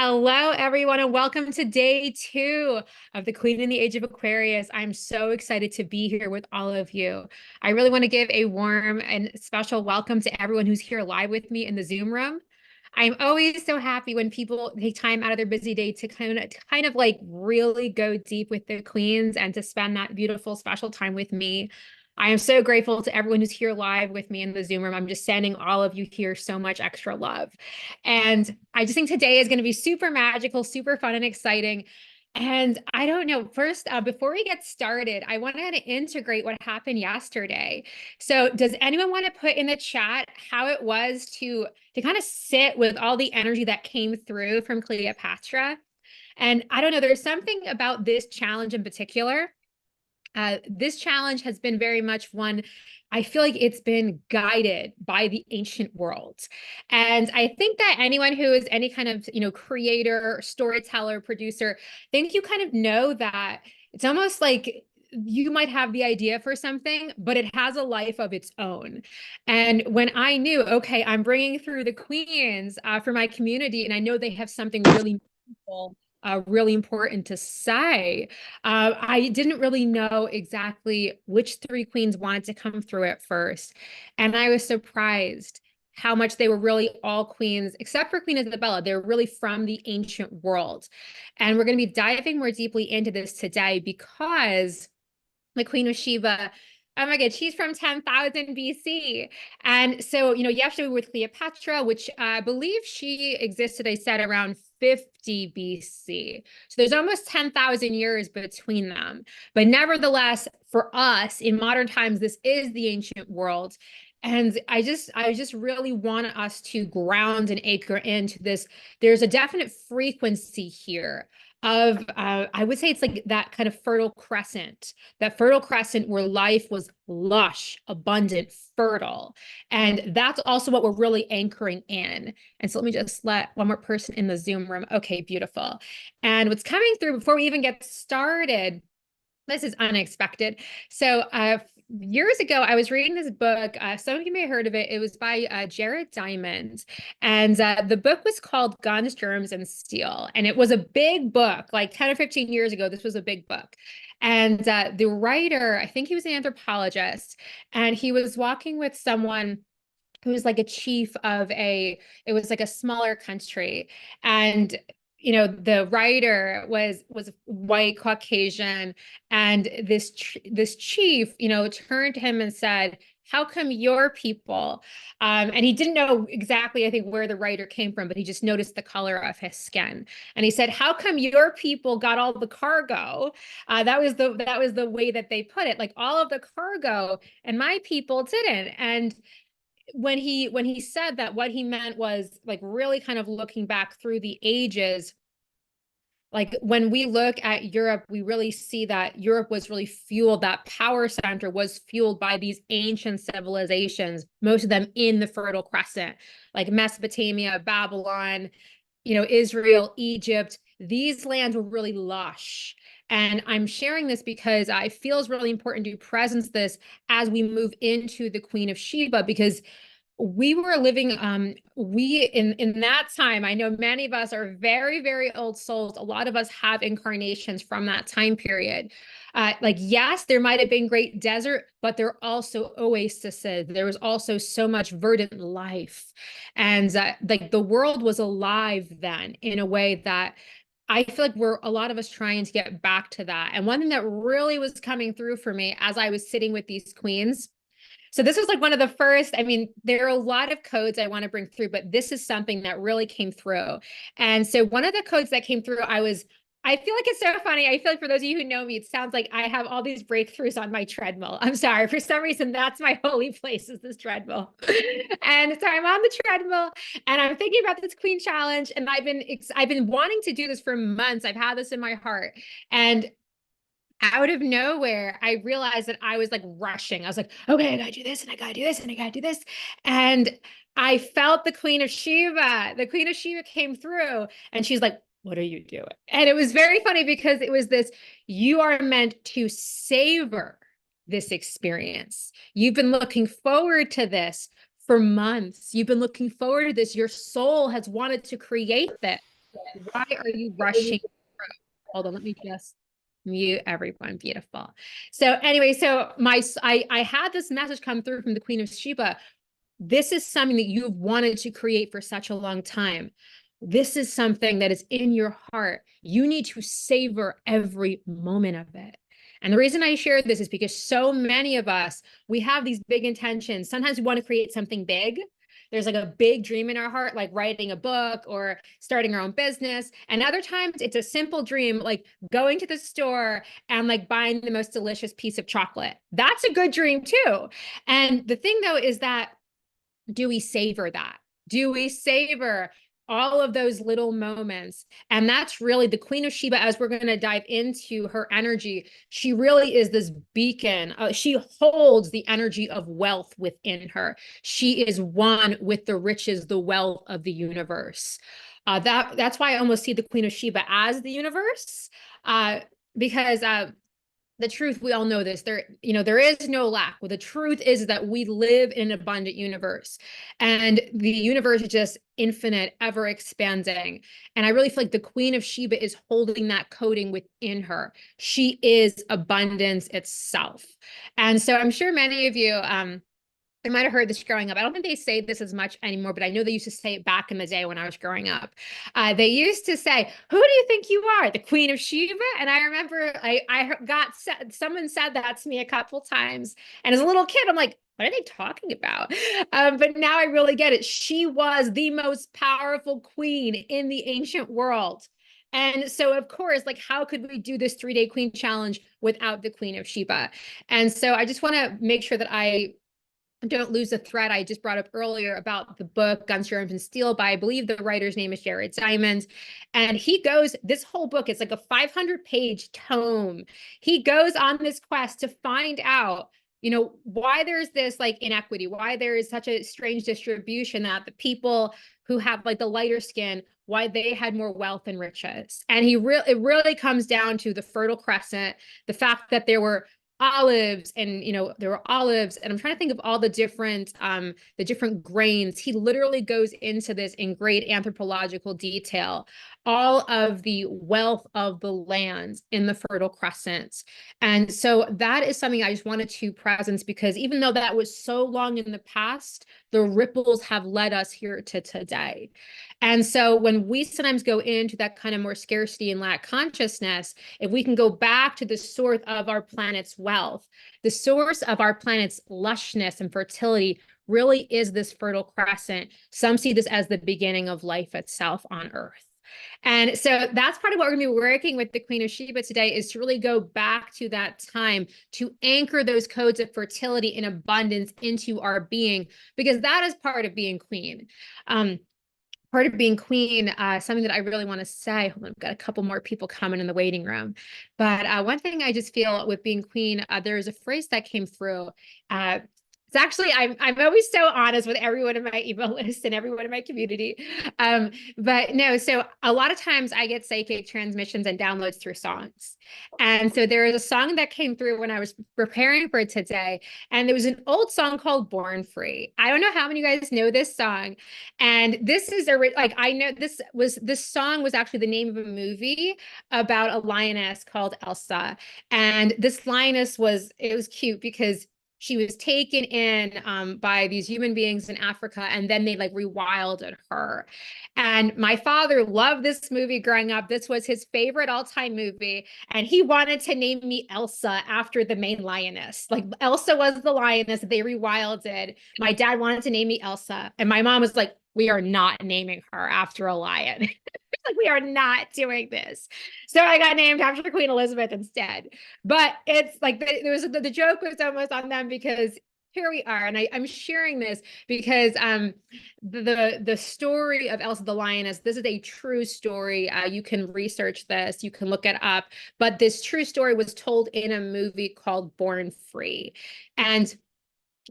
Hello, everyone, and welcome to day two of the Queen in the Age of Aquarius. I'm so excited to be here with all of you. I really want to give a warm and special welcome to everyone who's here live with me in the Zoom room. I'm always so happy when people take time out of their busy day to kind of like really go deep with the queens and to spend that beautiful, special time with me. I am so grateful to everyone who's here live with me in the Zoom room. I'm just sending all of you here so much extra love. And I just think today is going to be super magical, super fun and exciting. And I don't know, first, before we get started, I wanted to integrate what happened yesterday. So does anyone want to put in the chat how it was to kind of sit with all the energy that came through from Cleopatra? And I don't know, there's something about this challenge in particular. This challenge has been very much one, I feel like it's been guided by the ancient world. And I think that anyone who is any kind of, creator, storyteller, producer, I think you kind of know that it's almost like you might have the idea for something, but it has a life of its own. And when I knew, okay, I'm bringing through the queens for my community, and I know they have something really meaningful, really important to say. I didn't really know exactly which three queens wanted to come through at first. And I was surprised how much they were really all queens, except for Queen Isabella. They're really from the ancient world. And we're going to be diving more deeply into this today because the Queen of Sheba, oh my God, she's from 10,000 BC. And so, yesterday we were with Cleopatra, which I believe she existed, I said, around 50 BC. So there's almost 10,000 years between them. But nevertheless, for us in modern times, this is the ancient world. And I just really want us to ground and anchor into this. There's a definite frequency here of I would say it's like that kind of fertile crescent, that fertile crescent where life was lush, abundant, fertile. And that's also what we're really anchoring in. And so let me just let one more person in the Zoom room. Okay, beautiful. And what's coming through before we even get started, this is unexpected. So years ago, I was reading this book. Some of you may have heard of it. It was by Jared Diamond. And the book was called Guns, Germs, and Steel. And it was a big book, like 10 or 15 years ago. This was a big book. And the writer, I think he was an anthropologist, and he was walking with someone who was like a chief of it was like a smaller country. And the writer was white Caucasian, and this chief turned to him and said, how come your people, and he didn't know exactly, I think, where the writer came from, but he just noticed the color of his skin. And he said, how come your people got all the cargo? That was the way that they put it, like all of the cargo, and my people didn't. And when he said that, what he meant was like really kind of looking back through the ages. Like when we look at Europe, we really see that Europe was really fueled, that power center was fueled by these ancient civilizations, most of them in the Fertile Crescent, like Mesopotamia, Babylon, Israel, Egypt. These lands were really lush. And I'm sharing this because I feel it's really important to presence this as we move into the Queen of Sheba, because we were living we in that time. I know many of us are very, very old souls. A lot of us have incarnations from that time period. Like, yes, there might have been great desert, but there are also oases. There was also so much verdant life. And like the world was alive then in a way that I feel like we're a lot of us trying to get back to that. And one thing that really was coming through for me as I was sitting with these queens, so this was like one of the first, I mean, there are a lot of codes I want to bring through, but this is something that really came through. And so one of the codes that came through, I feel like it's so funny. I feel like for those of you who know me, it sounds like I have all these breakthroughs on my treadmill. I'm sorry. For some reason, that's my holy place, is this treadmill. And so I'm on the treadmill and I'm thinking about this Queen Challenge. And I've been wanting to do this for months. I've had this in my heart. And out of nowhere, I realized that I was like rushing. I was like, okay, I gotta do this and I gotta do this and I gotta do this. And I felt the Queen of Sheba. The Queen of Sheba came through and she's like, what are you doing? And it was very funny because it was this, you are meant to savor this experience. You've been looking forward to this for months. You've been looking forward to this. Your soul has wanted to create this. Why are you rushing? Hold on, let me just mute everyone. Beautiful. So anyway, so I had this message come through from the Queen of Sheba. This is something that you've wanted to create for such a long time. This is something that is in your heart. You need to savor every moment of it. And the reason I share this is because so many of us, we have these big intentions. Sometimes we want to create something big. There's like a big dream in our heart, like writing a book or starting our own business. And other times it's a simple dream, like going to the store and like buying the most delicious piece of chocolate. That's a good dream too. And the thing though is that, do we savor that? Do we savor all of those little moments? And that's really the Queen of Sheba, as we're going to dive into her energy. She really is this beacon. She holds the energy of wealth within her. She is one with the riches, the wealth of the universe. That's why I almost see the Queen of Sheba as the universe, because the truth, we all know this, there is no lack. Well, the truth is that we live in an abundant universe, and the universe is just infinite, ever expanding. And I really feel like the Queen of Sheba is holding that coding within her. She is abundance itself. And so I'm sure many of you, I might have heard this growing up. I don't think they say this as much anymore, but I know they used to say it back in the day when I was growing up. They used to say, "Who do you think you are, the Queen of Sheba?" And I remember I got someone said that to me a couple times, and as a little kid, I'm like, "What are they talking about?" But now I really get it. She was the most powerful queen in the ancient world. And so, of course, like, how could we do this 3-day queen challenge without the Queen of Sheba? And so I just want to make sure that I don't lose a thread I just brought up earlier about the book Guns, Germs, and Steel by, I believe the writer's name is Jared Diamond. And he goes, this whole book, it's like a 500-page tome. He goes on this quest to find out, why there's this like inequity, why there is such a strange distribution, that the people who have like the lighter skin, why they had more wealth and riches. And it really comes down to the Fertile Crescent, the fact that there were olives, and there were olives, and I'm trying to think of all the different grains. He literally goes into this in great anthropological detail, all of the wealth of the land in the Fertile Crescent. And so that is something I just wanted to presence, because even though that was so long in the past, the ripples have led us here to today. And so when we sometimes go into that kind of more scarcity and lack consciousness, if we can go back to the source of our planet's wealth, the source of our planet's lushness and fertility really is this Fertile Crescent. Some see this as the beginning of life itself on Earth. And so that's part of what we're going to be working with the Queen of Sheba today, is to really go back to that time, to anchor those codes of fertility and abundance into our being, because that is part of being queen. Part of being queen, something that I really want to say, hold on, I've got a couple more people coming in the waiting room. But one thing I just feel with being queen, there's a phrase that came through. It's actually, I'm always so honest with everyone in my email list and everyone in my community. But no, so a lot of times I get psychic transmissions and downloads through songs. And so there is a song that came through when I was preparing for today, and there was an old song called Born Free. I don't know how many of you guys know this song. And this is like, I know this song was actually the name of a movie about a lioness called Elsa. And this lioness it was cute because she was taken in by these human beings in Africa, and then they like rewilded her. And my father loved this movie growing up. This was his favorite all-time movie, and he wanted to name me Elsa after the main lioness. Like, Elsa was the lioness they rewilded. My dad wanted to name me Elsa, and my mom was like, "We are not naming her after a lion." Like, we are not doing this. So I got named after Queen Elizabeth instead. But it's like the joke was almost on them, because here we are, and I'm sharing this because the story of Elsa the Lioness, this is a true story. You can research this, you can look it up, but this true story was told in a movie called Born Free. And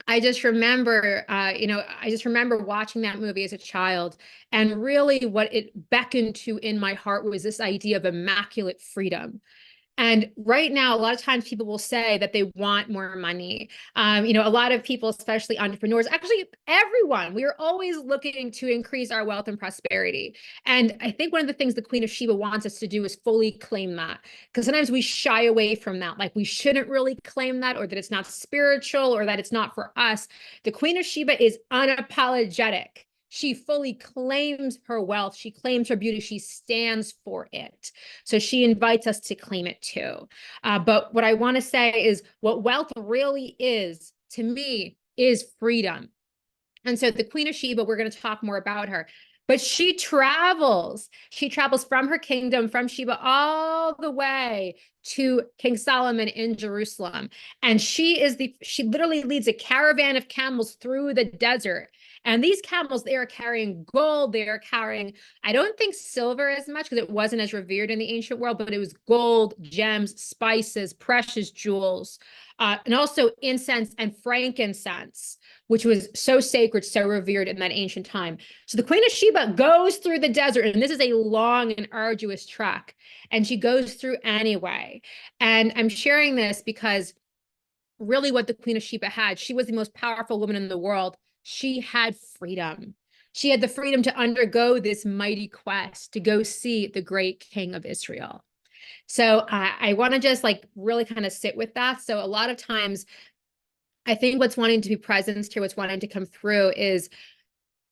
I just remember, watching that movie as a child, and really what it beckoned to in my heart was this idea of immaculate freedom. And right now, a lot of times people will say that they want more money. A lot of people, especially entrepreneurs, actually everyone, we are always looking to increase our wealth and prosperity. And I think one of the things the Queen of Sheba wants us to do is fully claim that. Because sometimes we shy away from that, like we shouldn't really claim that, or that it's not spiritual, or that it's not for us. The Queen of Sheba is unapologetic. She fully claims her wealth. She claims her beauty. She stands for it. So she invites us to claim it too. But what I want to say is what wealth really is, to me, is freedom. And so the Queen of Sheba, we're going to talk more about her. But she travels. She travels from her kingdom, from Sheba, all the way to King Solomon in Jerusalem. And she literally leads a caravan of camels through the desert. And these camels, they are carrying gold. They are carrying, I don't think silver as much because it wasn't as revered in the ancient world, but it was gold, gems, spices, precious jewels, and also incense and frankincense, which was so sacred, so revered in that ancient time. So the Queen of Sheba goes through the desert, and this is a long and arduous trek, and she goes through anyway. And I'm sharing this because really what the Queen of Sheba had, she was the most powerful woman in the world. She had freedom. She had the freedom to undergo this mighty quest to go see the great King of Israel. So I want to just like really kind of sit with that. So a lot of times I think what's wanting to be present here, what's wanting to come through is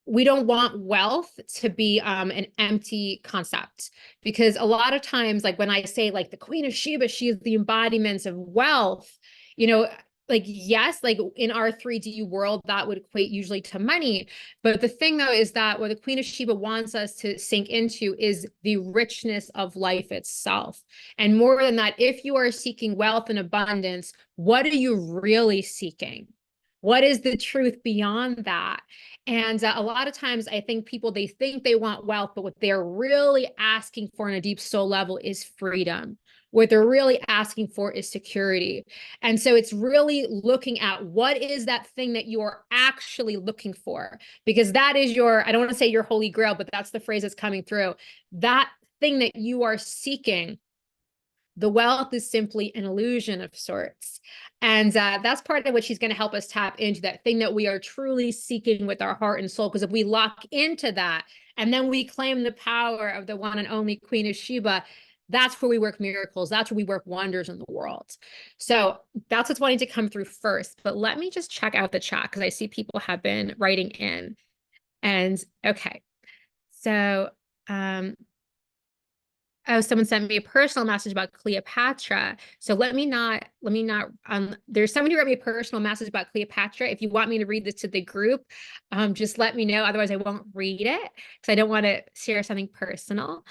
we don't want wealth to be an empty concept, because a lot of times, like when I say like the Queen of Sheba, she is the embodiment of wealth, you know, like, yes, like in our 3D world, that would equate usually to money. But the thing though, is that what the Queen of Sheba wants us to sink into is the richness of life itself. And more than that, if you are seeking wealth and abundance, what are you really seeking? What is the truth beyond that? And a lot of times I think people, they think they want wealth, but what they're really asking for on a deep soul level is freedom. What they're really asking for is security. And so it's really looking at what is that thing that you are actually looking for, because that is your, I don't want to say your holy grail, but that's the phrase that's coming through. That thing that you are seeking, the wealth is simply an illusion of sorts. And that's part of what she's going to help us tap into, that thing that we are truly seeking with our heart and soul. Because if we lock into that and then we claim the power of the one and only Queen of Sheba, that's where we work miracles. That's where we work wonders in the world. So that's what's wanting to come through first. But let me just check out the chat because I see people have been writing in. And okay. So oh, someone sent me a personal message about Cleopatra. So let me not, there's somebody who wrote me a personal message about Cleopatra. If you want me to read this to the group, just let me know. Otherwise I won't read it because I don't want to share something personal.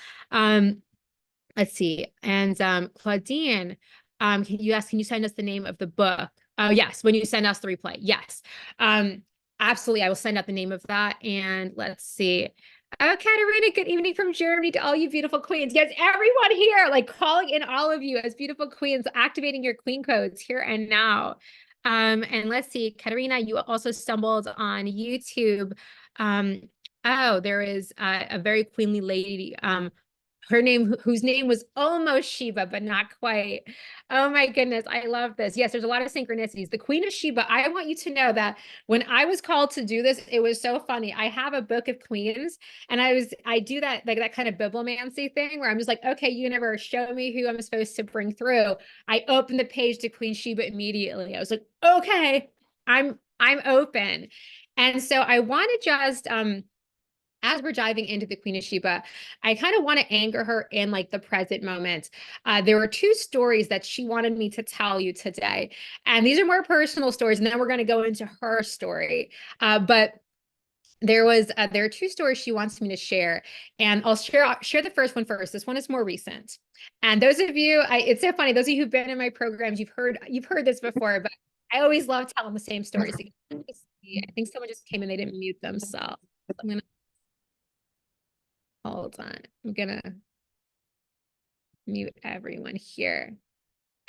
Let's see. And Claudine, can you send us the name of the book? Oh, yes. When you send us the replay. Yes. Absolutely. I will send out the name of that. And let's see. Oh, Katerina, good evening from Germany to all you beautiful queens. Yes, everyone here, like calling in all of you as beautiful queens, activating your queen codes here and now. And let's see, Katerina, you also stumbled on YouTube. Oh, there is a very queenly lady, her name, whose name was almost Sheba, but not quite. Oh my goodness, I love this. Yes, there's a lot of synchronicities. The Queen of Sheba, I want you to know that when I was called to do this, it was so funny. I have a book of queens, and I do that, like that kind of bibliomancy thing where I'm just like, okay, universe, show me who I'm supposed to bring through. I opened the page to Queen Sheba immediately. I was like, okay, I'm open. And so I want to just as we're diving into the Queen of Sheba, I kind of want to anchor her in like the present moment. There were two stories that she wanted me to tell you today. And these are more personal stories. And then we're going to go into her story. But there are two stories she wants me to share. And I'll share the first one first. This one is more recent. And those of you, it's so funny, those of you who've been in my programs, you've heard this before, but I always love telling the same stories. I think someone just came in, they didn't mute themselves. I'm gonna Hold on. I'm gonna mute everyone here.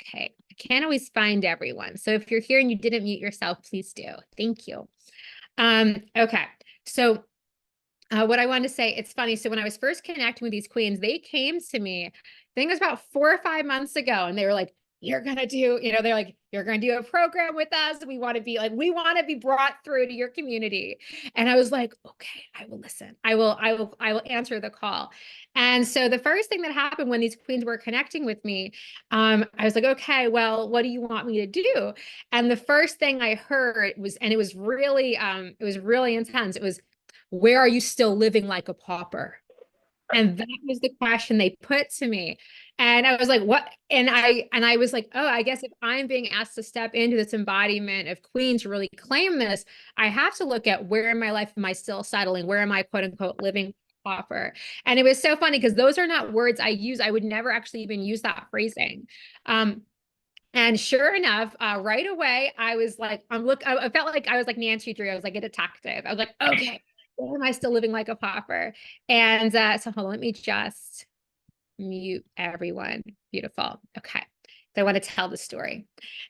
Okay. I can't always find everyone. So if you're here and you didn't mute yourself, please do. Thank you. Okay. So what I wanted to say, it's funny. So when I was first connecting with these queens, they came to me. think it was about 4 or 5 months ago. And they were like, you're going to do, they're like, you're going to do a program with us. We want to be brought through to your community. And I was like, okay, I will listen. I will answer the call. And so the first thing that happened when these queens were connecting with me, I was like, okay, well, what do you want me to do? And the first thing I heard was, and it was really intense. It was, where are you still living like a pauper? And that was the question they put to me. And I was like, what? And I was like, oh, I guess if I'm being asked to step into this embodiment of queen to really claim this, I have to look at where in my life am I still settling? Where am I, quote unquote, living offer? And it was so funny because those are not words I use. I would never actually even use that phrasing. And sure enough, right away, I was like, I felt like I was like Nancy Drew. I was like a detective. I was like, okay, where am I still living like a pauper? And so hold on, let me just mute everyone. Beautiful. Okay. So I want to tell the story.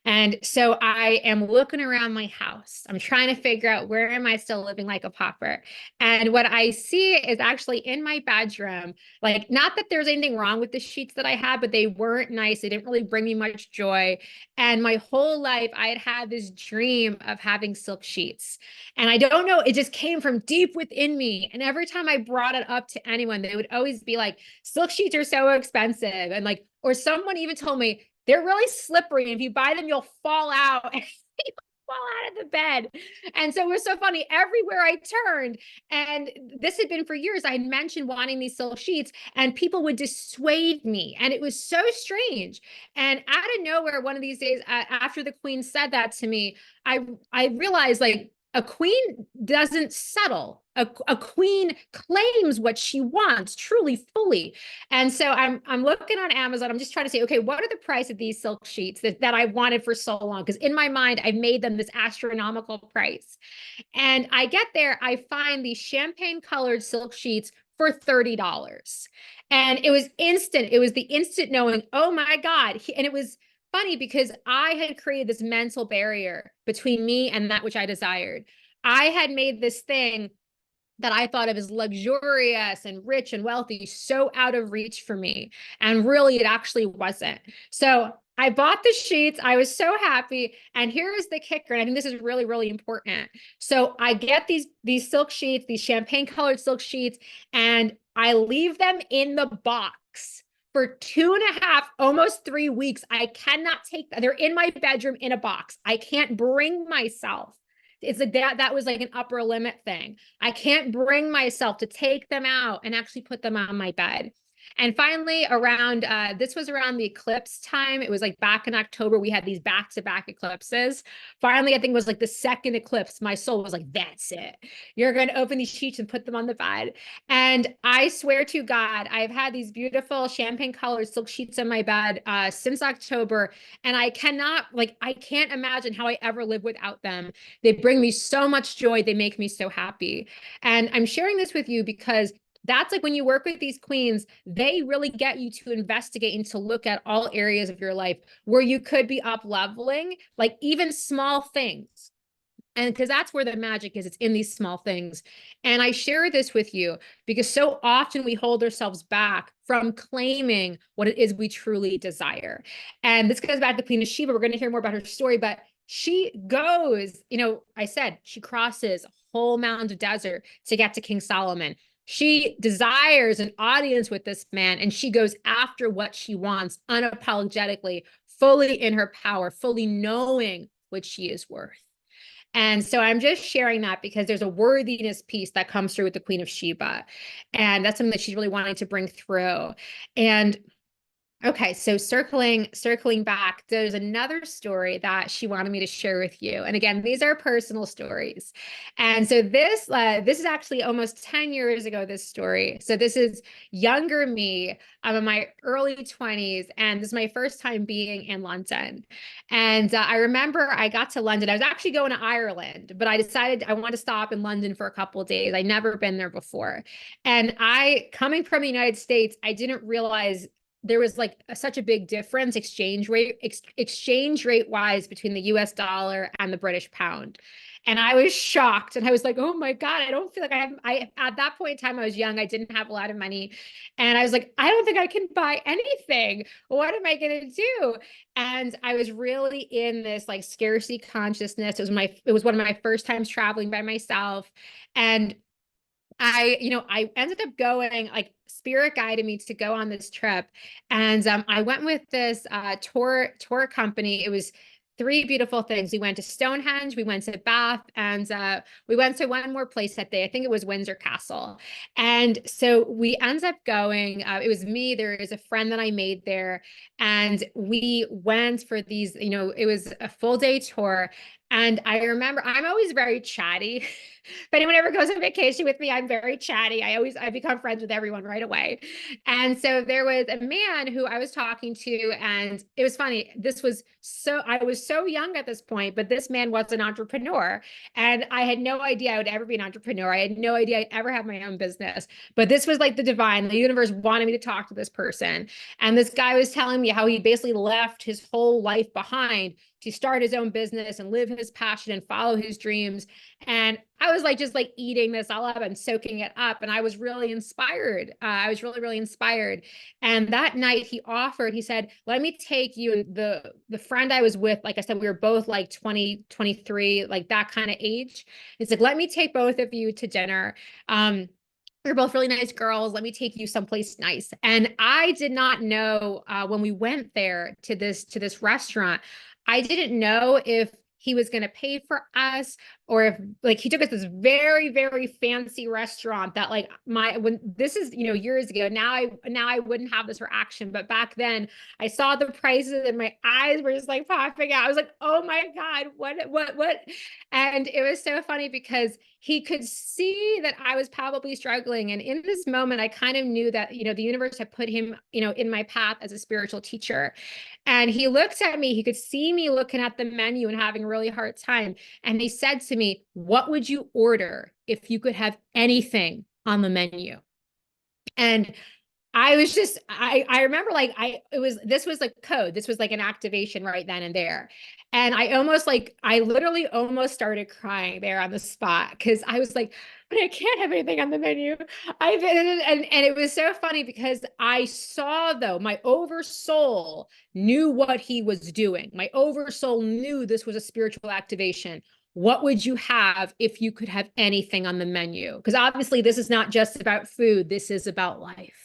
And so I am looking around my house. I'm trying to figure out, where am I still living like a pauper? And what I see is actually in my bedroom, like, not that there's anything wrong with the sheets that I had, but they weren't nice. They didn't really bring me much joy. And my whole life, I had had this dream of having silk sheets. And I don't know, it just came from deep within me. And every time I brought it up to anyone, they would always be like, silk sheets are so expensive. And like, or someone even told me, they're really slippery. If you buy them, you'll fall out. Fall out of the bed. And so it was so funny everywhere I turned. And this had been for years. I had mentioned wanting these silk sheets, and people would dissuade me. And it was so strange. And out of nowhere, one of these days, after the queen said that to me, I realized, like, a queen doesn't settle. A queen claims what she wants truly, fully. And so I'm looking on Amazon. I'm just trying to say, okay, what are the price of these silk sheets that I wanted for so long? Because in my mind, I've made them this astronomical price. And I get there, I find these champagne colored silk sheets for $30. And it was instant. It was the instant knowing, oh my God. And it was funny because I had created this mental barrier between me and that which I desired. I had made this thing that I thought of as luxurious and rich and wealthy so out of reach for me. And really, it actually wasn't. So I bought the sheets. I was so happy. And here is the kicker. And I think this is really, really important. So I get these silk sheets, these champagne colored silk sheets, and I leave them in the box for 2.5, almost 3 weeks. I cannot take them. They're in my bedroom in a box. I can't bring myself. It's like that was like an upper limit thing. I can't bring myself to take them out and actually put them on my bed. And finally, this was around the eclipse time. It was like back in October, we had these back-to-back eclipses. Finally, I think it was like the second eclipse. My soul was like, that's it. You're going to open these sheets and put them on the bed. And I swear to God, I've had these beautiful champagne colored silk sheets on my bed since October. And I can't imagine how I ever live without them. They bring me so much joy. They make me so happy. And I'm sharing this with you because that's like, when you work with these queens, they really get you to investigate and to look at all areas of your life where you could be up leveling, like even small things. And because that's where the magic is, it's in these small things. And I share this with you because so often we hold ourselves back from claiming what it is we truly desire. And this goes back to the Queen of Sheba. We're going to hear more about her story, but she goes, I said she crosses a whole mountain of desert to get to King Solomon. She desires an audience with this man, and she goes after what she wants unapologetically, fully in her power, fully knowing what she is worth. And so I'm just sharing that because there's a worthiness piece that comes through with the Queen of Sheba. And that's something that she's really wanting to bring through. And okay, so circling back, there's another story that she wanted me to share with you. And again, these are personal stories. And so this is actually almost 10 years ago, this story. So this is younger me. I'm in my early 20s, and this is my first time being in London. And I remember I got to London. I was actually going to Ireland, but I decided I want to stop in London for a couple of days. I'd never been there before. And coming from the United States, I didn't realize there was like such a big difference exchange rate wise between the US dollar and the British pound. And I was shocked. And I was like, oh my God, I don't feel like at that point in time, I was young. I didn't have a lot of money. And I was like, I don't think I can buy anything. What am I going to do? And I was really in this like scarcity consciousness. It was one of my first times traveling by myself. And I ended up going, like spirit guided me to go on this trip. And I went with this tour company. It was three beautiful things. We went to Stonehenge, we went to Bath, and we went to one more place that day. I think it was Windsor Castle. And so we ended up going, it was me, there is a friend that I made there. And we went for these, it was a full day tour. And I remember I'm always very chatty. If anyone ever goes on vacation with me, I'm very chatty. I become friends with everyone right away. And so there was a man who I was talking to, and it was funny. I was so young at this point, but this man was an entrepreneur. And I had no idea I would ever be an entrepreneur. I had no idea I'd ever have my own business. But this was like the universe wanted me to talk to this person. And this guy was telling me how he basically left his whole life behind to start his own business and live his passion and follow his dreams. And I was like, just like eating this all up and soaking it up. And I was really inspired. I was really, really inspired. And that night he said, let me take you. And the friend I was with, like I said, we were both like 20, 23, like that kind of age. It's like, let me take both of you to dinner. We're both really nice girls. Let me take you someplace nice. And I did not know when we went there to this restaurant, I didn't know if he was going to pay for us or if like he took us this very, very fancy restaurant that like when this is, years ago. Now I wouldn't have this reaction. But back then I saw the prices and my eyes were just like popping out. I was like, oh my God, what? And it was so funny because he could see that I was probably struggling. And in this moment, I kind of knew that, the universe had put him, in my path as a spiritual teacher. And he looked at me, he could see me looking at the menu and having a really hard time. And he said to me, what would you order if you could have anything on the menu? And I was just, I remember like, this was like code. This was like an activation right then and there. And I literally almost started crying there on the spot because I was like, but I can't have anything on the menu. And it was so funny because I saw though, my oversoul knew what he was doing. My oversoul knew this was a spiritual activation. What would you have if you could have anything on the menu? Because obviously this is not just about food. This is about life.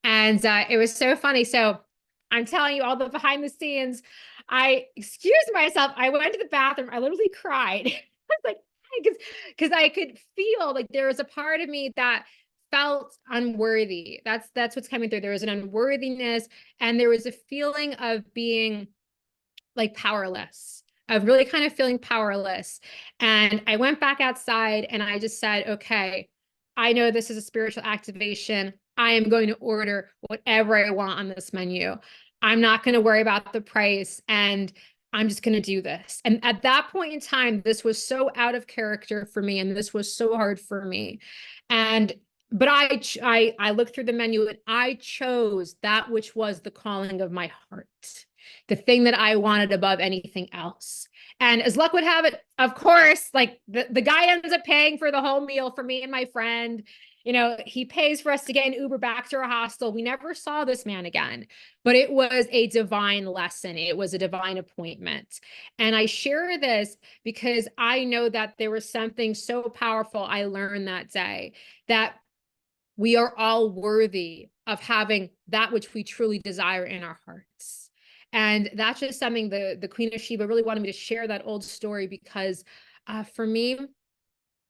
And it was so funny. So I'm telling you all the behind the scenes. I excused myself. I went to the bathroom. I literally cried. I was like, because I could feel like there was a part of me that felt unworthy. That's what's coming through. There was an unworthiness, and there was a feeling of being like powerless, of really kind of feeling powerless. And I went back outside and I just said, okay, I know this is a spiritual activation. I am going to order whatever I want on this menu. I'm not going to worry about the price, and I'm just going to do this. And at that point in time, this was so out of character for me, and this was so hard for me. But I looked through the menu and I chose that which was the calling of my heart, the thing that I wanted above anything else. And as luck would have it, of course, like the guy ends up paying for the whole meal for me and my friend. He pays for us to get an Uber back to our hostel. We never saw this man again, but it was a divine lesson. It was a divine appointment. And I share this because I know that there was something so powerful I learned that day, that we are all worthy of having that which we truly desire in our hearts. And that's just something the Queen of Sheba really wanted me to share, that old story, because for me,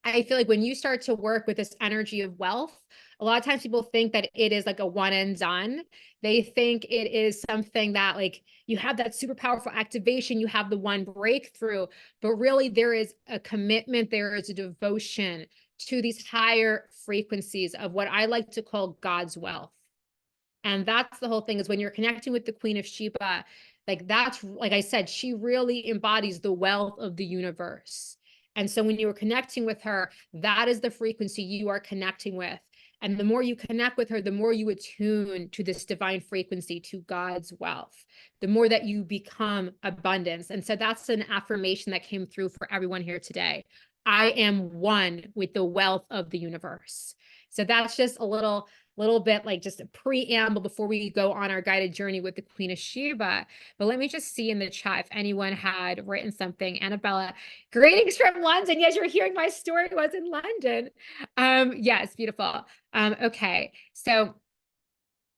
I feel like when you start to work with this energy of wealth, a lot of times people think that it is like a one and done. They think it is something that like you have that super powerful activation, you have the one breakthrough, but really there is a commitment, there is a devotion to these higher frequencies of what I like to call God's wealth. And that's the whole thing, is when you're connecting with the Queen of Sheba, like that's, like I said, she really embodies the wealth of the universe. And so when you are connecting with her, that is the frequency you are connecting with. And the more you connect with her, the more you attune to this divine frequency, to God's wealth, the more that you become abundance. And so that's an affirmation that came through for everyone here today. I am one with the wealth of the universe. So that's just a little bit like just a preamble before we go on our guided journey with the Queen of Sheba. But let me just see in the chat if anyone had written something. Annabella, greetings from London. Yes, you're hearing my story was in London. Yes, beautiful. Okay, so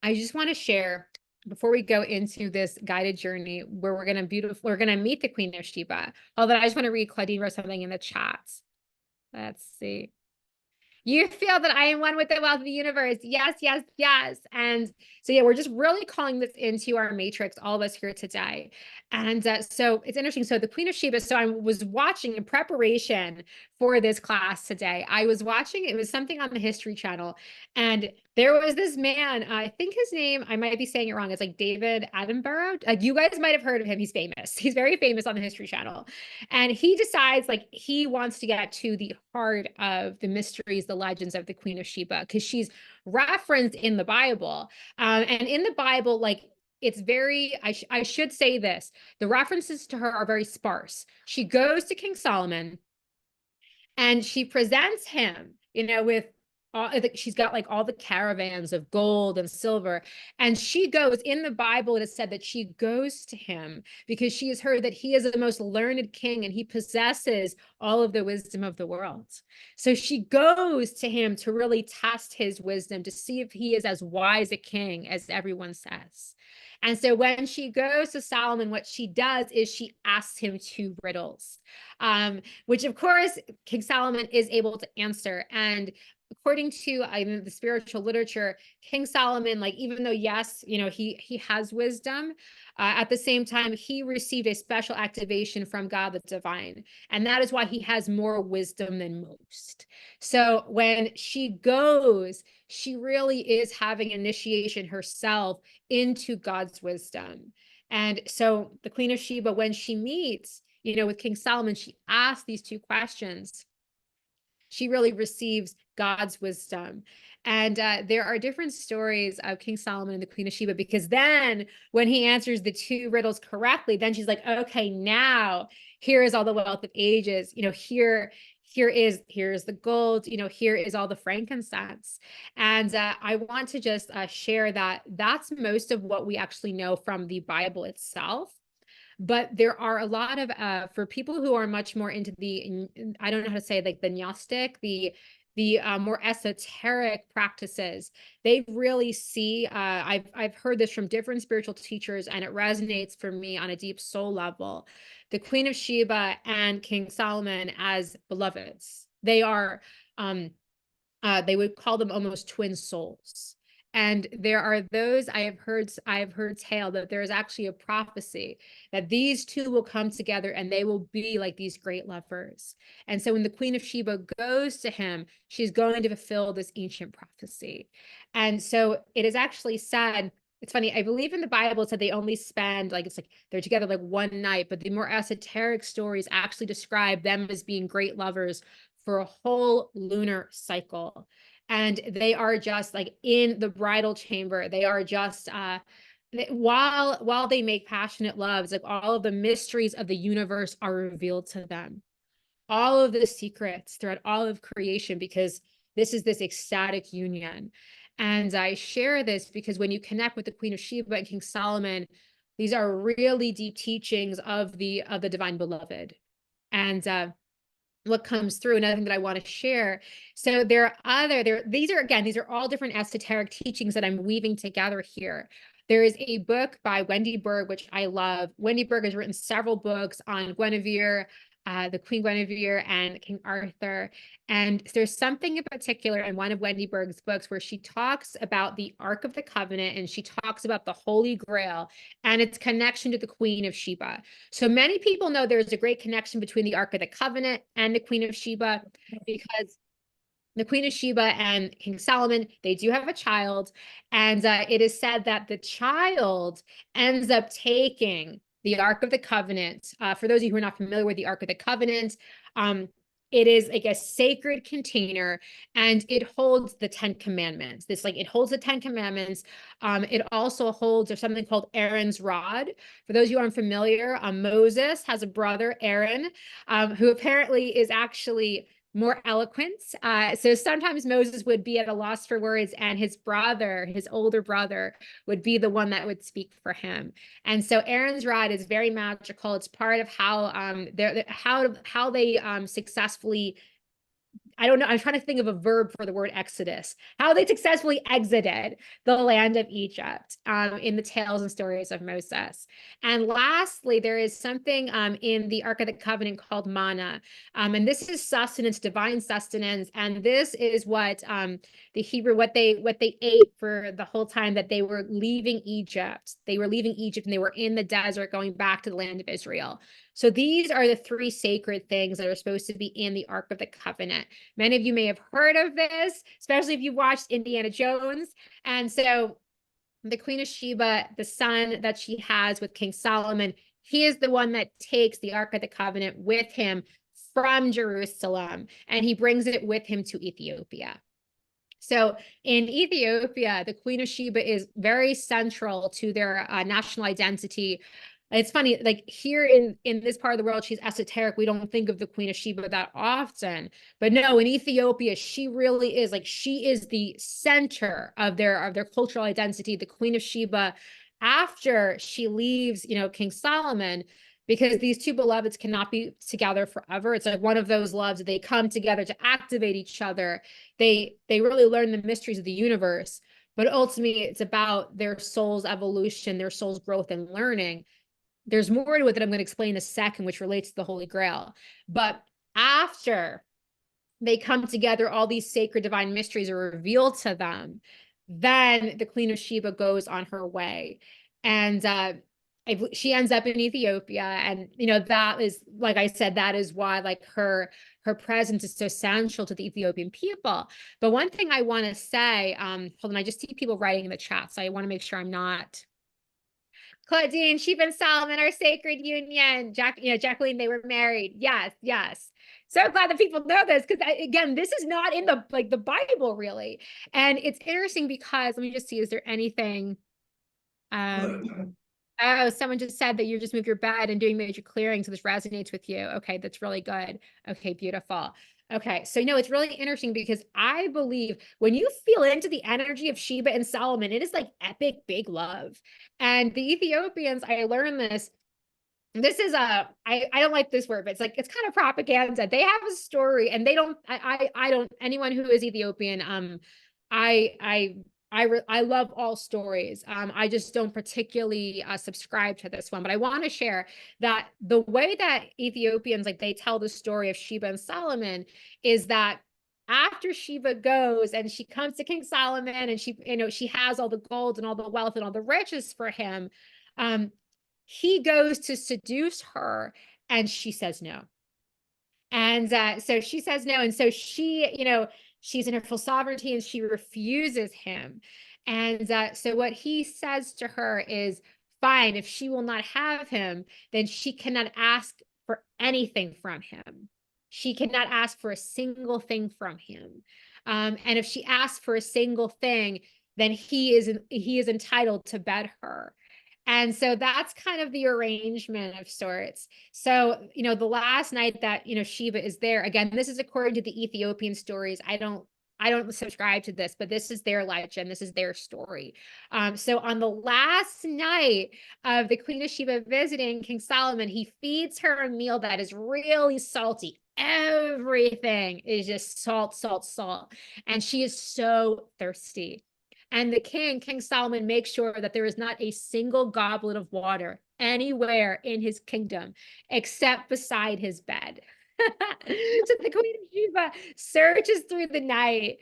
I just want to share before we go into this guided journey where we're gonna meet the Queen of Sheba. Although I just want to read Claudine wrote something in the chat. Let's see. You feel that I am one with the wealth of the universe. Yes, yes, yes. And so, yeah, we're just really calling this into our matrix, all of us here today. And so it's interesting. So the Queen of Sheba, so I was watching in preparation for this class today. I was watching, it was something on the History Channel. And there was this man, I think his name, I might be saying it wrong. It's like David Attenborough. Like you guys might have heard of him. He's famous. He's very famous on the History Channel. And he decides like he wants to get to the heart of the mysteries, the legends of the Queen of Sheba, because she's referenced in the Bible. And in the Bible, like it's very, I should say this, the references to her are very sparse. She goes to King Solomon and she presents him, with she's got like all the caravans of gold and silver. And she goes in the Bible, it is said that she goes to him because she has heard that he is the most learned king and he possesses all of the wisdom of the world. So she goes to him to really test his wisdom, to see if he is as wise a king as everyone says. And so when she goes to Solomon, what she does is she asks him two riddles, which of course King Solomon is able to answer. And according to the spiritual literature, King Solomon, like even though yes, he has wisdom, at the same time he received a special activation from God the divine, and that is why he has more wisdom than most. So when she goes, she really is having initiation herself into God's wisdom. And so the Queen of Sheba, when she meets, with King Solomon, she asks these two questions. She really receives God's wisdom. And there are different stories of King Solomon and the Queen of Sheba, because then when he answers the two riddles correctly, then she's like, okay, now here is all the wealth of ages. Here's the gold, here is all the frankincense. And I want to just share that that's most of what we actually know from the Bible itself. But there are a lot of for people who are much more into the, I don't know how to say, like the Gnostic, the more esoteric practices, they really see, I've heard this from different spiritual teachers, and it resonates for me on a deep soul level, the Queen of Sheba and King Solomon as beloveds. They are they would call them almost twin souls. And there are those I have heard tale that there is actually a prophecy that these two will come together and they will be like these great lovers. And so when the Queen of Sheba goes to him, she's going to fulfill this ancient prophecy. And so it is actually said, it's funny, I believe in the Bible it said they only spend like, it's like they're together like one night, but the more esoteric stories actually describe them as being great lovers for a whole lunar cycle. And they are just like in the bridal chamber. They are just while they make passionate loves, like all of the mysteries of the universe are revealed to them. All of the secrets throughout all of creation, because this is this ecstatic union. And I share this because when you connect with the Queen of Sheba and King Solomon, these are really deep teachings of the divine beloved. And what comes through, another thing that I want to share. So these are all different esoteric teachings that I'm weaving together here. There is a book by Wendy Berg, which I love. Wendy Berg has written several books on Guinevere, the Queen Guinevere and King Arthur. And there's something in particular in one of Wendy Berg's books where she talks about the Ark of the Covenant, and she talks about the Holy Grail and its connection to the Queen of Sheba. So many people know there's a great connection between the Ark of the Covenant and the Queen of Sheba, because the Queen of Sheba and King Solomon, they do have a child. And it is said that the child ends up taking the Ark of the Covenant. For those of you who are not familiar with the Ark of the Covenant, It is like a sacred container, and it holds the 10 commandments. It holds the 10 commandments. It also holds something called Aaron's rod. For those of you who aren't familiar, Moses has a brother, Aaron, who apparently is actually more eloquent. So sometimes Moses would be at a loss for words, and his brother, his older brother, would be the one that would speak for him. And so Aaron's rod is very magical. It's part of how they successfully, I don't know, I'm trying to think of a verb for the word exodus, how they successfully exited the land of Egypt in the tales and stories of Moses. And lastly, there is something in the Ark of the Covenant called manna. And this is sustenance, divine sustenance. And this is what the Hebrew, what they ate for the whole time that they were leaving Egypt. They were leaving Egypt and they were in the desert going back to the land of Israel. So these are the three sacred things that are supposed to be in the Ark of the Covenant. Many of you may have heard of this, especially if you watched Indiana Jones. And so the Queen of Sheba, the son that she has with King Solomon, he is the one that takes the Ark of the Covenant with him from Jerusalem, and he brings it with him to Ethiopia. So in Ethiopia, the Queen of Sheba is very central to their national identity. It's funny, like here in this part of the world, she's esoteric. We don't think of the Queen of Sheba that often, but no, in Ethiopia, she really is like, she is the center of their cultural identity. The Queen of Sheba, after she leaves, King Solomon, because these two beloveds cannot be together forever. It's like one of those loves that they come together to activate each other. They really learn the mysteries of the universe, but ultimately it's about their soul's evolution, their soul's growth and learning. There's more to it that I'm going to explain in a second, which relates to the Holy Grail. But after they come together, all these sacred divine mysteries are revealed to them, then the Queen of Sheba goes on her way. And she ends up in Ethiopia. And, that is, like I said, that is why like her presence is so central to the Ethiopian people. But one thing I want to say, hold on, I just see people writing in the chat, so I want to make sure I'm not. Claudine, Sheba and Solomon, our sacred union. Jacqueline, they were married. Yes, yes. So glad that people know this, because again, this is not in the Bible really. And it's interesting because let me just see, is there anything? Oh, someone just said that you just moved your bed and doing major clearing, so this resonates with you. Okay, that's really good. Okay, beautiful. Okay, so it's really interesting because I believe when you feel into the energy of Sheba and Solomon, it is like epic big love. And the Ethiopians, I learned this. This is I don't like this word, but it's kind of propaganda. They have a story, and they don't. I don't. Anyone who is Ethiopian, I I love all stories. I just don't particularly subscribe to this one, but I want to share that the way that Ethiopians, like, they tell the story of Sheba and Solomon is that after Sheba goes and she comes to King Solomon and she has all the gold and all the wealth and all the riches for him, he goes to seduce her and she says no. And so she says no. And so she's in her full sovereignty and she refuses him. And so what he says to her is, fine, if she will not have him, then she cannot ask for anything from him. She cannot ask for a single thing from him. And if she asks for a single thing, then he is entitled to bed her. And so that's kind of the arrangement of sorts. So, the last night that, Sheba is there, again, this is according to the Ethiopian stories. I don't subscribe to this, but this is their legend. This is their story. So on the last night of the Queen of Sheba visiting King Solomon, he feeds her a meal that is really salty. Everything is just salt, salt, salt. And she is so thirsty. And the King Solomon, makes sure that there is not a single goblet of water anywhere in his kingdom except beside his bed. So the Queen of Sheba searches through the night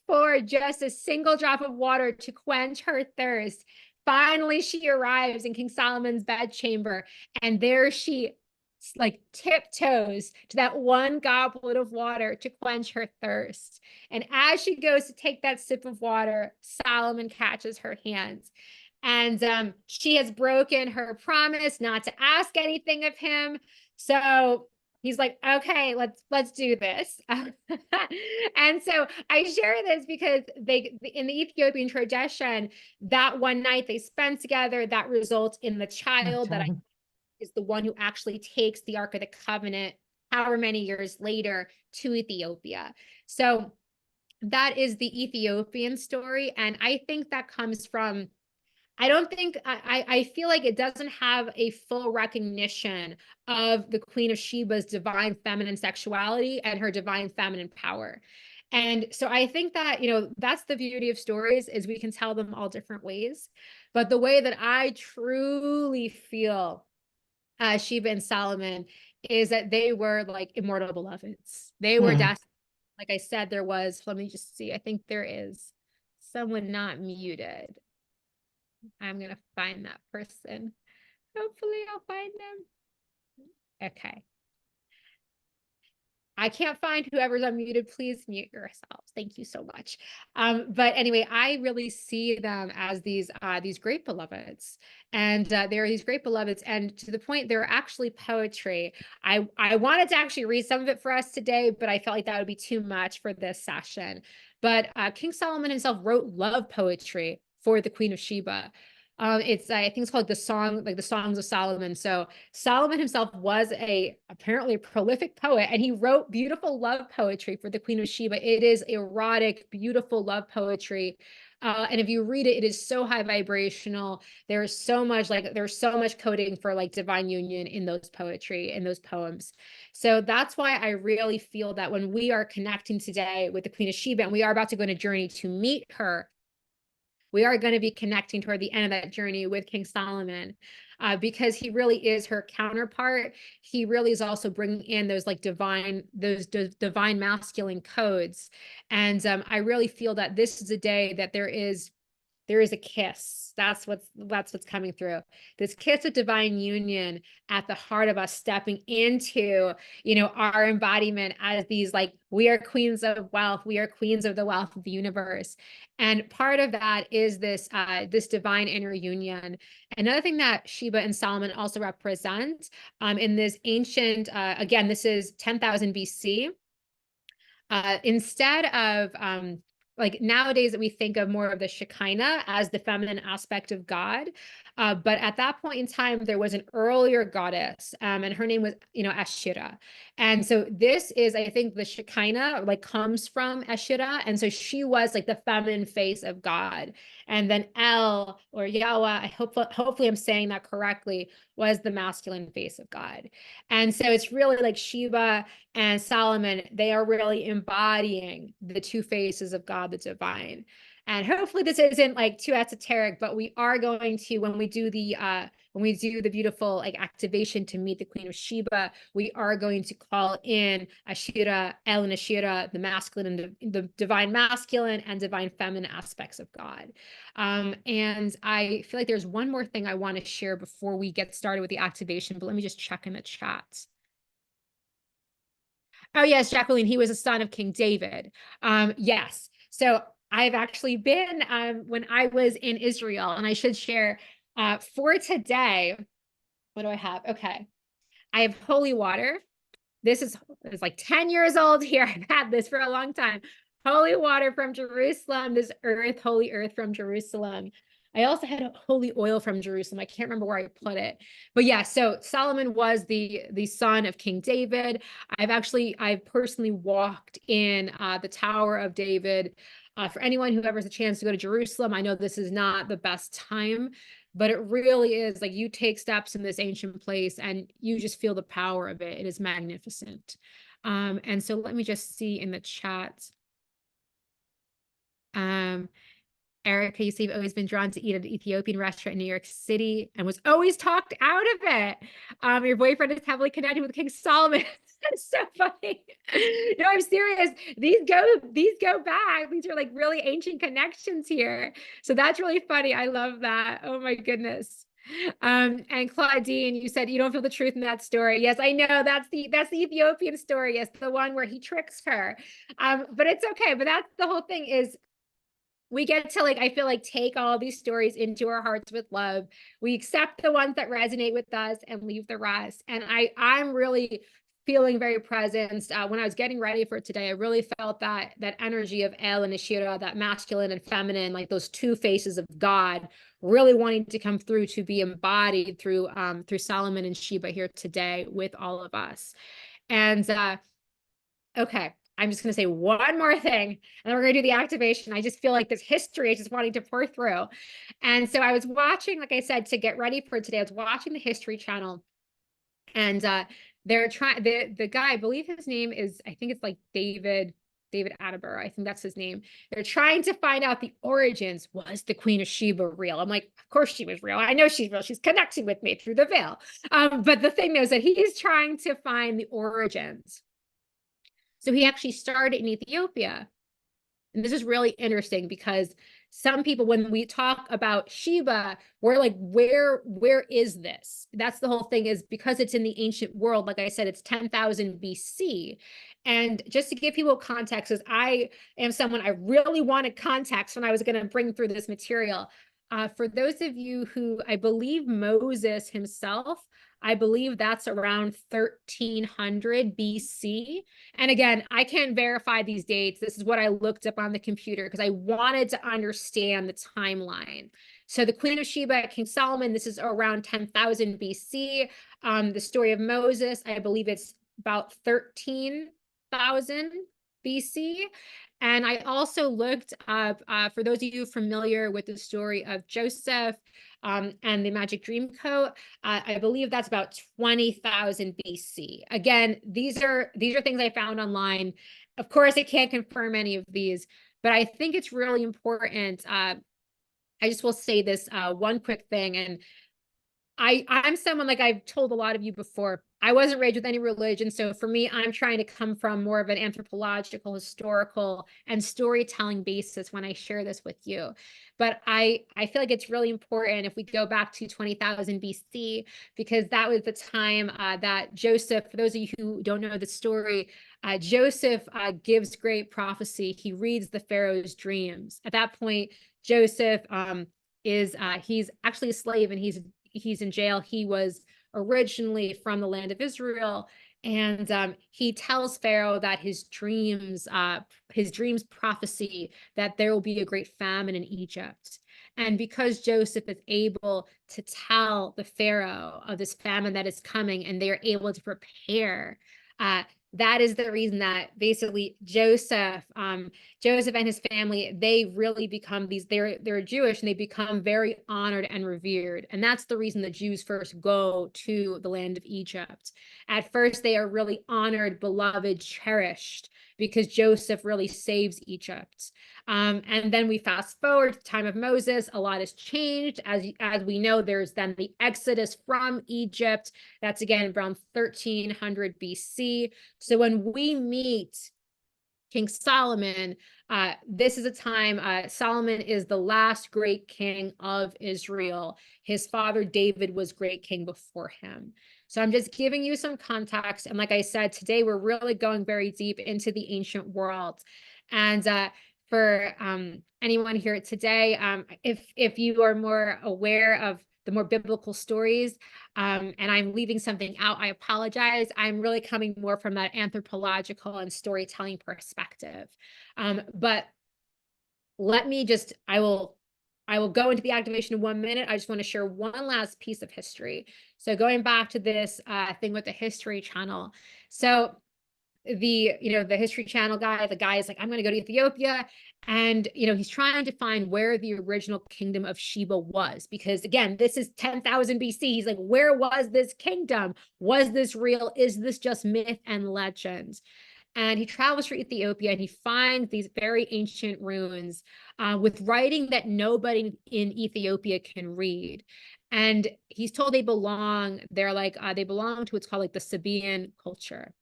for just a single drop of water to quench her thirst. Finally, she arrives in King Solomon's bedchamber, and there she like tiptoes to that one goblet of water to quench her thirst. And as she goes to take that sip of water, Solomon catches her hands. And she has broken her promise not to ask anything of him. So, he's like, okay, let's do this. And so I share this because they, in the Ethiopian tradition, that one night they spend together, that results in the child that is the one who actually takes the Ark of the Covenant, however many years later, to Ethiopia. So that is the Ethiopian story. And I think that comes from, I don't think, I feel like it doesn't have a full recognition of the Queen of Sheba's divine feminine sexuality and her divine feminine power. And so I think that, that's the beauty of stories, is we can tell them all different ways. But the way that I truly feel Sheba and Solomon is that they were like immortal beloveds. They were Hmm. destined. Like I said, there was, let me just see, I think there is someone not muted. I'm going to find that person. Hopefully I'll find them. Okay. I can't find whoever's unmuted. Please mute yourselves. Thank you so much. But anyway, I really see them as these great beloveds, and they're these great beloveds, and to the point they're actually poetry. I wanted to actually read some of it for us today, but I felt like that would be too much for this session. But King Solomon himself wrote love poetry for the Queen of Sheba. It's I think it's called the Songs of Solomon. So Solomon himself was apparently a prolific poet, and he wrote beautiful love poetry for the Queen of Sheba. It is erotic, beautiful love poetry. And if you read it, it is so high vibrational. There's so much coding for like divine union in those poetry, in those poems. So that's why I really feel that when we are connecting today with the Queen of Sheba, and we are about to go on a journey to meet her, we are going to be connecting toward the end of that journey with King Solomon, because he really is her counterpart. He really is also bringing in those like divine masculine codes. And I really feel that this is a day that there is a kiss. That's what's coming through. This kiss of divine union at the heart of us stepping into, our embodiment as these, like, we are queens of wealth. We are queens of the wealth of the universe. And part of that is this divine inner union. Another thing that Sheba and Solomon also represent, in this ancient, again, this is 10,000 BC. Instead of like nowadays that we think of more of the Shekinah as the feminine aspect of God. But at that point in time, there was an earlier goddess, and her name was, Ashira. And so this is, I think, the Shekinah like comes from Ashira. And so she was like the feminine face of God. And then El, or Yahweh, hopefully I'm saying that correctly, was the masculine face of God. And so it's really like Sheba and Solomon, they are really embodying the two faces of God, the divine. And hopefully this isn't like too esoteric, but we are going to, when we do the beautiful like activation to meet the Queen of Sheba, we are going to call in Ashira, El and Ashira, the masculine and the divine masculine and divine feminine aspects of God. And I feel like there's one more thing I want to share before we get started with the activation, but let me just check in the chat. Oh, yes, Jacqueline, he was a son of King David. Yes. So I've actually been, when I was in Israel, and I should share, for today, what do I have? Okay. I have holy water. This is it's like 10 years old here. I've had this for a long time. Holy water from Jerusalem, this holy earth from Jerusalem. I also had holy oil from Jerusalem. I can't remember where I put it. But yeah, so Solomon was the son of King David. I've personally walked in the Tower of David. For anyone who ever has a chance to go to Jerusalem, I know this is not the best time, but it really is like you take steps in this ancient place and you just feel the power of it. It is magnificent. And so let me just see in the chat. Um, Erica, you say you've always been drawn to eat at an Ethiopian restaurant in New York City and was always talked out of it. Your boyfriend is heavily connected with King Solomon. That's so funny. No, I'm serious. These go back. These are like really ancient connections here. So that's really funny. I love that. Oh my goodness. And Claudine, you said you don't feel the truth in that story. Yes, I know that's the Ethiopian story. Yes, the one where he tricks her. But it's okay. But that's the whole thing is we get to, like, I feel like, take all these stories into our hearts with love. We accept the ones that resonate with us and leave the rest. And I'm really feeling very present. When I was getting ready for today, I really felt that energy of El and Ashira, that masculine and feminine, like those two faces of God, really wanting to come through to be embodied through Solomon and Sheba here today with all of us. And okay, I'm just going to say one more thing, and then we're going to do the activation. I just feel like this history is just wanting to pour through. And so I was watching, like I said, to get ready for today, I was watching the History Channel, and they're trying, the guy, I believe his name is, I think it's like David Attenborough, I think that's his name. They're trying to find out the origins. Was the Queen of Sheba real? I'm like, of course she was real. I know she's real. She's connecting with me through the veil. But the thing is that he's trying to find the origins. So he actually started in Ethiopia. And this is really interesting because some people, when we talk about Sheba, we're like, where is this? That's the whole thing, is because it's in the ancient world. Like I said, it's 10,000 BC. And just to give people context, as I am someone, I really wanted context when I was going to bring through this material. For those of you who, I believe Moses himself, I believe that's around 1300 BC. And again, I can't verify these dates. This is what I looked up on the computer because I wanted to understand the timeline. So the Queen of Sheba, King Solomon, this is around 10,000 BC. The story of Moses, I believe it's about 13,000 BC. And I also looked up, for those of you familiar with the story of Joseph and the Magic Dream Coat, I believe that's about 20,000 BC. Again, these are things I found online. Of course, I can't confirm any of these, but I think it's really important. I just will say this one quick thing, and I'm someone, like I've told a lot of you before, I wasn't raised with any religion. So for me, I'm trying to come from more of an anthropological, historical, and storytelling basis when I share this with you. But I feel like it's really important if we go back to 20,000 BC, because that was the time that Joseph, for those of you who don't know the story, Joseph gives great prophecy. He reads the Pharaoh's dreams. At that point, Joseph he's actually a slave, and he's in jail. He was originally from the land of Israel, and he tells Pharaoh that his dreams prophecy that there will be a great famine in Egypt. And because Joseph is able to tell the Pharaoh of this famine that is coming, and they are able to prepare, that is the reason that basically Joseph and his family, they really become they're Jewish, and they become very honored and revered. And that's the reason the Jews first go to the land of Egypt. At first, they are really honored, beloved, cherished, because Joseph really saves Egypt. And then we fast forward to the time of Moses. A lot has changed. As we know, there's then the Exodus from Egypt. That's again around 1300 BC. So when we meet King Solomon, this is a time, Solomon is the last great king of Israel. His father David was great king before him. So I'm just giving you some context. And like I said, today we're really going very deep into the ancient world. And for anyone here today, if you are more aware of the more biblical stories, and I'm leaving something out, I apologize. I'm really coming more from that anthropological and storytelling perspective. But let me just, I will go into the activation in 1 minute. I just want to share one last piece of history. So going back to this thing with the History Channel. So the History Channel guy, the guy is like, I'm going to go to Ethiopia, and he's trying to find where the original kingdom of Sheba was, because again, this is 10,000 BC. He's like, where was this kingdom? Was this real? Is this just myth and legend? And he travels through Ethiopia, and he finds these very ancient ruins with writing that nobody in Ethiopia can read. And he's told they belong to what's called like the Sabaean culture.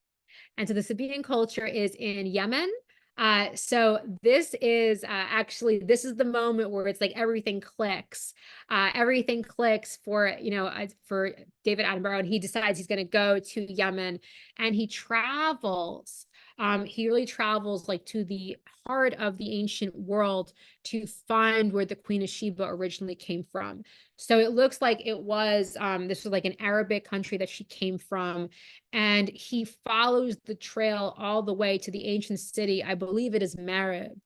And so the Sabaean culture is in Yemen. So this is this is the moment where it's like everything clicks. Everything clicks for David Attenborough, and he decides he's going to go to Yemen, and he travels He really travels like to the heart of the ancient world to find where the Queen of Sheba originally came from. So it looks like it was this was like an Arabic country that she came from, and he follows the trail all the way to the ancient city. I believe it is Marib.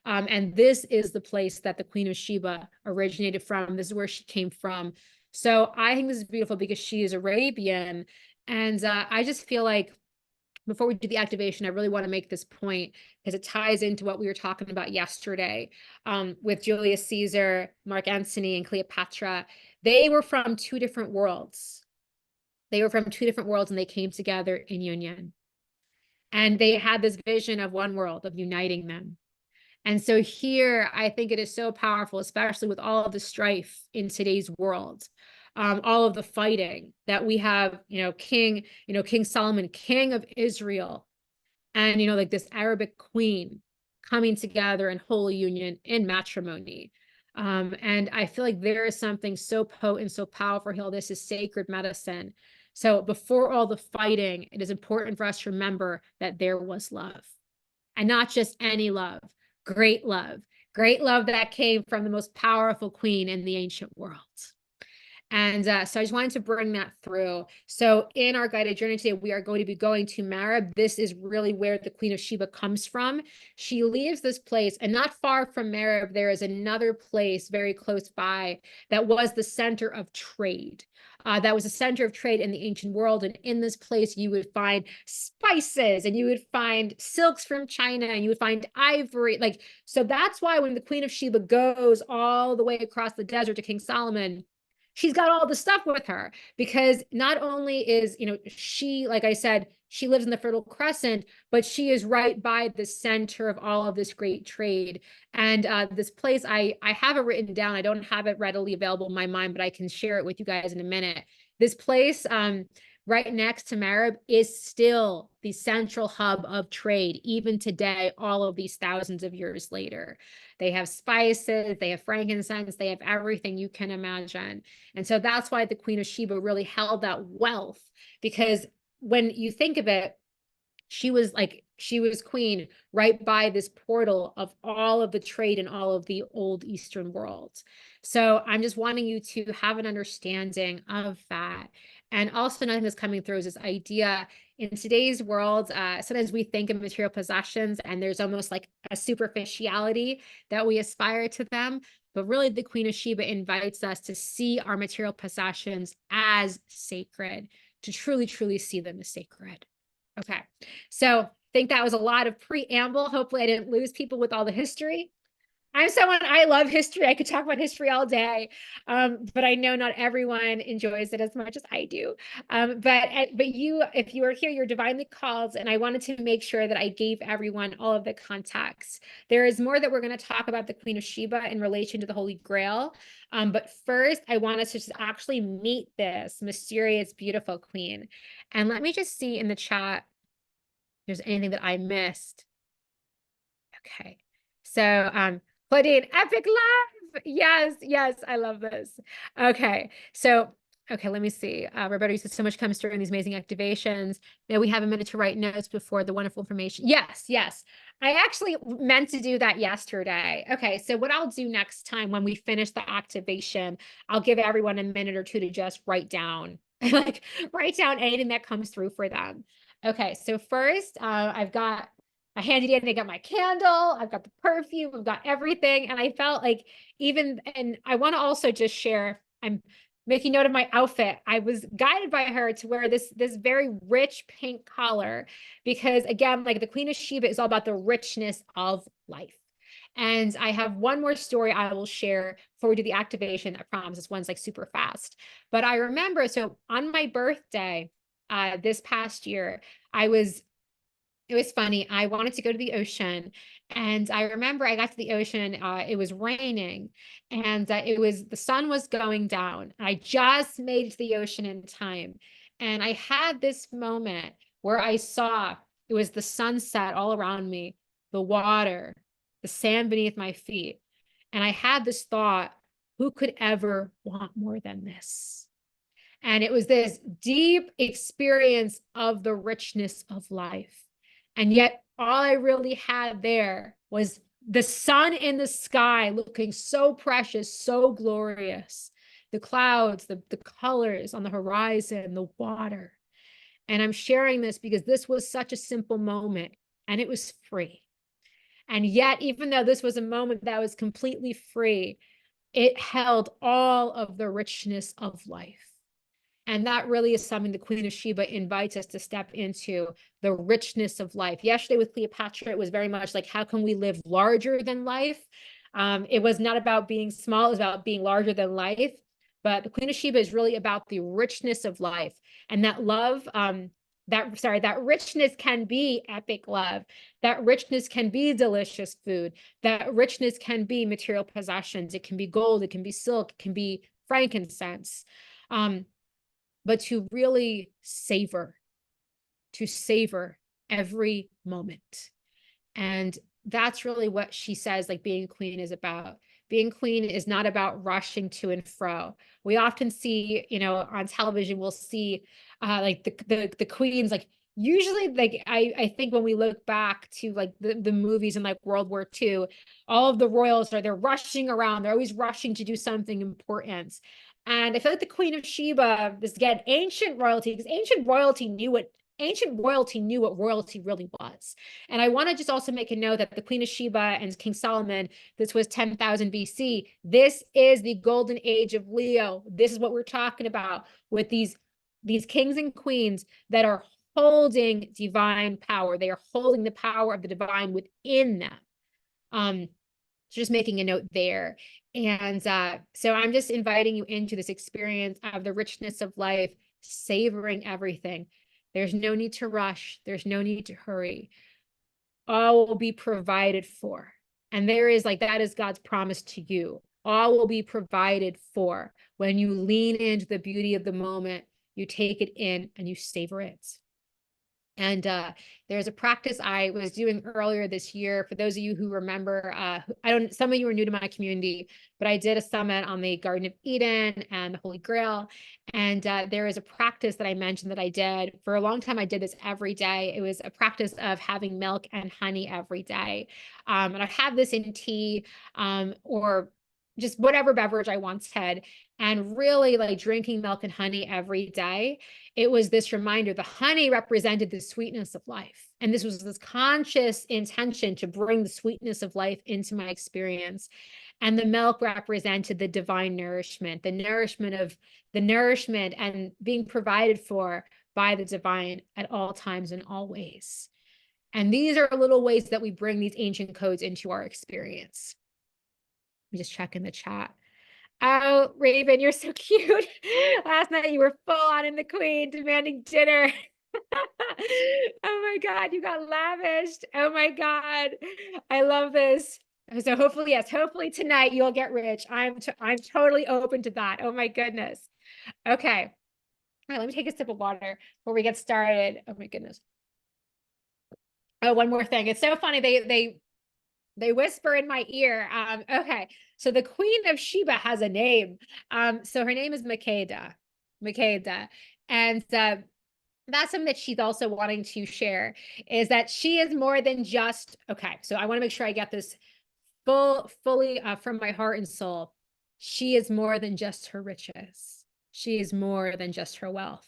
And this is the place that the Queen of Sheba originated from. This is where she came from. So I think this is beautiful because she is Arabian. And I just feel like before we do the activation, I really want to make this point because it ties into what we were talking about yesterday with Julius Caesar, Mark Antony, and Cleopatra. They were from two different worlds. They were from two different worlds and they came together in union. And they had this vision of one world, of uniting them. And so here, I think it is so powerful, especially with all of the strife in today's world, all of the fighting that we have, King Solomon, King of Israel, and, like this Arabic queen coming together in holy union in matrimony. And I feel like there is something so potent, so powerful here. This is sacred medicine. So before all the fighting, it is important for us to remember that there was love, and not just any love, great love that came from the most powerful queen in the ancient world. And so I just wanted to bring that through. So in our guided journey today, we are going to be going to Marib. This is really where the Queen of Sheba comes from. She leaves this place, and not far from Marib, there is another place very close by that was the center of trade. That was a center of trade in the ancient world. And in this place, you would find spices, and you would find silks from China, and you would find ivory. So that's why when the Queen of Sheba goes all the way across the desert to King Solomon, she's got all the stuff with her, because not only is, she, like I said, she lives in the Fertile Crescent, but she is right by the center of all of this great trade. And this place, I have it written down. I don't have it readily available in my mind, but I can share it with you guys in a minute. This place, right next to Marib, is still the central hub of trade, even today, all of these thousands of years later. They have spices, they have frankincense, they have everything you can imagine. And so that's why the Queen of Sheba really held that wealth, because when you think of it, she was queen right by this portal of all of the trade in all of the old Eastern world. So I'm just wanting you to have an understanding of that. And also another thing that's coming through is this idea in today's world, sometimes we think of material possessions and there's almost like a superficiality that we aspire to them. But really, the Queen of Sheba invites us to see our material possessions as sacred, to truly, truly see them as sacred. Okay, so I think that was a lot of preamble. Hopefully I didn't lose people with all the history. I love history. I could talk about history all day, but I know not everyone enjoys it as much as I do. But you, if you are here, you're divinely called, and I wanted to make sure that I gave everyone all of the context. There is more that we're going to talk about the Queen of Sheba in relation to the Holy Grail, but first I want us to just actually meet this mysterious, beautiful queen. And let me just see in the chat if there's anything that I missed. Okay, so Claudine, epic love. Yes, I love this. Okay, so let me see. Roberta, you said so much comes through in these amazing activations. Now we have a minute to write notes before the wonderful information. Yes. I actually meant to do that yesterday. Okay, so what I'll do next time when we finish the activation, I'll give everyone a minute or two to just write down, write down anything that comes through for them. Okay, so first, I've got I handed in, I got my candle, I've got the perfume, I've got everything. And I felt like and I want to also just share, I'm making note of my outfit. I was guided by her to wear this very rich pink collar, because again, like the Queen of Sheba is all about the richness of life. And I have one more story I will share before we do the activation. I promise this one's like super fast. But I remember, so on my birthday, this past year, it was funny. I wanted to go to the ocean, and I remember I got to the ocean. It was raining, and the sun was going down. I just made it to the ocean in time, and I had this moment where I saw it was the sunset all around me, the water, the sand beneath my feet, and I had this thought: who could ever want more than this? And it was this deep experience of the richness of life. And yet all I really had there was the sun in the sky looking so precious, so glorious. The clouds, the colors on the horizon, the water. And I'm sharing this because this was such a simple moment and it was free. And yet, even though this was a moment that was completely free, it held all of the richness of life. And that really is something the Queen of Sheba invites us to step into, the richness of life. Yesterday with Cleopatra, it was very much like, how can we live larger than life? It was not about being small, it was about being larger than life. But the Queen of Sheba is really about the richness of life. And that love, that richness can be epic love. That richness can be delicious food. That richness can be material possessions. It can be gold, it can be silk, it can be frankincense. But to really savor every moment. And that's really what she says, like being queen is about. Being queen is not about rushing to and fro. We often see, on television, we'll see like the queens, like usually like I think when we look back to like the movies in like World War II, all of the royals they're rushing around, they're always rushing to do something important. And I feel like the Queen of Sheba, this again, ancient royalty, because ancient royalty knew what royalty really was. And I want to just also make a note that the Queen of Sheba and King Solomon, this was 10,000 BC. This is the golden age of Leo. This is what we're talking about with these kings and queens that are holding divine power. They are holding the power of the divine within them. Just making a note there. And so I'm just inviting you into this experience of the richness of life, savoring everything. There's no need to rush. There's no need to hurry. All will be provided for. And that is God's promise to you. All will be provided for when you lean into the beauty of the moment, you take it in and you savor it. And there's a practice I was doing earlier this year. For those of you who remember, some of you are new to my community, but I did a summit on the Garden of Eden and the Holy Grail. And there is a practice that I mentioned that I did. For a long time, I did this every day. It was a practice of having milk and honey every day. And I'd have this in tea or just whatever beverage I once had. And really like drinking milk and honey every day, it was this reminder. The honey represented the sweetness of life. And this was this conscious intention to bring the sweetness of life into my experience. And the milk represented the divine nourishment, the nourishment and being provided for by the divine at all times and all ways. And these are little ways that we bring these ancient codes into our experience. Let me just check in the chat. Oh, Raven, you're so cute. Last night you were full on in the Queen demanding dinner. Oh my God, you got lavished. Oh my God, I love this. So hopefully, yes, hopefully tonight you'll get rich. I'm totally open to that. Oh my goodness. Okay. All right, let me take a sip of water before we get started. Oh my goodness. Oh, one more thing. It's so funny. They whisper in my ear. Okay, so the Queen of Sheba has a name. So her name is Makeda. And that's something that she's also wanting to share, is that she is more than just, okay, so I want to make sure I get this fully from my heart and soul. She is more than just her riches. She is more than just her wealth.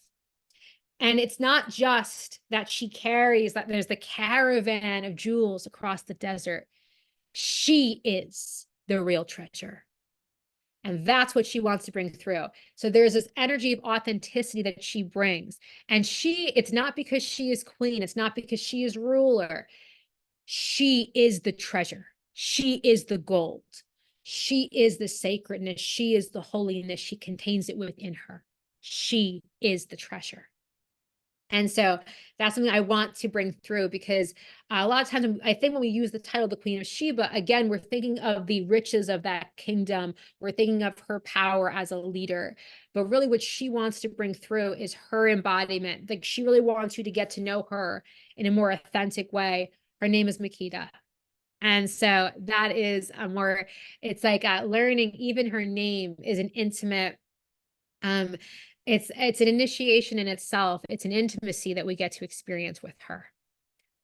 And it's not just that she carries, that there's the caravan of jewels across the desert. She is the real treasure. And that's what she wants to bring through. So there's this energy of authenticity that she brings. And it's not because she is queen. It's not because she is ruler. She is the treasure. She is the gold. She is the sacredness. She is the holiness. She contains it within her. She is the treasure. And so that's something I want to bring through, because a lot of times I think when we use the title, the Queen of Sheba, again, we're thinking of the riches of that kingdom. We're thinking of her power as a leader. But really what she wants to bring through is her embodiment. Like she really wants you to get to know her in a more authentic way. Her name is Makeda. And so that is it's like learning even her name is an intimate, it's an initiation in itself. It's an intimacy that we get to experience with her.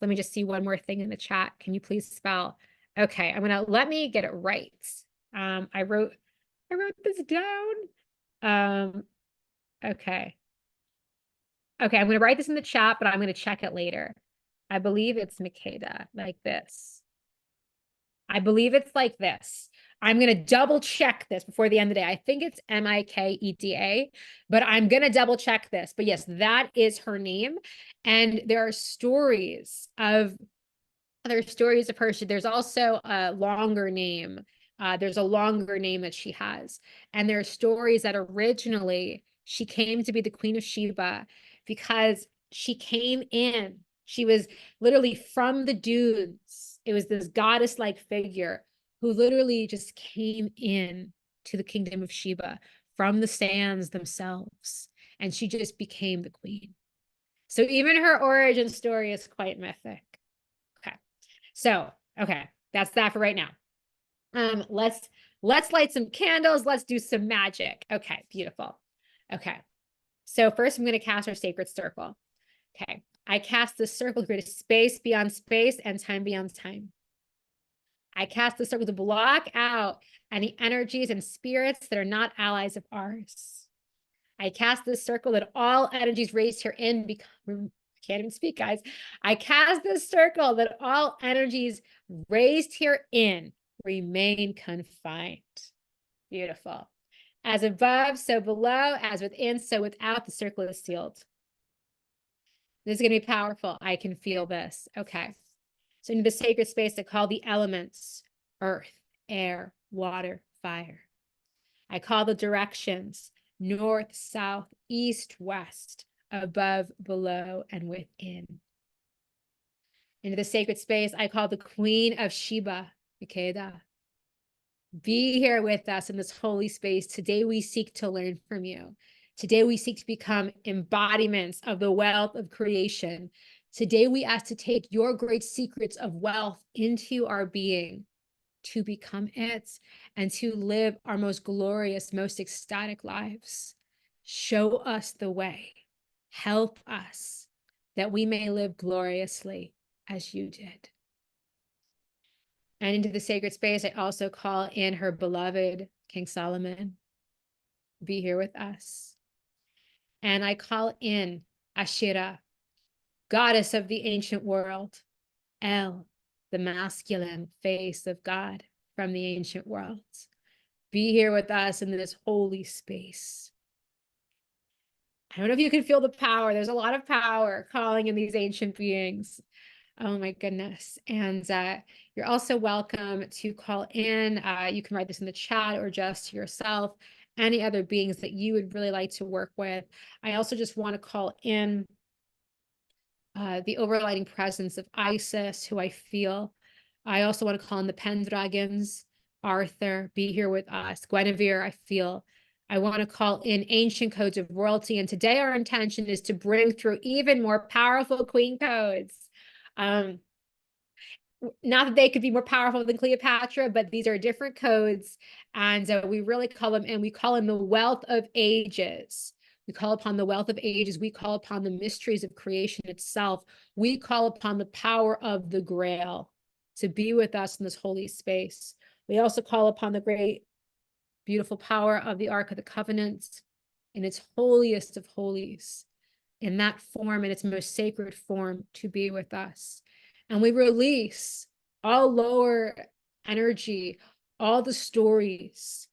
Let me just see one more thing in the chat. Can you please spell? Okay, let me get it right. I wrote this down. Okay. Okay, I'm gonna write this in the chat, but I'm gonna check it later. I believe it's Makeda, like this. I believe it's like this. I'm going to double check this before the end of the day. I think it's Mikeda, but I'm going to double check this. But yes, that is her name. And there are stories of her. There's also a longer name. There's a longer name that she has. And there are stories that originally she came to be the Queen of Sheba because she came in. She was literally from the dunes. It was this goddess-like figure who literally just came in to the kingdom of Sheba from the sands themselves. And she just became the queen. So even her origin story is quite mythic. Okay. So, okay, that's that for right now. Let's light some candles. Let's do some magic. Okay, beautiful. Okay. So first I'm going to cast our sacred circle. Okay. I cast the circle to create a space beyond space and time beyond time. I cast the circle to block out any energies and spirits that are not allies of ours. I cast this circle that all energies raised herein become, can't even speak, guys. I cast this circle that all energies raised herein remain confined. Beautiful. As above, so below, as within, so without, the circle is sealed. This is going to be powerful. I can feel this. Okay. So into the sacred space, I call the elements: earth, air, water, fire. I call the directions: north, south, east, west, above, below, and within. Into the sacred space, I call the Queen of Sheba, Makeda. Be here with us in this holy space. Today we seek to learn from you. Today we seek to become embodiments of the wealth of creation. Today we ask to take your great secrets of wealth into our being, to become it, and to live our most glorious, most ecstatic lives. Show us the way. Help us that we may live gloriously as you did. And into the sacred space, I also call in her beloved King Solomon. Be here with us. And I call in Ashira, goddess of the ancient world. El, the masculine face of God from the ancient worlds. Be here with us in this holy space. I don't know if you can feel the power. There's a lot of power calling in these ancient beings. Oh my goodness. And you're also welcome to call in. You can write this in the chat or just to yourself, any other beings that you would really like to work with. I also just want to call in the overriding presence of Isis, who I feel. I also want to call in the Pendragons. Arthur, be here with us. Guinevere, I feel. I want to call in ancient codes of royalty. And today our intention is to bring through even more powerful queen codes. Not that they could be more powerful than Cleopatra, but these are different codes. And we really call them, and we call in the wealth of ages. We call upon the wealth of ages. We call upon the mysteries of creation itself. We call upon the power of the Grail to be with us in this holy space. We also call upon the great, beautiful power of the Ark of the Covenant in its holiest of holies, in that form, in its most sacred form, to be with us. And we release all lower energy, all the stories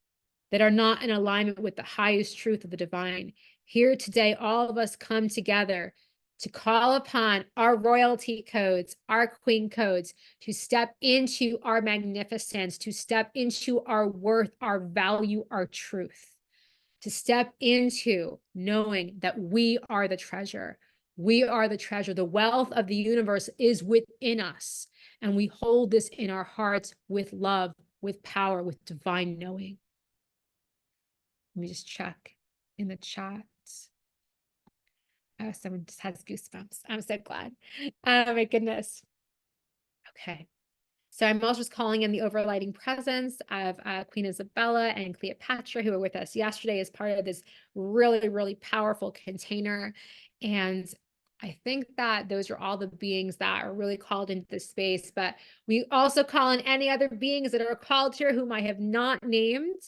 that are not in alignment with the highest truth of the divine. Here today, all of us come together to call upon our royalty codes, our queen codes, to step into our magnificence, to step into our worth, our value, our truth, to step into knowing that we are the treasure. We are the treasure. The wealth of the universe is within us, and we hold this in our hearts with love, with power, with divine knowing. Let me just check in the chat. Oh, someone just has goosebumps. I'm so glad. Oh my goodness. Okay. So I'm also just calling in the overlighting presence of Queen Isabella and Cleopatra, who were with us yesterday as part of this really, really powerful container. And I think that those are all the beings that are really called into this space, but we also call in any other beings that are called here whom I have not named.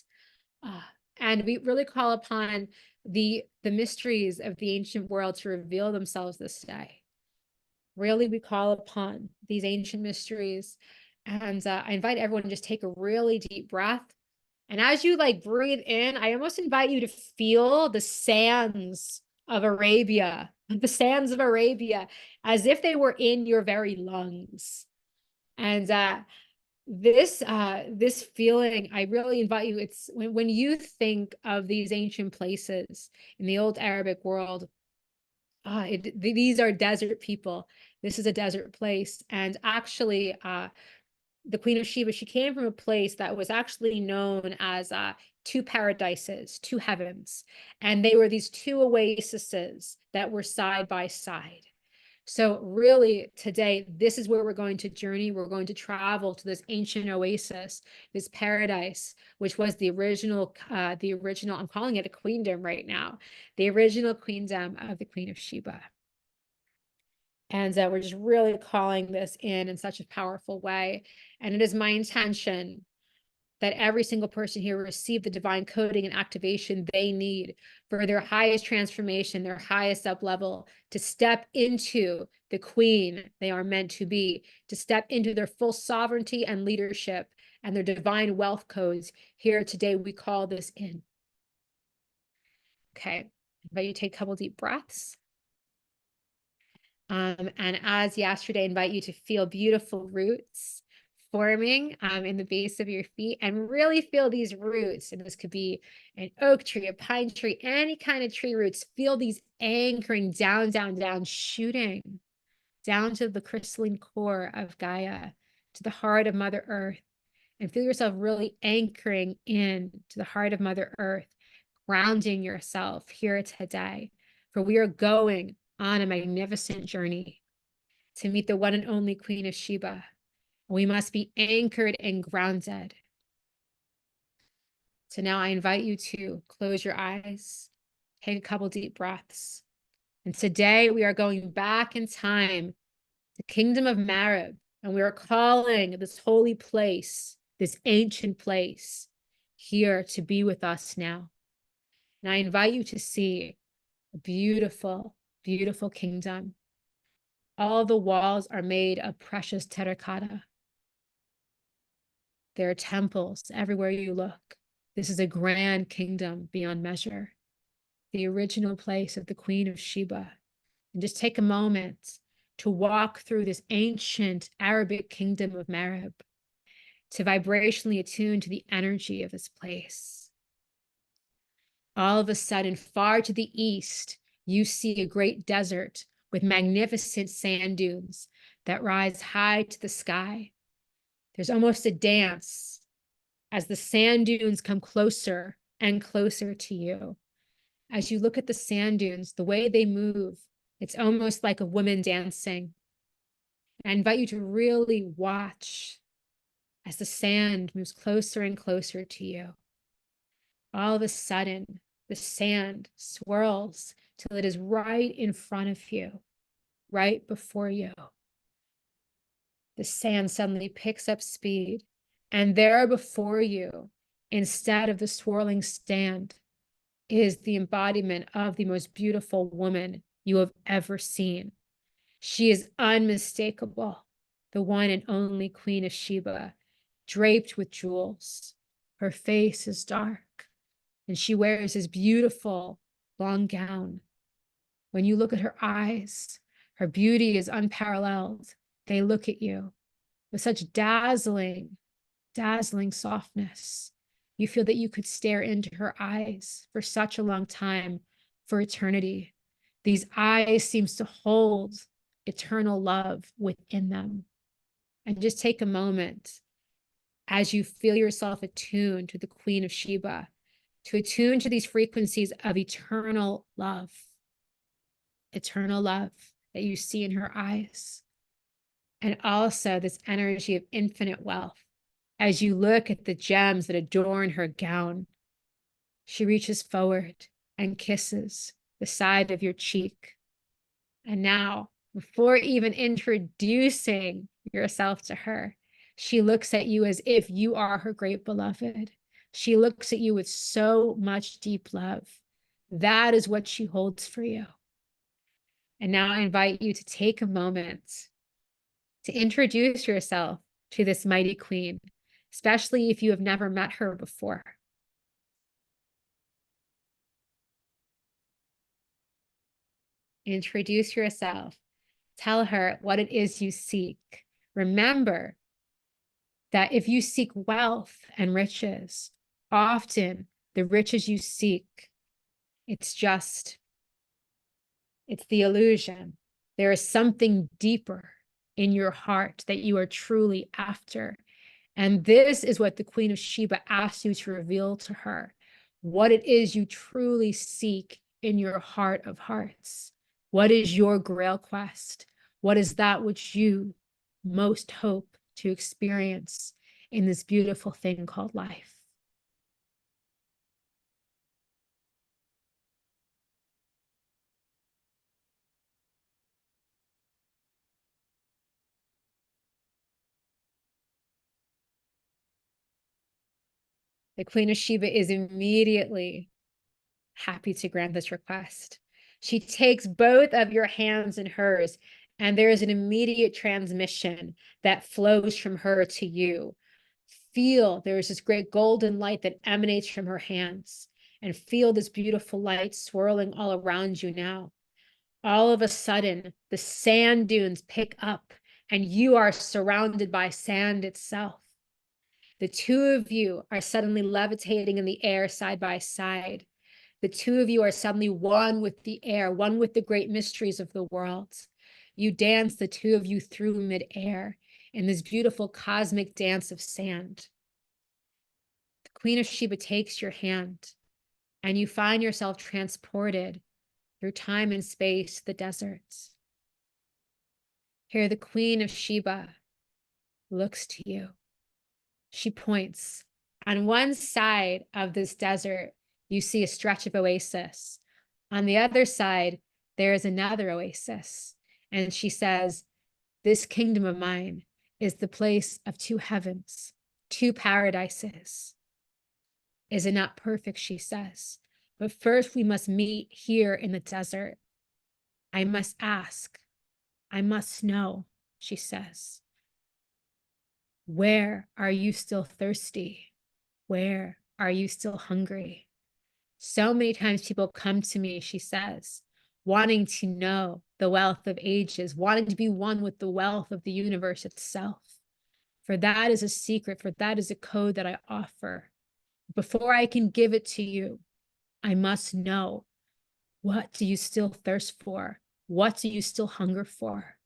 Uh, and we really call upon the mysteries of the ancient world to reveal themselves this day. Really, we call upon these ancient mysteries. And I invite everyone to just take a really deep breath. And as you like breathe in, I almost invite you to feel the sands of Arabia, the sands of Arabia, as if they were in your very lungs. And this feeling, I really invite you. It's when you think of these ancient places in the old Arabic world, these are desert people. This is a desert place. And actually, the Queen of Sheba, she came from a place that was actually known as two paradises, two heavens. And they were these two oases that were side by side. So really today, this is where we're going to journey. We're going to travel to this ancient oasis, this paradise, which was the original, I'm calling it a queendom right now, the original queendom of the Queen of Sheba. And we're just really calling this in such a powerful way. And it is my intention that every single person here receive the divine coding and activation they need for their highest transformation, their highest up level, to step into the queen they are meant to be, to step into their full sovereignty and leadership and their divine wealth codes. Here today, we call this in. Okay, I invite you to take a couple deep breaths. And as yesterday, I invite you to feel beautiful roots forming in the base of your feet, and really feel these roots. And this could be an oak tree, a pine tree, any kind of tree roots. Feel these anchoring down, down, down, shooting down to the crystalline core of Gaia, to the heart of Mother Earth. And feel yourself really anchoring in to the heart of Mother Earth, grounding yourself here today. For we are going on a magnificent journey to meet the one and only Queen of Sheba. We must be anchored and grounded. So now I invite you to close your eyes, take a couple deep breaths. And today we are going back in time, the kingdom of Marib, and we are calling this holy place, this ancient place, here to be with us now. And I invite you to see a beautiful, beautiful kingdom. All the walls are made of precious terracotta. There are temples everywhere you look. This is a grand kingdom beyond measure, the original place of the Queen of Sheba. And just take a moment to walk through this ancient Arabic kingdom of Marib, to vibrationally attune to the energy of this place. All of a sudden, far to the east, you see a great desert with magnificent sand dunes that rise high to the sky. There's almost a dance as the sand dunes come closer and closer to you. As you look at the sand dunes, the way they move, it's almost like a woman dancing. And I invite you to really watch as the sand moves closer and closer to you. All of a sudden, the sand swirls till it is right in front of you, right before you. The sand suddenly picks up speed, and there before you, instead of the swirling sand, is the embodiment of the most beautiful woman you have ever seen. She is unmistakable, the one and only Queen of Sheba, draped with jewels. Her face is dark, and she wears this beautiful long gown. When you look at her eyes, her beauty is unparalleled. They look at you with such dazzling, dazzling softness. You feel that you could stare into her eyes for such a long time, for eternity. These eyes seem to hold eternal love within them. And just take a moment as you feel yourself attuned to the Queen of Sheba, to attune to these frequencies of eternal love that you see in her eyes. And also this energy of infinite wealth. As you look at the gems that adorn her gown, she reaches forward and kisses the side of your cheek. And now, before even introducing yourself to her, she looks at you as if you are her great beloved. She looks at you with so much deep love. That is what she holds for you. And now I invite you to take a moment to introduce yourself to this mighty queen, especially if you have never met her before. Introduce yourself. Tell her what it is you seek. Remember that if you seek wealth and riches, often the riches you seek, it's the illusion. There is something deeper in your heart that you are truly after. And this is what the Queen of Sheba asks you to reveal to her, what it is you truly seek in your heart of hearts. What is your grail quest? What is that which you most hope to experience in this beautiful thing called life? The Queen of Sheba is immediately happy to grant this request. She takes both of your hands in hers, and there is an immediate transmission that flows from her to you. Feel there is this great golden light that emanates from her hands, and feel this beautiful light swirling all around you now. All of a sudden, the sand dunes pick up, and you are surrounded by sand itself. The two of you are suddenly levitating in the air side by side. The two of you are suddenly one with the air, one with the great mysteries of the world. You dance, the two of you, through midair in this beautiful cosmic dance of sand. The Queen of Sheba takes your hand, and you find yourself transported through time and space to the deserts. Here, the Queen of Sheba looks to you. She points. On one side of this desert, you see a stretch of oasis. On the other side, there is another oasis. And she says, this kingdom of mine is the place of two heavens, two paradises. Is it not perfect, she says. But first we must meet here in the desert. I must ask. I must know, she says. Where are you still thirsty? Where are you still hungry? So many times people come to me, she says, wanting to know the wealth of ages, wanting to be one with the wealth of the universe itself. For that is a secret, for that is a code that I offer. Before I can give it to you, I must know, what do you still thirst for? What do you still hunger for?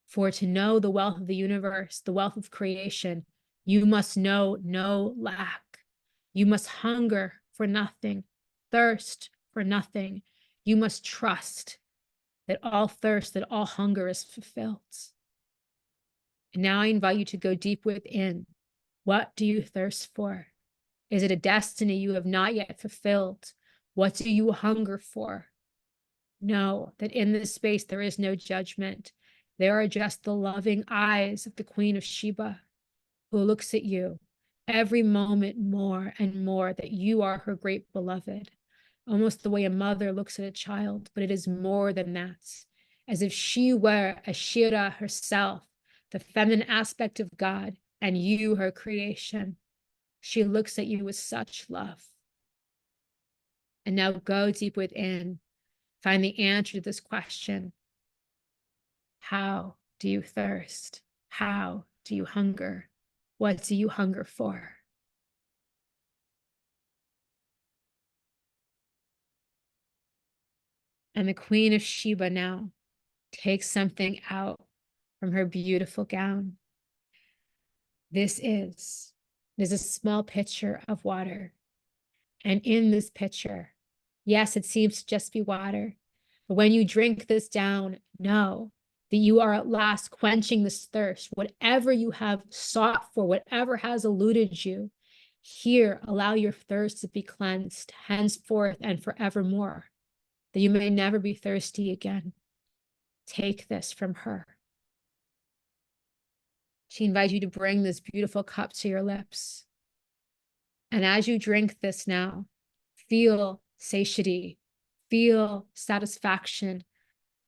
For to know the wealth of the universe, the wealth of creation, you must know no lack. You must hunger for nothing, thirst for nothing. You must trust that all thirst, that all hunger is fulfilled. And now I invite you to go deep within. What do you thirst for? Is it a destiny you have not yet fulfilled? What do you hunger for? Know that in this space there is no judgment. There are just the loving eyes of the Queen of Sheba, who looks at you every moment more and more that you are her great beloved, almost the way a mother looks at a child, but it is more than that, as if she were Ashira herself, the feminine aspect of God, and you her creation. She looks at you with such love. And now go deep within, find the answer to this question. How do you thirst? How do you hunger? What do you hunger for? And the Queen of Sheba now takes something out from her beautiful gown. This is a small pitcher of water. And in this pitcher, yes, it seems to just be water. But when you drink this down, know that you are at last quenching this thirst. Whatever you have sought for, whatever has eluded you, here allow your thirst to be cleansed henceforth and forevermore, that you may never be thirsty again. Take this from her. She invites you to bring this beautiful cup to your lips. And as you drink this now, feel satiety, feel satisfaction,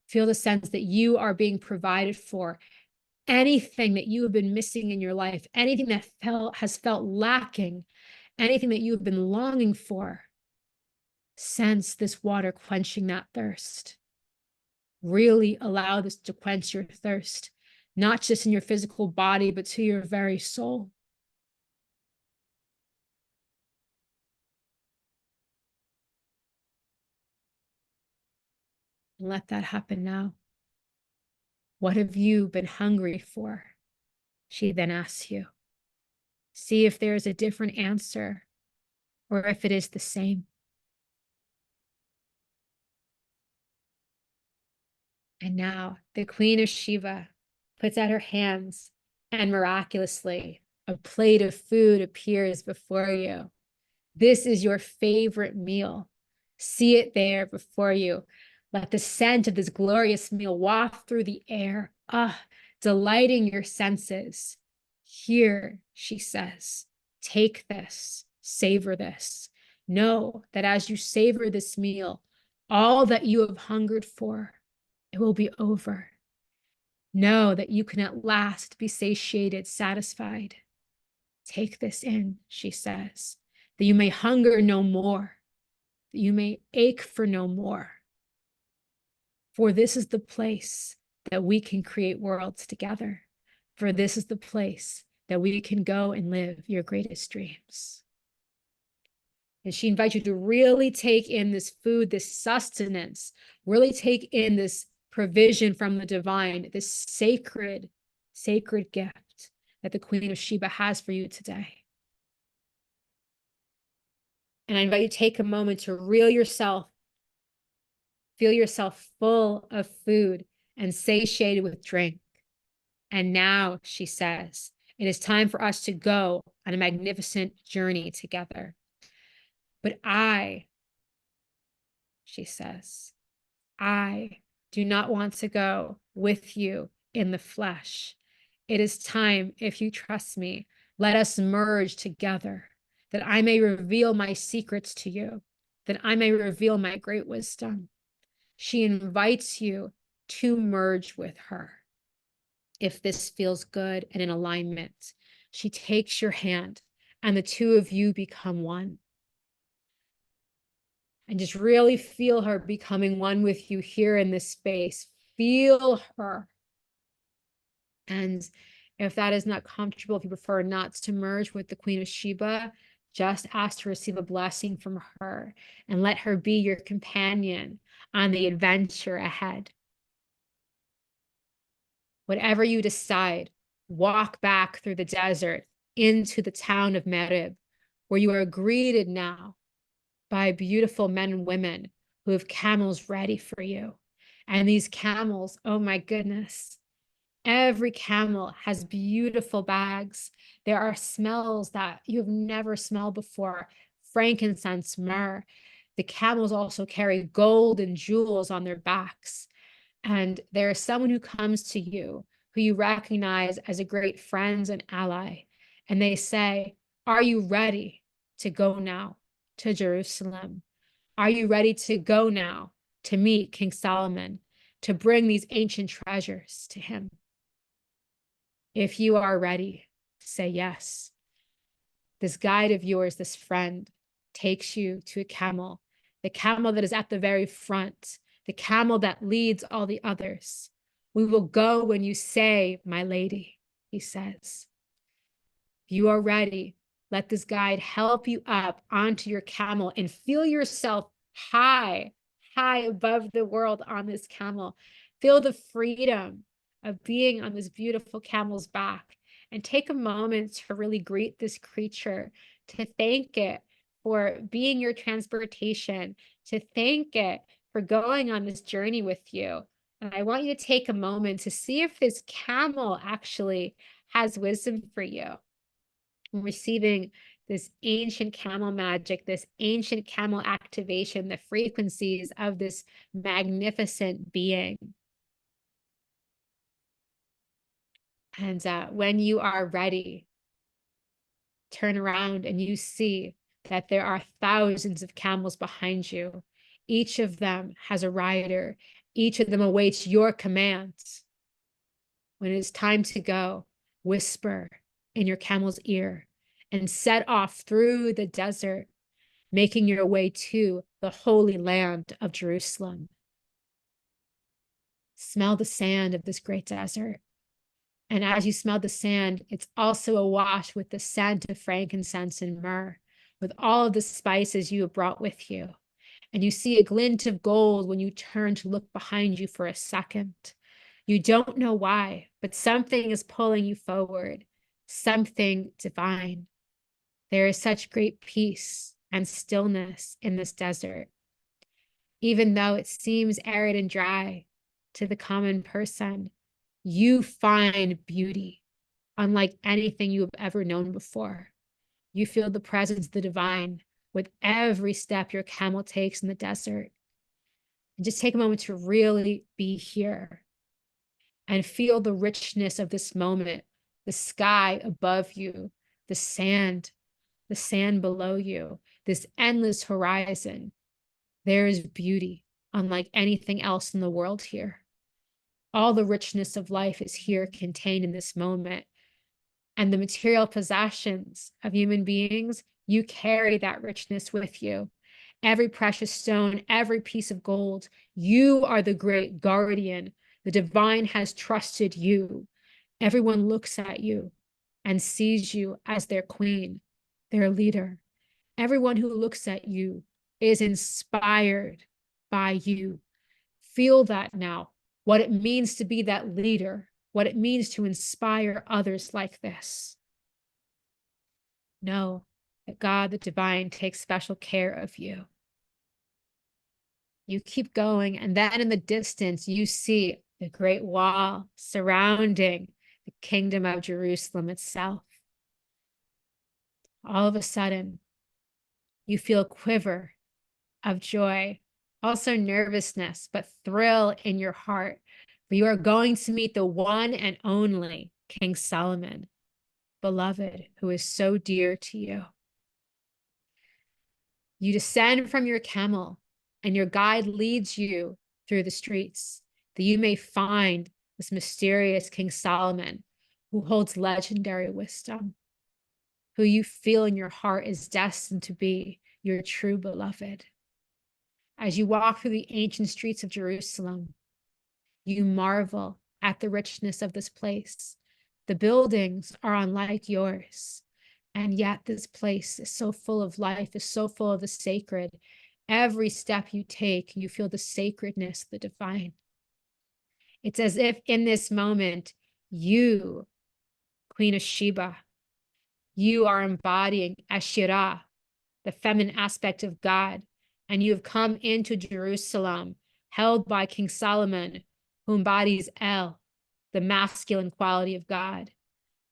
feel the sense that you are being provided for. Anything that you have been missing in your life, anything that has felt lacking, anything that you have been longing for, sense this water quenching that thirst. Really allow this to quench your thirst, not just in your physical body, but to your very soul. And let that happen now. What have you been hungry for? She then asks you. See if there is a different answer or if it is the same. And now the Queen of Sheba puts out her hands, and miraculously, a plate of food appears before you. This is your favorite meal. See it there before you. Let the scent of this glorious meal waft through the air, delighting your senses. Here, she says, take this, savor this. Know that as you savor this meal, all that you have hungered for, it will be over. Know that you can at last be satiated, satisfied. Take this in, she says, that you may hunger no more, that you may ache for no more. For this is the place that we can create worlds together. For this is the place that we can go and live your greatest dreams. And she invites you to really take in this food, this sustenance, really take in this provision from the divine, this sacred gift that the Queen of Sheba has for you today. And I invite you to take a moment to feel yourself full of food and satiated with drink. And now, she says, it is time for us to go on a magnificent journey together. But she says, I do not want to go with you in the flesh. It is time, if you trust me, let us merge together, that I may reveal my secrets to you, that I may reveal my great wisdom. She invites you to merge with her. If this feels good and in alignment, she takes your hand and the two of you become one. And just really feel her becoming one with you here in this space. Feel her. And if that is not comfortable, if you prefer not to merge with the Queen of Sheba, just ask to receive a blessing from her and let her be your companion on the adventure ahead. Whatever you decide, walk back through the desert into the town of Merib, where you are greeted now by beautiful men and women who have camels ready for you. And these camels, oh my goodness, every camel has beautiful bags. There are smells that you've never smelled before, frankincense, myrrh. The camels also carry gold and jewels on their backs. And there is someone who comes to you who you recognize as a great friend and ally. And they say, are you ready to go now to Jerusalem? Are you ready to go now to meet King Solomon, to bring these ancient treasures to him? If you are ready, say yes. This guide of yours, this friend, takes you to a camel, the camel that is at the very front, the camel that leads all the others. We will go when you say, my lady, he says. If you are ready, let this guide help you up onto your camel and feel yourself high above the world on this camel. Feel the freedom of being on this beautiful camel's back, and take a moment to really greet this creature, to thank it for being your transportation, to thank it for going on this journey with you. And I want you to take a moment to see if this camel actually has wisdom for you. Receiving this ancient camel magic, this ancient camel activation, the frequencies of this magnificent being. And when you are ready, turn around and you see that there are thousands of camels behind you. Each of them has a rider. Each of them awaits your commands. When it is time to go, whisper in your camel's ear and set off through the desert, making your way to the holy land of Jerusalem. Smell the sand of this great desert. And as you smell the sand, it's also awash with the scent of frankincense and myrrh, with all of the spices you have brought with you. And you see a glint of gold when you turn to look behind you for a second. You don't know why, but something is pulling you forward, something divine. There is such great peace and stillness in this desert. Even though it seems arid and dry to the common person, you find beauty unlike anything you have ever known before. You feel the presence of the divine with every step your camel takes in the desert. And just take a moment to really be here and feel the richness of this moment, the sky above you, the sand below you, this endless horizon. There is beauty unlike anything else in the world here. All the richness of life is here contained in this moment. And the material possessions of human beings, you carry that richness with you. Every precious stone, every piece of gold, you are the great guardian. The divine has trusted you. Everyone looks at you and sees you as their queen, their leader. Everyone who looks at you is inspired by you. Feel that now, what it means to be that leader, what it means to inspire others like this. Know that God, the divine, takes special care of you. You keep going, and then in the distance, you see the great wall surrounding the kingdom of Jerusalem itself. All of a sudden, you feel a quiver of joy, also nervousness, but thrill in your heart. For you are going to meet the one and only King Solomon, beloved, who is so dear to you. You descend from your camel, and your guide leads you through the streets, that you may find this mysterious King Solomon, who holds legendary wisdom, who you feel in your heart is destined to be your true beloved. As you walk through the ancient streets of Jerusalem, you marvel at the richness of this place. The buildings are unlike yours, and yet this place is so full of life, is so full of the sacred. Every step you take, you feel the sacredness, the divine. It's as if in this moment, you, Queen of Sheba, you are embodying Asherah, the feminine aspect of God, and you have come into Jerusalem, held by King Solomon, who embodies El, the masculine quality of God.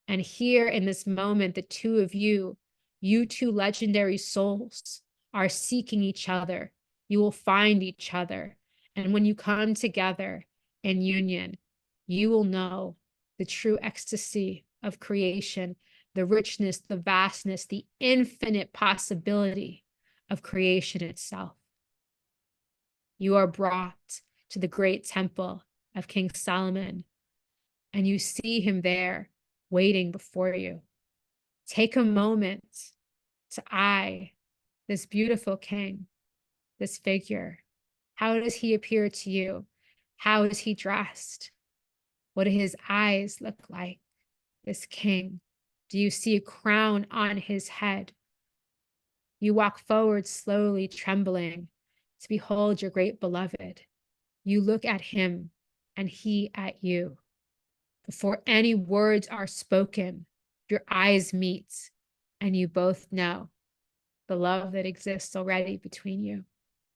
And here in this moment, the two of you, you two legendary souls, are seeking each other. You will find each other. And when you come together in union, you will know the true ecstasy of creation, the richness, the vastness, the infinite possibility of creation itself. You are brought to the great temple of King Solomon, and you see him there waiting before you. Take a moment to eye this beautiful king, this figure. How does he appear to you? How is he dressed? What do his eyes look like? This king. Do you see a crown on his head? You walk forward slowly, trembling, to behold your great beloved. You look at him and he at you. Before any words are spoken, your eyes meet, and you both know the love that exists already between you.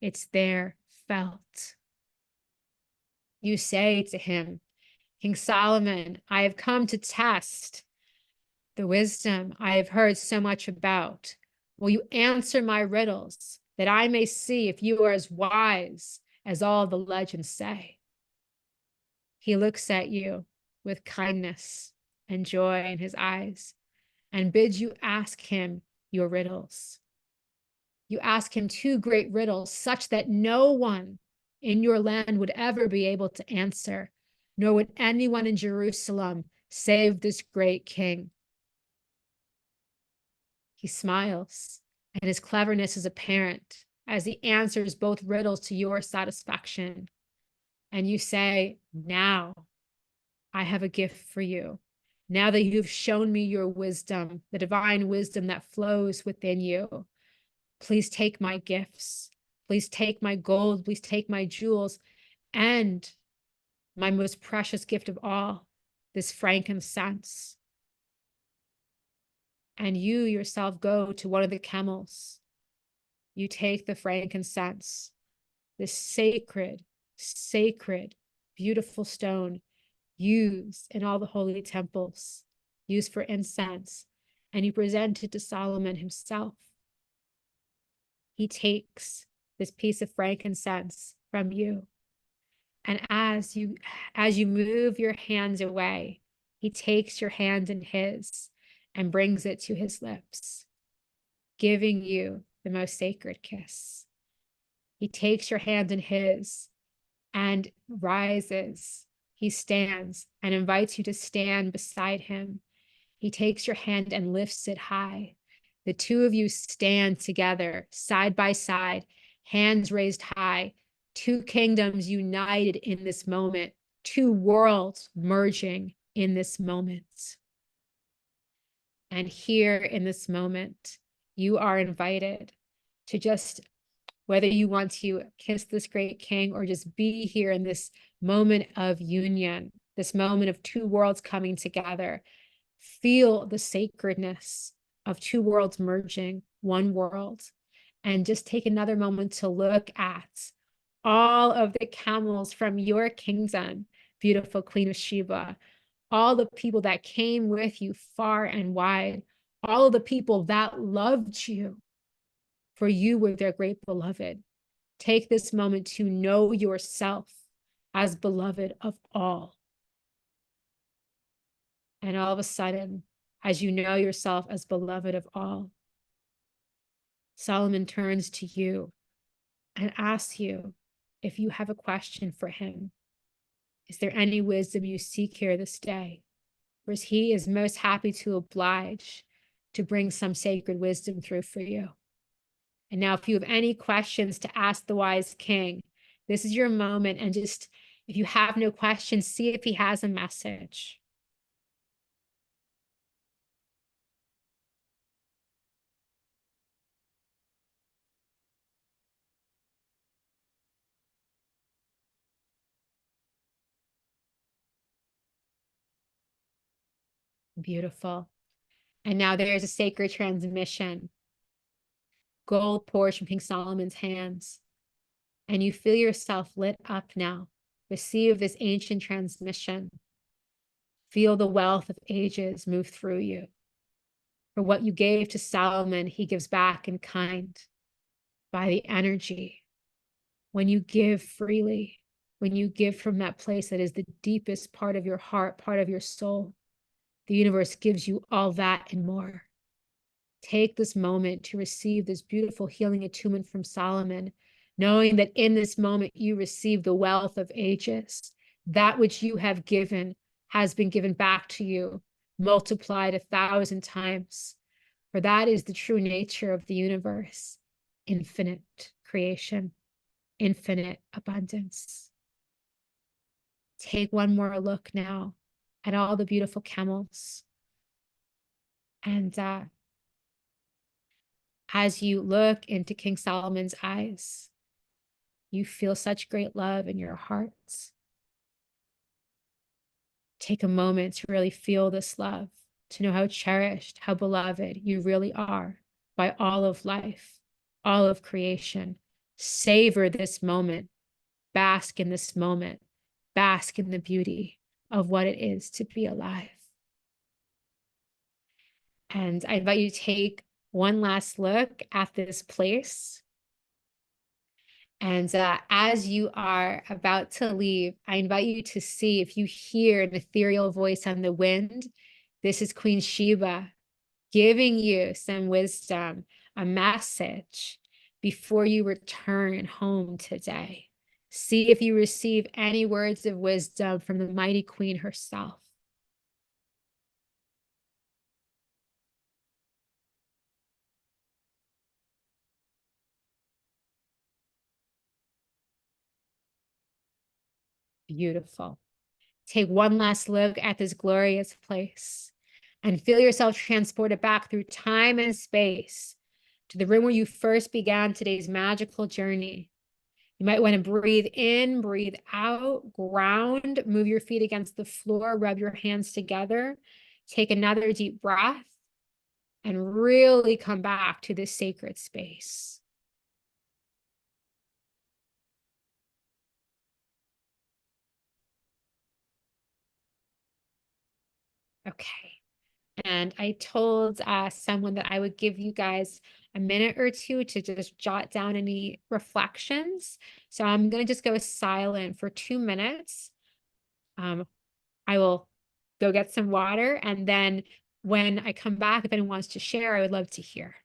It's there, felt. You say to him, King Solomon, I have come to test the wisdom I have heard so much about. Will you answer my riddles, that I may see if you are as wise as all the legends say? He looks at you with kindness and joy in his eyes, and bids you ask him your riddles. You ask him two great riddles, such that no one in your land would ever be able to answer, nor would anyone in Jerusalem save this great king. He smiles, and his cleverness is apparent as he answers both riddles to your satisfaction. And you say, now I have a gift for you. Now that you've shown me your wisdom, the divine wisdom that flows within you, please take my gifts. Please take my gold. Please take my jewels and my most precious gift of all, this frankincense. And you yourself go to one of the camels. You take the frankincense, this sacred, beautiful stone used in all the holy temples, used for incense, and you present it to Solomon himself. He takes this piece of frankincense from you, and as you move your hands away, he takes your hand in his and brings it to his lips, giving you the most sacred kiss. He takes your hand in his and rises. He stands and invites you to stand beside him. He takes your hand and lifts it high. The two of you stand together, side by side, hands raised high, two kingdoms united in this moment, two worlds merging in this moment. And here in this moment, you are invited to just, whether you want to kiss this great king or just be here in this moment of union, this moment of two worlds coming together, feel the sacredness of two worlds merging, one world, and just take another moment to look at all of the camels from your kingdom, beautiful Queen of Sheba, all the people that came with you far and wide, all of the people that loved you, for you were their great beloved. Take this moment to know yourself as beloved of all. And all of a sudden, as you know yourself as beloved of all, Solomon turns to you and asks you if you have a question for him. Is there any wisdom you seek here this day? For he is most happy to oblige, to bring some sacred wisdom through for you. And now, if you have any questions to ask the wise king, this is your moment. And just, if you have no questions, see if he has a message. Beautiful. And now there's a sacred transmission. Gold pours from King Solomon's hands. And you feel yourself lit up now. Receive this ancient transmission. Feel the wealth of ages move through you. For what you gave to Solomon, he gives back in kind by the energy. When you give freely, when you give from that place that is the deepest part of your heart, part of your soul, the universe gives you all that and more. Take this moment to receive this beautiful healing attunement from Solomon, knowing that in this moment you receive the wealth of ages. That which you have given has been given back to you, multiplied 1,000 times. For that is the true nature of the universe: infinite creation, infinite abundance. Take one more look now at all the beautiful camels. And as you look into King Solomon's eyes, you feel such great love in your hearts. Take a moment to really feel this love, to know how cherished, how beloved you really are by all of life, all of creation. Savor this moment, bask in this moment, bask in the beauty of what it is to be alive. And I invite you to take one last look at this place. And as you are about to leave, I invite you to see if you hear an ethereal voice on the wind. This is Queen Sheba giving you some wisdom, a message before you return home today. See if you receive any words of wisdom from the mighty Queen herself. Beautiful. Take one last look at this glorious place and feel yourself transported back through time and space to the room where you first began today's magical journey. You might want to breathe in, breathe out, ground, move your feet against the floor, rub your hands together, take another deep breath, and really come back to this sacred space. Okay. And I told someone that I would give you guys a minute or two to just jot down any reflections. So I'm going to just go silent for 2 minutes. I will go get some water. And then when I come back, if anyone wants to share, I would love to hear.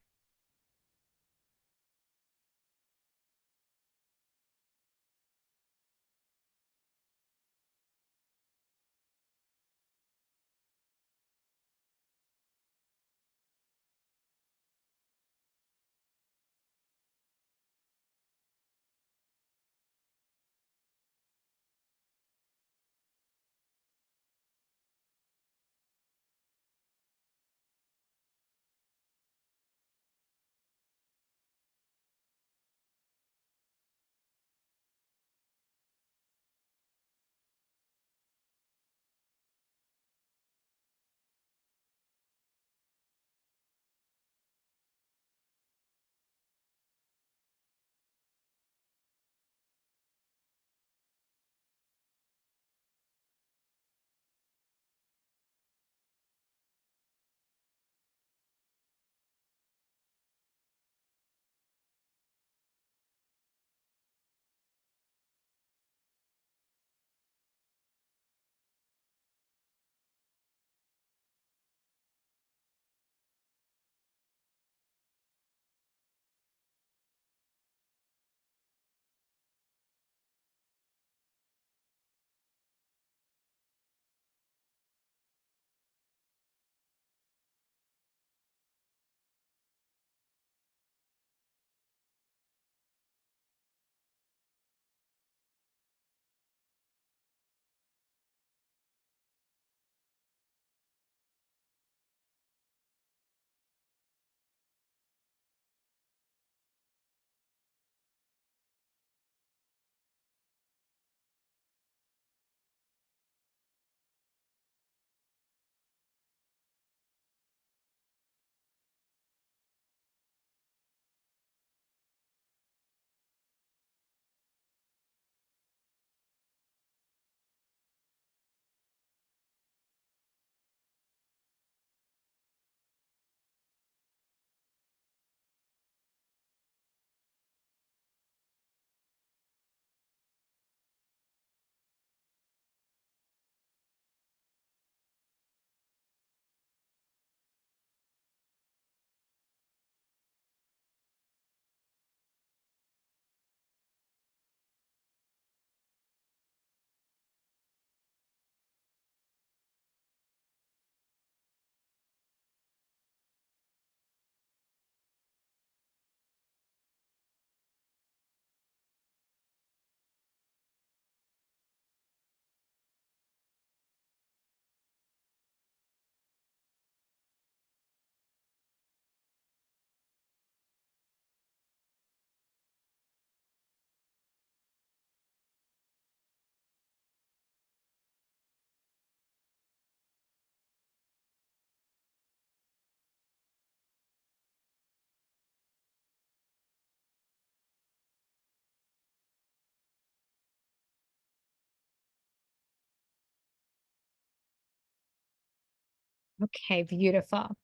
Okay, beautiful.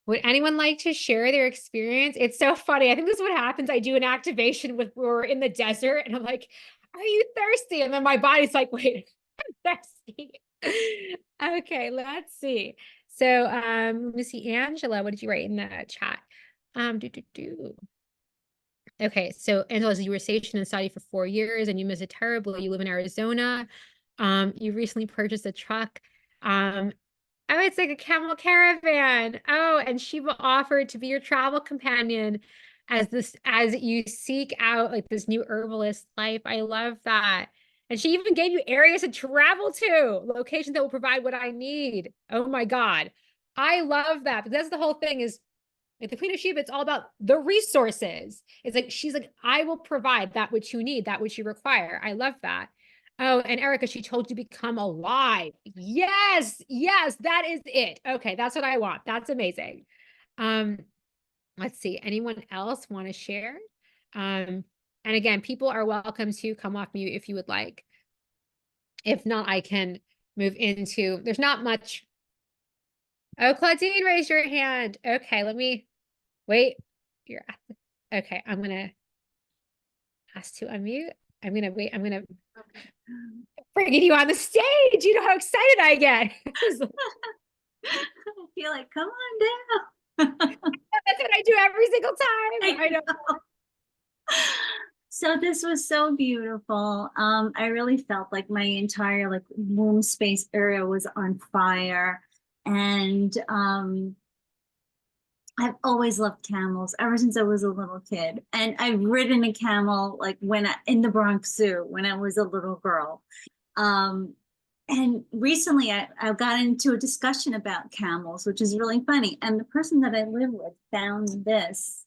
Would anyone like to share their experience? It's so funny. I think this is what happens. I do an activation with we're in the desert, and I'm like, "Are you thirsty?" And then my body's like, "Wait, I'm thirsty." Okay, let's see. So, let me see, Angela, what did you write in the chat? Do, do, do. Okay, so Angela, you were stationed in Saudi for 4 years and you miss it terribly. You live in Arizona. You recently purchased a truck. Oh, it's like a camel caravan. Oh, and Shiva offered to be your travel companion as you seek out like this new herbalist life. I love that. And she even gave you areas to travel to, locations that will provide what I need. Oh my God. I love that. But that's the whole thing is like the Queen of Sheba, it's all about the resources. It's like she's like, I will provide that which you need, that which you require. I love that. Oh, and Erica, she told you to become alive. Yes, yes, that is it. Okay, that's what I want. That's amazing. Um, let's see. Anyone else want to share? And again, people are welcome to come off mute if you would like. If not, I can move into. There's not much. Oh, Claudine, raise your hand. Okay, let me. Wait, you're okay. I'm gonna ask to unmute. I'm gonna wait. I'm gonna bring you on the stage. You know how excited I get. I feel like, come on down. That's what I do every single time. I know. So this was so beautiful. I really felt like my entire like womb space area was on fire. And I've always loved camels ever since I was a little kid. And I've ridden a camel like in the Bronx Zoo when I was a little girl. Um, and recently I got into a discussion about camels, which is really funny. And the person that I live with found this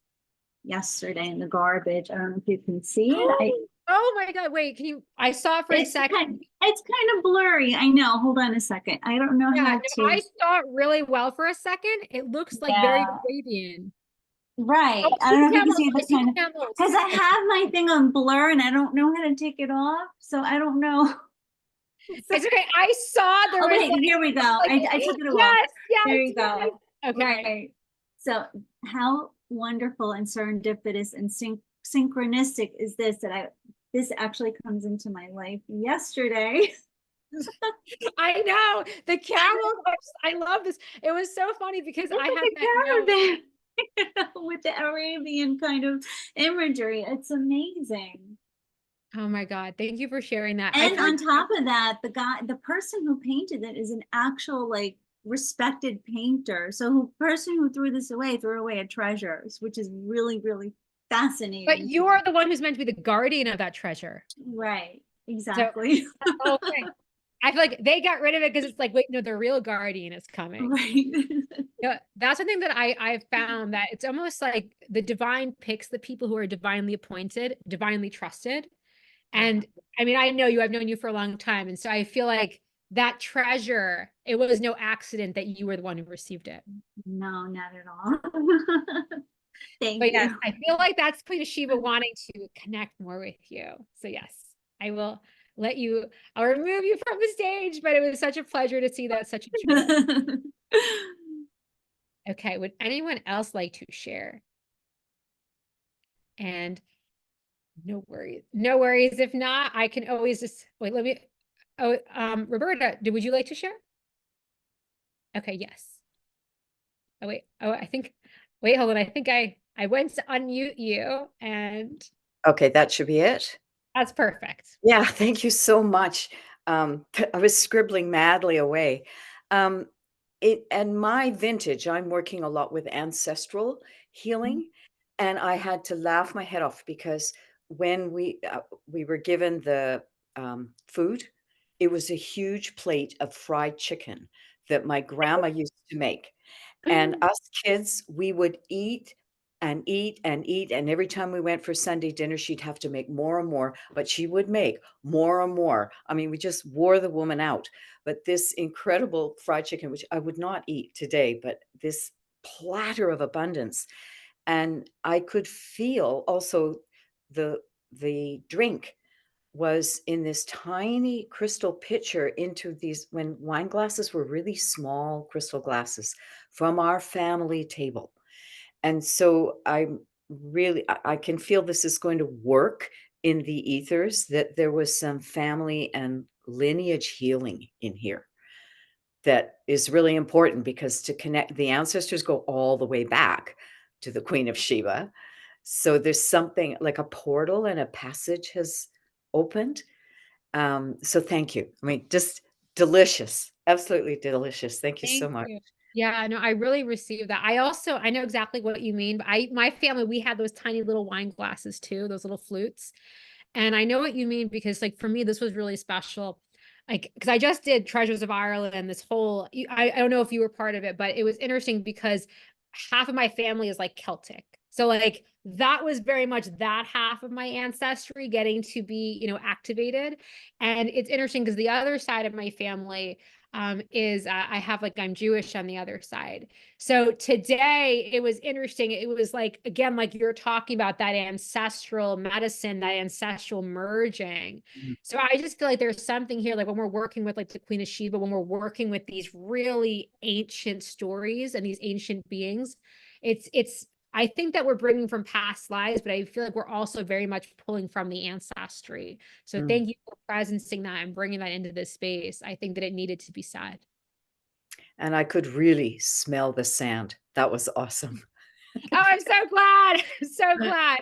yesterday in the garbage. I don't know if you can see it. Oh my God. Wait, can you? I saw it for a second. It's kind of blurry. I know. Hold on a second. I don't know Yeah, how no, to. I saw it really well for a second. It looks like very Yeah, Arabian. right. Oh, I I see don't know the if you can camels. see I the see kind the of, camels. because I have my thing on blur and I don't know how to take it off. So I don't know. It's okay. I saw there Oh, was wait, here we go. like I took it off. yes, There yes, you yes. go. Okay. Right. So how wonderful and serendipitous and synchronistic is this this actually comes into my life yesterday. I know the camels. I love this. It was so funny because I have It's that like note. a caravan with the Arabian kind of imagery. It's amazing. Oh my God. Thank you for sharing that. I And feel like on top of that, the person who painted it is an actual like respected painter. So the person who threw away a treasure, which is really, really but fascinating to you me. are the one who's meant to be the guardian of that treasure. Right, So exactly. that's the whole thing. I feel like they got rid of it because it's like, wait, no, the real guardian is coming. Right. Yeah, that's something that I've found that it's almost like the divine picks the people who are divinely appointed, divinely trusted. And I mean, I know you, I've known you for a long time. And so I feel like that treasure, it was no accident that you were the one who received it. No, not at all. Thank But yes, you. I feel like that's Queen of Sheba wanting to connect more with you. So yes, I will let you, I'll remove you from the stage, but it was such a pleasure to see that, such a joy. Okay, would anyone else like to share? And no worries. No worries. If not, I can always just wait, let me, oh, Roberta, would you like to share? Okay, yes. Oh, wait. Oh, I think, wait, hold on. I think I went to unmute you and Okay, that should be it. that's perfect. Yeah, thank you so much. I was scribbling madly away. Um, and my vintage, I'm working a lot with ancestral healing, and I had to laugh my head off because when we were given the food, it was a huge plate of fried chicken that my grandma used to make. And us kids, we would eat and eat and eat. And every time we went for Sunday dinner, she'd have to make more and more, but she would make more and more. I mean, we just wore the woman out. But this incredible fried chicken, which I would not eat today, but this platter of abundance. And I could feel also the drink was in this tiny crystal pitcher into these when wine glasses were really small crystal glasses from our family table. And so I can feel this is going to work in the ethers, that there was some family and lineage healing in here. that is really important, because to connect, the ancestors go all the way back to the Queen of Sheba. So there's something like a portal and a passage has opened. So thank you. I mean, just delicious, absolutely delicious. Thank you so Thank much. you. Yeah, no, I really received that. I know exactly what you mean, but my family, we had those tiny little wine glasses too, those little flutes. And I know what you mean, because like for me, this was really special. Like, because I just did Treasures of Ireland, this whole, I don't know if you were part of it, but it was interesting because half of my family is like Celtic. So like that was very much that half of my ancestry getting to be, activated. And it's interesting because the other side of my family is I have like, I'm Jewish on the other side. So today it was interesting. It was like, again, like you're talking about that ancestral medicine, that ancestral merging. Mm. So I just feel like there's something here, like when we're working with like the Queen of Sheba, when we're working with these really ancient stories and these ancient beings, it's I think that we're bringing from past lives, but I feel like we're also very much pulling from the ancestry. So Mm. thank you for presencing that and bringing that into this space. I think that it needed to be said. And I could really smell the sand. That was awesome. Oh, I'm so glad. So glad.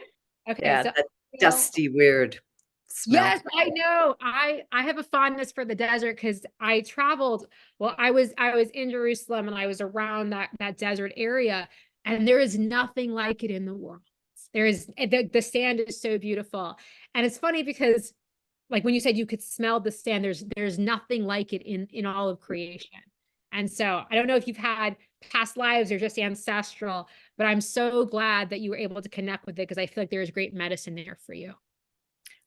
Okay, Yeah, so that feel dusty, weird smell. yes, I know. I have a fondness for the desert because I traveled. Well, I was in Jerusalem and I was around that desert area, and there is nothing like it in the world. There is the sand is so beautiful. And it's funny because like when you said you could smell the sand, there's nothing like it in all of creation. And so I don't know if you've had past lives or just ancestral, but I'm so glad that you were able to connect with it, because I feel like there's great medicine there for you.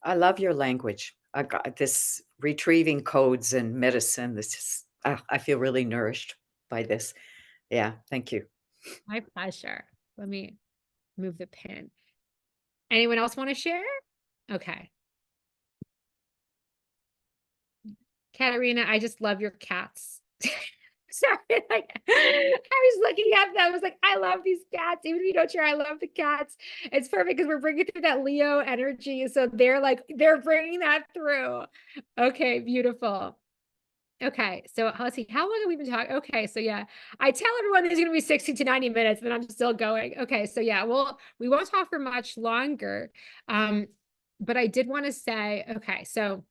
I love your language. I got this retrieving codes and medicine. This is, I feel really nourished by this. Yeah, thank you. My pleasure. Let me move the pin. Anyone else want to share? Okay. Katerina, I just love your cats. Sorry, like I was looking at them. I was like, I love these cats. Even if you don't share, I love the cats. It's perfect because we're bringing through that Leo energy. So they're bringing that through. Okay, beautiful. Okay, so let's see. How long have we been talking? Okay, so yeah, I tell everyone there's going to be 60 to 90 minutes, but I'm still going. Okay, so yeah, well, we won't talk for much longer. But I did want to say, okay, so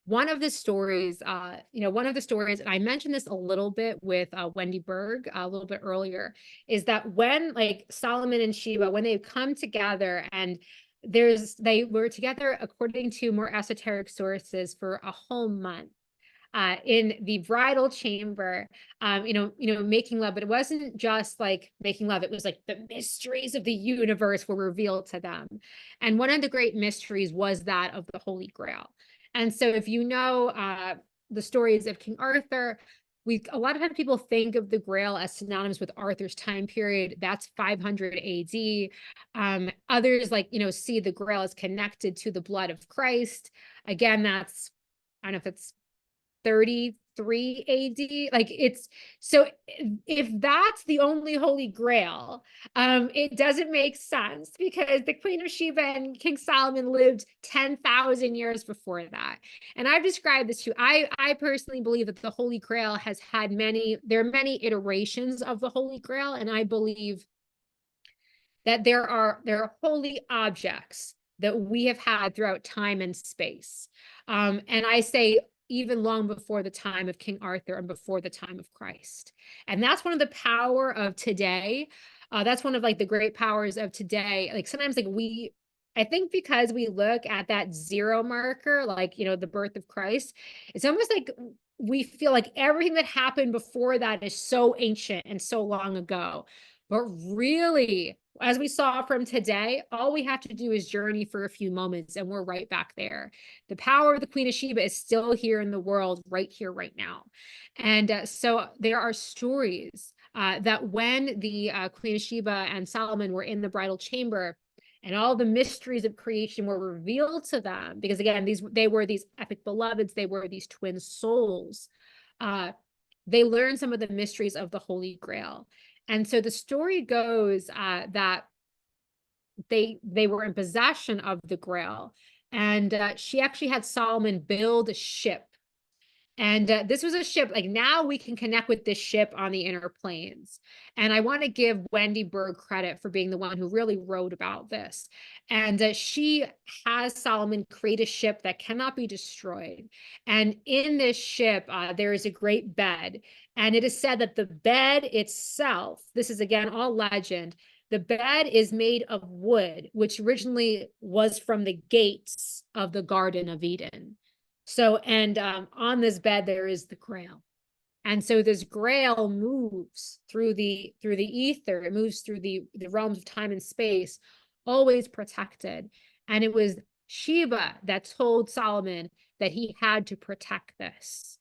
one of the stories, and I mentioned this a little bit with Wendy Berg a little bit earlier, is that when like Solomon and Sheba, when they come together and they were together according to more esoteric sources for a whole month in the bridal chamber, making love, but it wasn't just like making love. It was like the mysteries of the universe were revealed to them. And one of the great mysteries was that of the Holy Grail. And so if you know the stories of King Arthur, a lot of times people think of the Grail as synonymous with Arthur's time period. That's 500 AD. Others see the Grail as connected to the blood of Christ. Again, I don't know if it's 33 AD. Like it's so if that's the only Holy Grail, it doesn't make sense because the Queen of Sheba and King Solomon lived 10,000 years before that. And I've described this to you. I personally believe that the Holy Grail has had there are many iterations of the Holy Grail, and I believe that there are holy objects that we have had throughout time and space. And I say even long before the time of King Arthur and before the time of Christ. And that's one of the power of today. That's one of like the great powers of today. Like sometimes I think because we look at that zero marker, like, the birth of Christ, it's almost like we feel like everything that happened before that is so ancient and so long ago. But really, as we saw from today, all we have to do is journey for a few moments and we're right back there. The power of the Queen of Sheba is still here in the world, right here, right now. And so there are stories that when the Queen of Sheba and Solomon were in the bridal chamber, and all the mysteries of creation were revealed to them, because again, they were these epic beloveds, they were these twin souls. They learned some of the mysteries of the Holy Grail. And so the story goes that they were in possession of the Grail, and she actually had Solomon build a ship. And this was a ship, like now we can connect with this ship on the inner planes. And I want to give Wendy Berg credit for being the one who really wrote about this. And she has Solomon create a ship that cannot be destroyed. And in this ship, there is a great bed. And it is said that the bed itself, this is again all legend, the bed is made of wood, which originally was from the gates of the Garden of Eden. So, and on this bed, there is the grail. And so this grail moves through the ether, it moves through the realms of time and space, always protected. And it was Sheba that told Solomon that he had to protect this.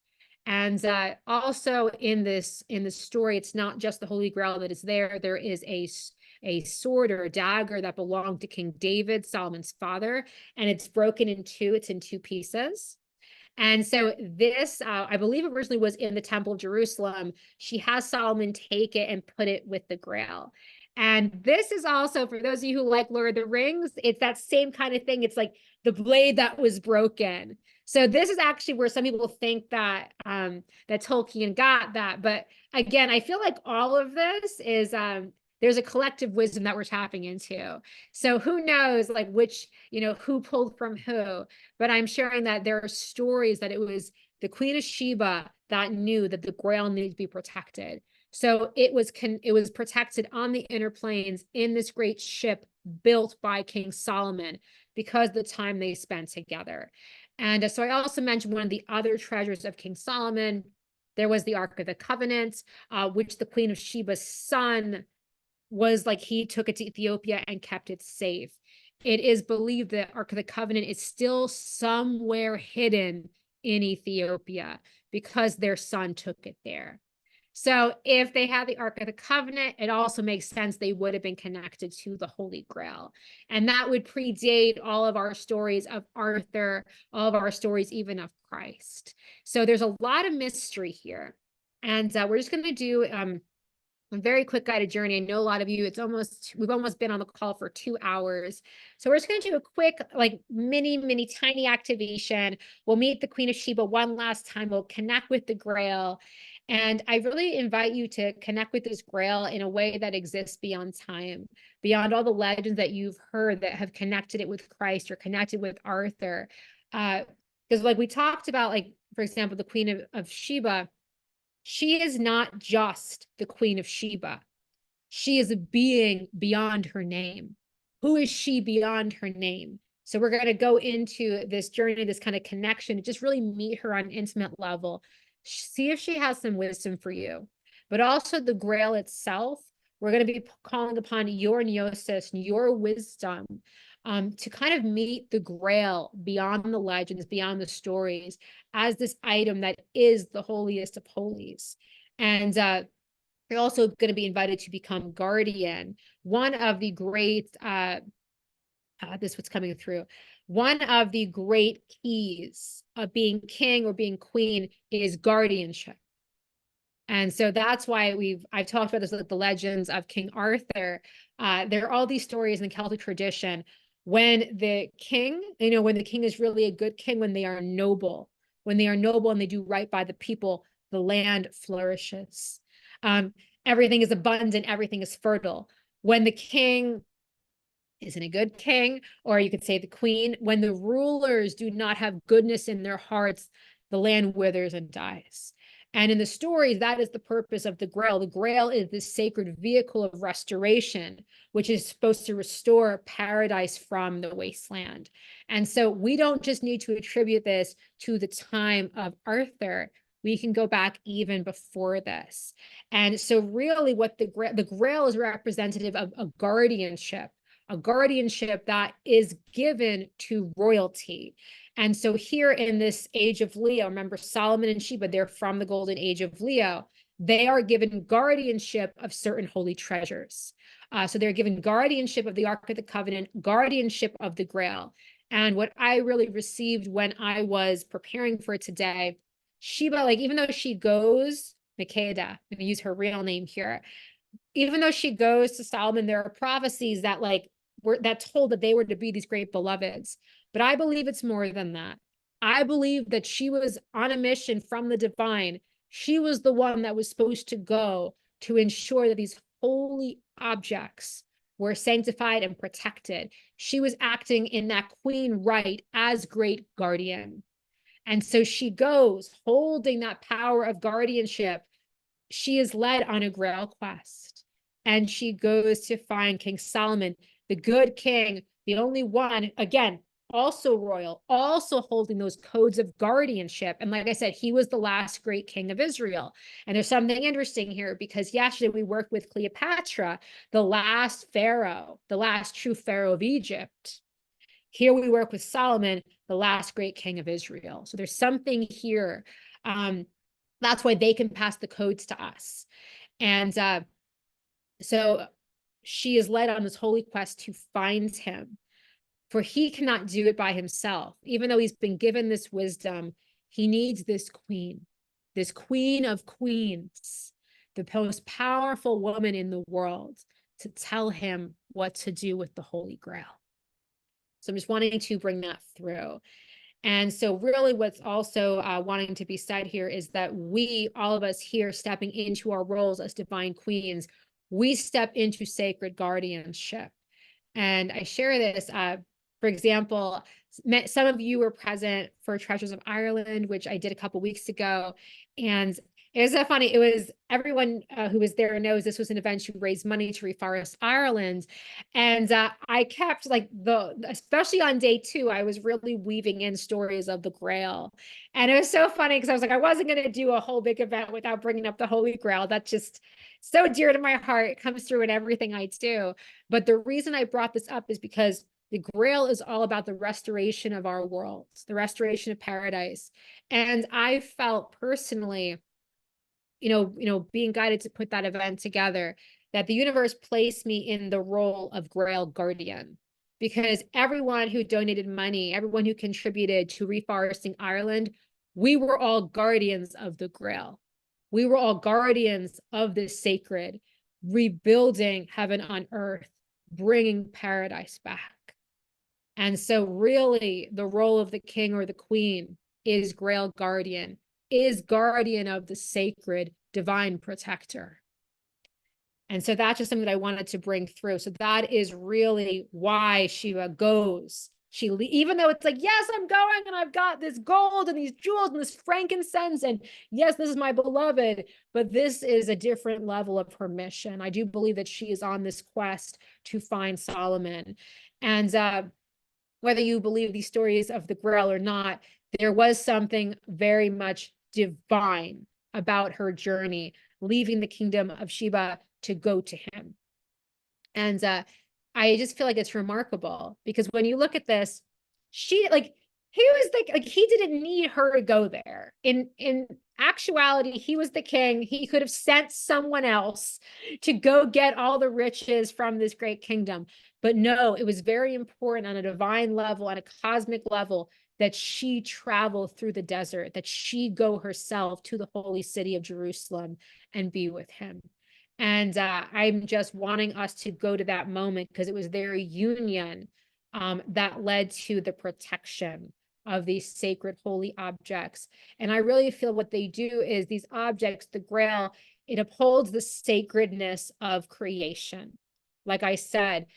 And also in the story, it's not just the Holy Grail that is there. There is a sword or a dagger that belonged to King David, Solomon's father, and it's broken in two. It's in two pieces. And so this, I believe originally was in the Temple of Jerusalem. She has Solomon take it and put it with the Grail. And this is also, for those of you who like Lord of the Rings, it's that same kind of thing. It's like the blade that was broken. So this is actually where some people think that that Tolkien got that. But again, I feel like all of this is there's a collective wisdom that we're tapping into. So who knows, like which, who pulled from who? But I'm sharing that there are stories that it was the Queen of Sheba that knew that the Grail needed to be protected. So it was protected on the inner planes in this great ship built by King Solomon because of the time they spent together. And so I also mentioned one of the other treasures of King Solomon. There was the Ark of the Covenant, which the Queen of Sheba's son was like, he took it to Ethiopia and kept it safe. It is believed that Ark of the Covenant is still somewhere hidden in Ethiopia because their son took it there. So if they had the Ark of the Covenant, it also makes sense they would have been connected to the Holy Grail. And that would predate all of our stories of Arthur, all of our stories even of Christ. So there's a lot of mystery here. And we're just going to do a very quick guided journey. I know a lot of you, we've almost been on the call for 2 hours. So we're just going to do a quick, like mini, tiny activation. We'll meet the Queen of Sheba one last time. We'll connect with the Grail. And I really invite you to connect with this Grail in a way that exists beyond time, beyond all the legends that you've heard that have connected it with Christ or connected with Arthur. Because like we talked about, like, for example, the Queen of Sheba, she is not just the Queen of Sheba. She is a being beyond her name. Who is she beyond her name? So we're going to go into this journey, this kind of connection, just really meet her on an intimate level. See if she has some wisdom for you. But also the Grail itself, we're going to be calling upon your gnosis, your wisdom, to kind of meet the Grail beyond the legends, beyond the stories, as this item that is the holiest of holies. And you're also going to be invited to become guardian. One of the great, this what's coming through. One of the great keys of being king or being queen is guardianship. And so that's why I've talked about this, like the legends of King Arthur. There are all these stories in the Celtic tradition when the king, when the king is really a good king, when they are noble and they do right by the people, the land flourishes. Everything is abundant, everything is fertile. When the king isn't a good king, or you could say the queen, when the rulers do not have goodness in their hearts, the land withers and dies. And in the stories, that is the purpose of the Grail. The Grail is this sacred vehicle of restoration, which is supposed to restore paradise from the wasteland. And so we don't just need to attribute this to the time of Arthur. We can go back even before this. And so really what the Grail is representative of a guardianship that is given to royalty. And so here in this age of Leo, remember Solomon and Sheba, they're from the golden age of Leo. They are given guardianship of certain holy treasures. So they're given guardianship of the Ark of the Covenant, guardianship of the Grail. And what I really received when I was preparing for today, Sheba, like even though she goes, Makeda, I'm going to use her real name here, even though she goes to Solomon, there are prophecies that told that they were to be these great beloveds. But I believe it's more than that. I believe that she was on a mission from the divine. She was the one that was supposed to go to ensure that these holy objects were sanctified and protected. She was acting in that queen right as great guardian. And so she goes holding that power of guardianship. She is led on a grail quest, and she goes to find King Solomon, the good king, the only one, again, also royal, also holding those codes of guardianship. And like I said, he was the last great king of Israel. And there's something interesting here, because yesterday we worked with Cleopatra, the last pharaoh, the last true pharaoh of Egypt. Here we work with Solomon, the last great king of Israel. So there's something here. That's why they can pass the codes to us. And so she is led on this holy quest to find him, for he cannot do it by himself. Even though he's been given this wisdom, he needs this queen of queens, the most powerful woman in the world, to tell him what to do with the Holy Grail. So I'm just wanting to bring that through. And so really what's also wanting to be said here is that we, all of us here, stepping into our roles as divine queens, we step into sacred guardianship. And I share this, for example, some of you were present for Treasures of Ireland, which I did a couple weeks ago. And it was so funny. It was everyone who was there knows this was an event to raise money to reforest Ireland. And I kept especially on day 2, I was really weaving in stories of the Grail. And it was so funny because I was like, I wasn't going to do a whole big event without bringing up the Holy Grail. That's just so dear to my heart. It comes through in everything I do. But the reason I brought this up is because the Grail is all about the restoration of our worlds, the restoration of paradise. And I felt personally, being guided to put that event together, that the universe placed me in the role of Grail guardian, because everyone who donated money, everyone who contributed to reforesting Ireland, we were all guardians of the Grail. We were all guardians of this sacred, rebuilding heaven on earth, bringing paradise back. And so really the role of the king or the queen is Grail guardian, is guardian of the sacred divine protector. And so that's just something that I wanted to bring through. So that is really why Sheba goes. Even though it's like, yes, I'm going and I've got this gold and these jewels and this frankincense, and yes, this is my beloved, but this is a different level of her mission. I do believe that she is on this quest to find Solomon. And whether you believe these stories of the Grail or not, there was something very much divine about her journey, leaving the kingdom of Sheba to go to him. And I just feel like it's remarkable, because when you look at this, he didn't need her to go there. In actuality, he was the king. He could have sent someone else to go get all the riches from this great kingdom. But no, it was very important on a divine level, on a cosmic level, that she travel through the desert, that she go herself to the holy city of Jerusalem and be with him. And I'm just wanting us to go to that moment, because it was their union that led to the protection of these sacred holy objects. And I really feel what they do is these objects, the Grail, it upholds the sacredness of creation. Like I said,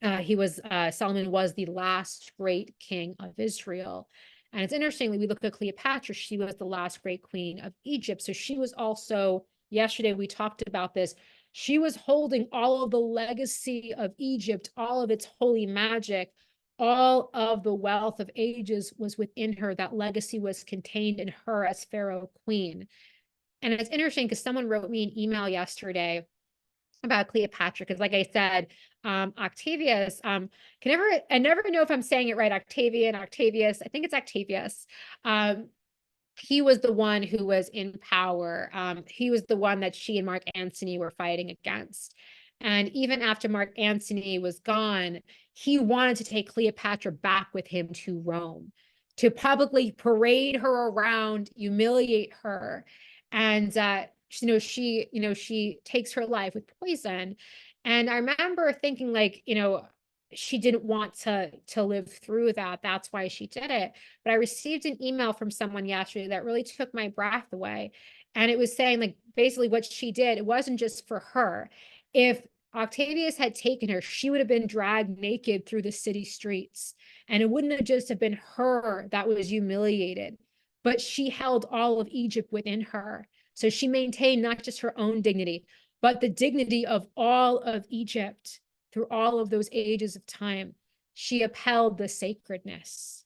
Solomon was the last great king of Israel. And it's interesting, we look at Cleopatra, she was the last great queen of Egypt. So she was also, yesterday we talked about this, she was holding all of the legacy of Egypt, all of its holy magic, all of the wealth of ages was within her. That legacy was contained in her as Pharaoh queen. And it's interesting because someone wrote me an email yesterday about Cleopatra, because like I said, Octavius, I never know if I'm saying it right, Octavius, I think it's Octavius. He was the one who was in power. He was the one that she and Mark Antony were fighting against. And even after Mark Antony was gone, he wanted to take Cleopatra back with him to Rome, to publicly parade her around, humiliate her. And she takes her life with poison. And I remember thinking, like, she didn't want to live through that. That's why she did it. But I received an email from someone yesterday that really took my breath away. And it was saying, like, basically what she did, it wasn't just for her. If Octavius had taken her, she would have been dragged naked through the city streets. And it wouldn't have just have been her that was humiliated, but she held all of Egypt within her. So she maintained not just her own dignity, but the dignity of all of Egypt through all of those ages of time. She upheld the sacredness.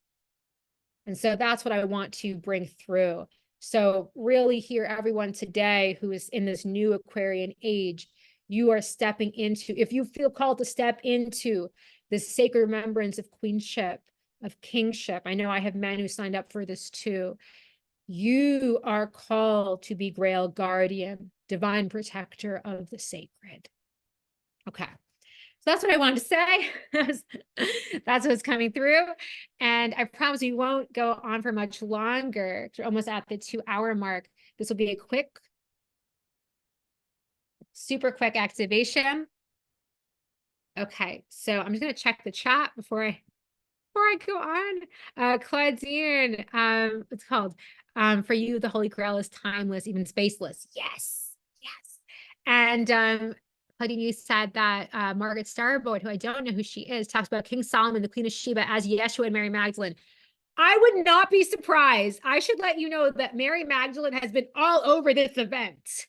And so that's what I want to bring through. So really here, everyone today who is in this new Aquarian age, you are stepping into, if you feel called to step into the sacred remembrance of queenship, of kingship. I know I have men who signed up for this too. You are called to be Grail guardian, divine protector of the sacred. Okay. So that's what I wanted to say. That's what's coming through. And I promise we won't go on for much longer. We're almost at the 2-hour mark. This will be a quick, super quick activation. Okay, so I'm just going to check the chat before I go on. Claudine, what's called? For you, the Holy Grail is timeless, even spaceless. Yes, yes. And Claudine, you said that Margaret Starboard, who I don't know who she is, talks about King Solomon, the Queen of Sheba, as Yeshua and Mary Magdalene. I would not be surprised. I should let you know that Mary Magdalene has been all over this event.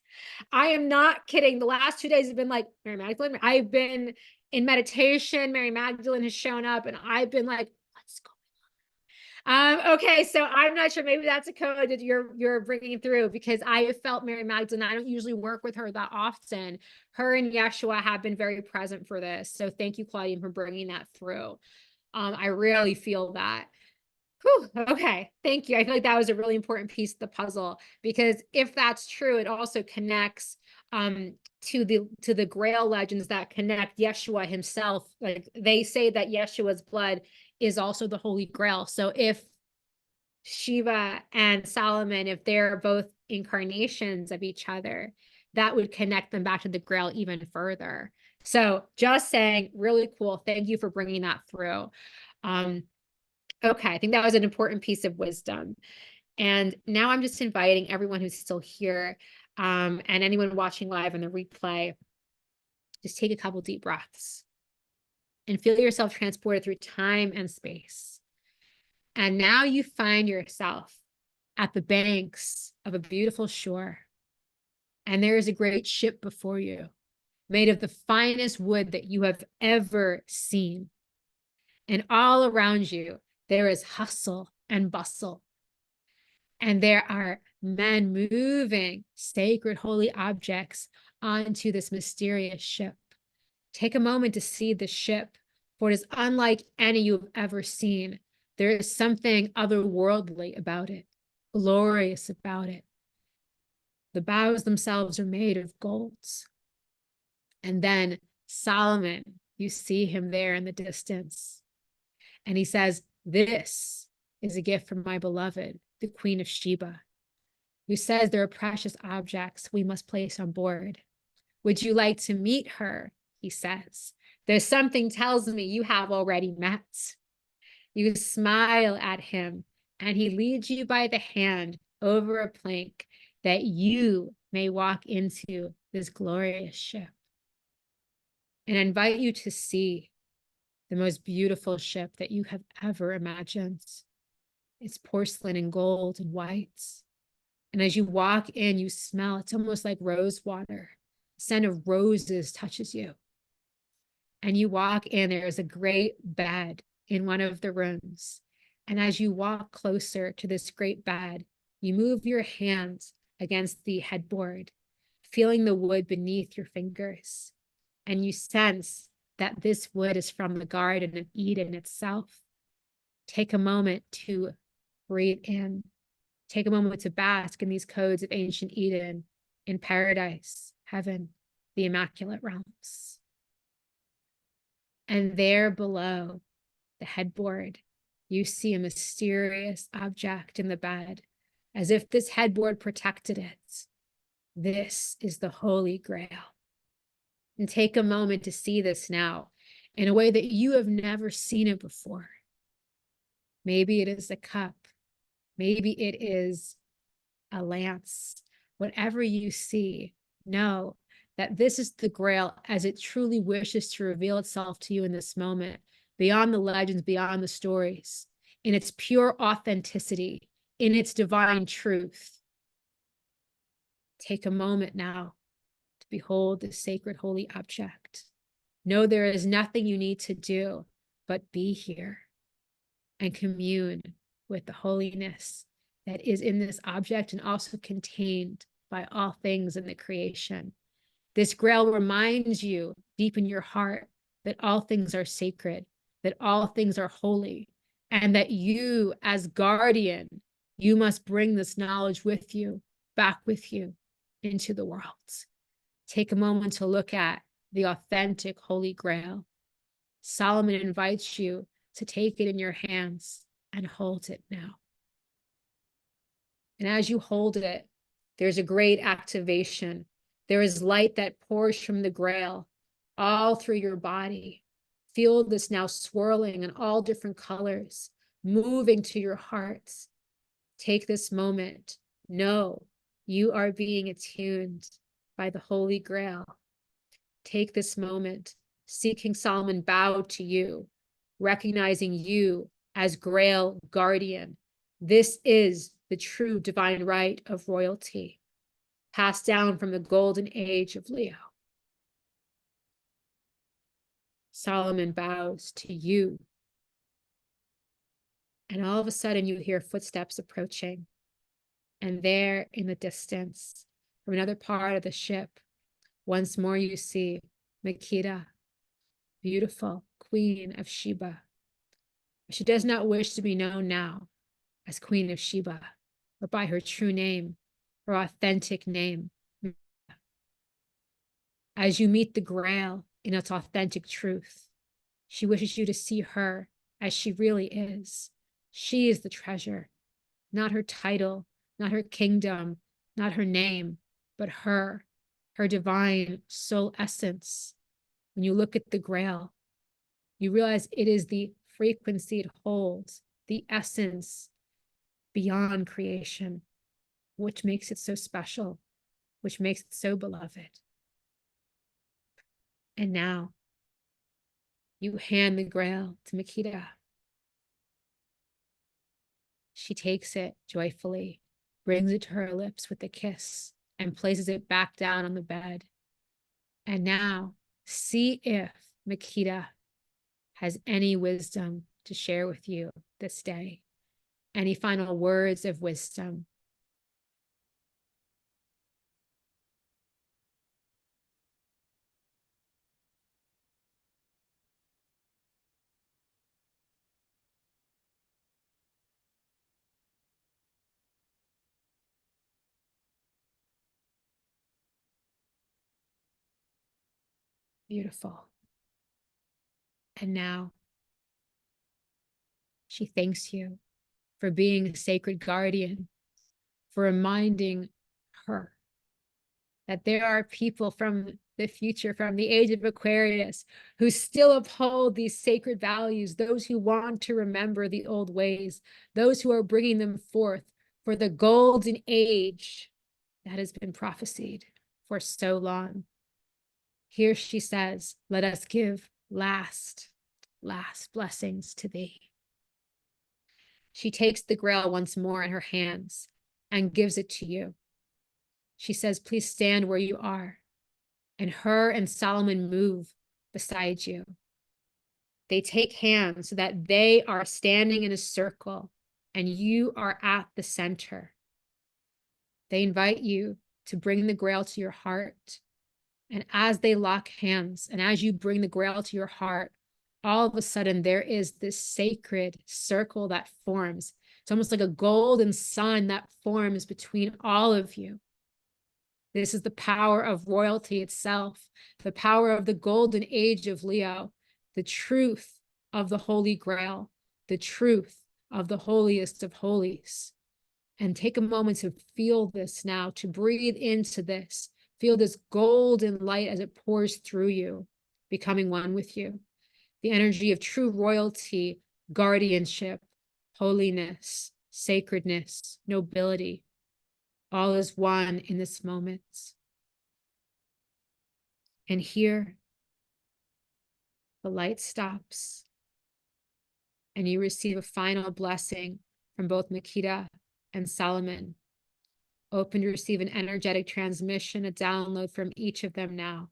I am not kidding. The last 2 days have been like, Mary Magdalene. I've been in meditation. Mary Magdalene has shown up, and I've been like, let's go. Okay, so I'm not sure. Maybe that's a code that you're bringing through, because I have felt Mary Magdalene. I don't usually work with her that often. Her and Yeshua have been very present for this. So thank you, Claudine, for bringing that through. I really feel that. Whew, okay, thank you. I feel like that was a really important piece of the puzzle, because if that's true, it also connects to the Grail legends that connect Yeshua himself. Like they say that Yeshua's blood is also the Holy Grail. So if Shiva and Solomon, if they're both incarnations of each other, that would connect them back to the Grail even further. So just saying, really cool. Thank you for bringing that through. Okay, I think that was an important piece of wisdom. And now I'm just inviting everyone who's still here and anyone watching live on the replay, just take a couple deep breaths and feel yourself transported through time and space. And now you find yourself at the banks of a beautiful shore. And there is a great ship before you, made of the finest wood that you have ever seen. And all around you, there is hustle and bustle. And there are men moving sacred holy objects onto this mysterious ship. Take a moment to see the ship, for it is unlike any you've ever seen. There is something otherworldly about it, glorious about it. The bows themselves are made of golds. And then Solomon, you see him there in the distance. And he says, "This is a gift from my beloved, the Queen of Sheba, who says there are precious objects we must place on board. Would you like to meet her?" He says. "There's something tells me you have already met." You smile at him, and he leads you by the hand over a plank that you may walk into this glorious ship. And I invite you to see the most beautiful ship that you have ever imagined. It's porcelain and gold and white. And as you walk in, you smell, it's almost like rose water. The scent of roses touches you. And you walk in, there is a great bed in one of the rooms. And as you walk closer to this great bed, you move your hands against the headboard, feeling the wood beneath your fingers. And you sense that this wood is from the Garden of Eden itself. Take a moment to breathe in. Take a moment to bask in these codes of ancient Eden, in paradise, heaven, the immaculate realms. And there below the headboard, you see a mysterious object in the bed, as if this headboard protected it. This is the Holy Grail. And take a moment to see this now. in a way that you have never seen it before. Maybe it is a cup. Maybe it is a lance. Whatever you see, know that this is the Grail as it truly wishes to reveal itself to you in this moment, beyond the legends, beyond the stories, in its pure authenticity, in its divine truth. Take a moment now to behold this sacred holy object. Know there is nothing you need to do but be here and commune with the holiness that is in this object and also contained by all things in the creation. This Grail reminds you deep in your heart that all things are sacred, that all things are holy, and that you, as guardian, you must bring this knowledge with you, back with you into the world. Take a moment to look at the authentic Holy Grail. Solomon invites you to take it in your hands and hold it now. And as you hold it, there's a great activation. There is light that pours from the Grail all through your body. Feel this now swirling in all different colors, moving to your hearts. Take this moment. Know you are being attuned by the Holy Grail. Take this moment. See King Solomon bow to you, recognizing you as Grail guardian. This is the true divine right of royalty, passed down from the golden age of Leo. Solomon bows to you. And all of a sudden you hear footsteps approaching. And there in the distance, from another part of the ship, once more you see Makeda, beautiful Queen of Sheba. She does not wish to be known now as Queen of Sheba, but by her true name, her authentic name. As you meet the Grail in its authentic truth, she wishes you to see her as she really is. She is the treasure, not her title, not her kingdom, not her name, but her divine soul essence. When you look at the Grail, you realize it is the frequency it holds, the essence beyond creation, which makes it so special, which makes it so beloved. And now you hand the Grail to Makeda. She takes it joyfully, brings it to her lips with a kiss, and places it back down on the bed. And now see if Makeda has any wisdom to share with you this day. Any final words of wisdom? Beautiful. And now she thanks you for being a sacred guardian, for reminding her that there are people from the future, from the age of Aquarius, who still uphold these sacred values, those who want to remember the old ways, those who are bringing them forth for the golden age that has been prophesied for so long. Here she says, let us give last blessings to thee. She takes the Grail once more in her hands and gives it to you. She says, please stand where you are. And her and Solomon move beside you. They take hands so that they are standing in a circle and you are at the center. They invite you to bring the Grail to your heart. And as they lock hands and as you bring the Grail to your heart, all of a sudden there is this sacred circle that forms. It's almost like a golden sun that forms between all of you. This is the power of royalty itself, the power of the golden age of Leo, the truth of the Holy Grail, the truth of the holiest of holies. And take a moment to feel this now, to breathe into this. Feel this golden light as it pours through you, becoming one with you. the energy of true royalty, guardianship, holiness, sacredness, nobility. All is one in this moment. And here, the light stops, and you receive a final blessing from both Makita and Solomon. Open to receive an energetic transmission, a download from each of them now.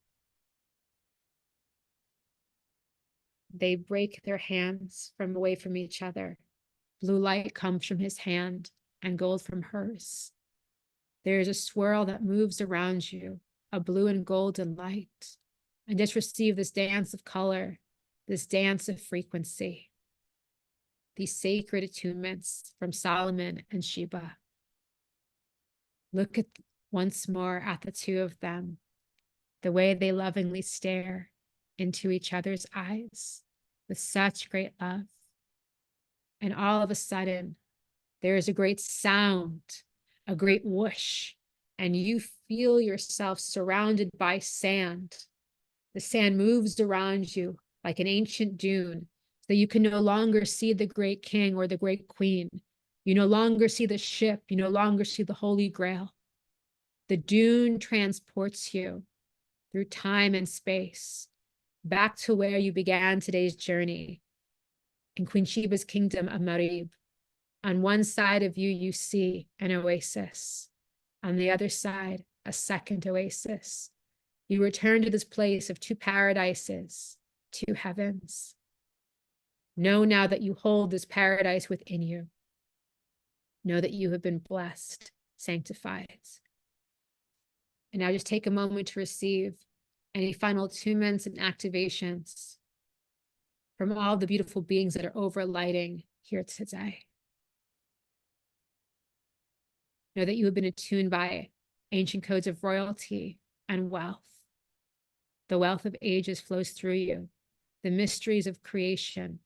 They break their hands from away from each other. Blue light comes from his hand and gold from hers. There is a swirl that moves around you, a blue and golden light. And just receive this dance of color, this dance of frequency, these sacred attunements from Solomon and Sheba. Look at once more at the two of them, the way they lovingly stare into each other's eyes with such great love. And all of a sudden, there is a great sound, a great whoosh, and you feel yourself surrounded by sand. The sand moves around you like an ancient dune, so you can no longer see the great king or the great queen. You no longer see the ship. You no longer see the Holy Grail. The dune transports you through time and space back to where you began today's journey in Queen Sheba's kingdom of Marib. On one side of you, you see an oasis. On the other side, a second oasis. You return to this place of two paradises, two heavens. Know now that you hold this paradise within you. Know that you have been blessed, sanctified. And now just take a moment to receive any final attunements and activations from all the beautiful beings that are overlighting here today. Know that you have been attuned by ancient codes of royalty and wealth. The wealth of ages flows through you. The mysteries of creation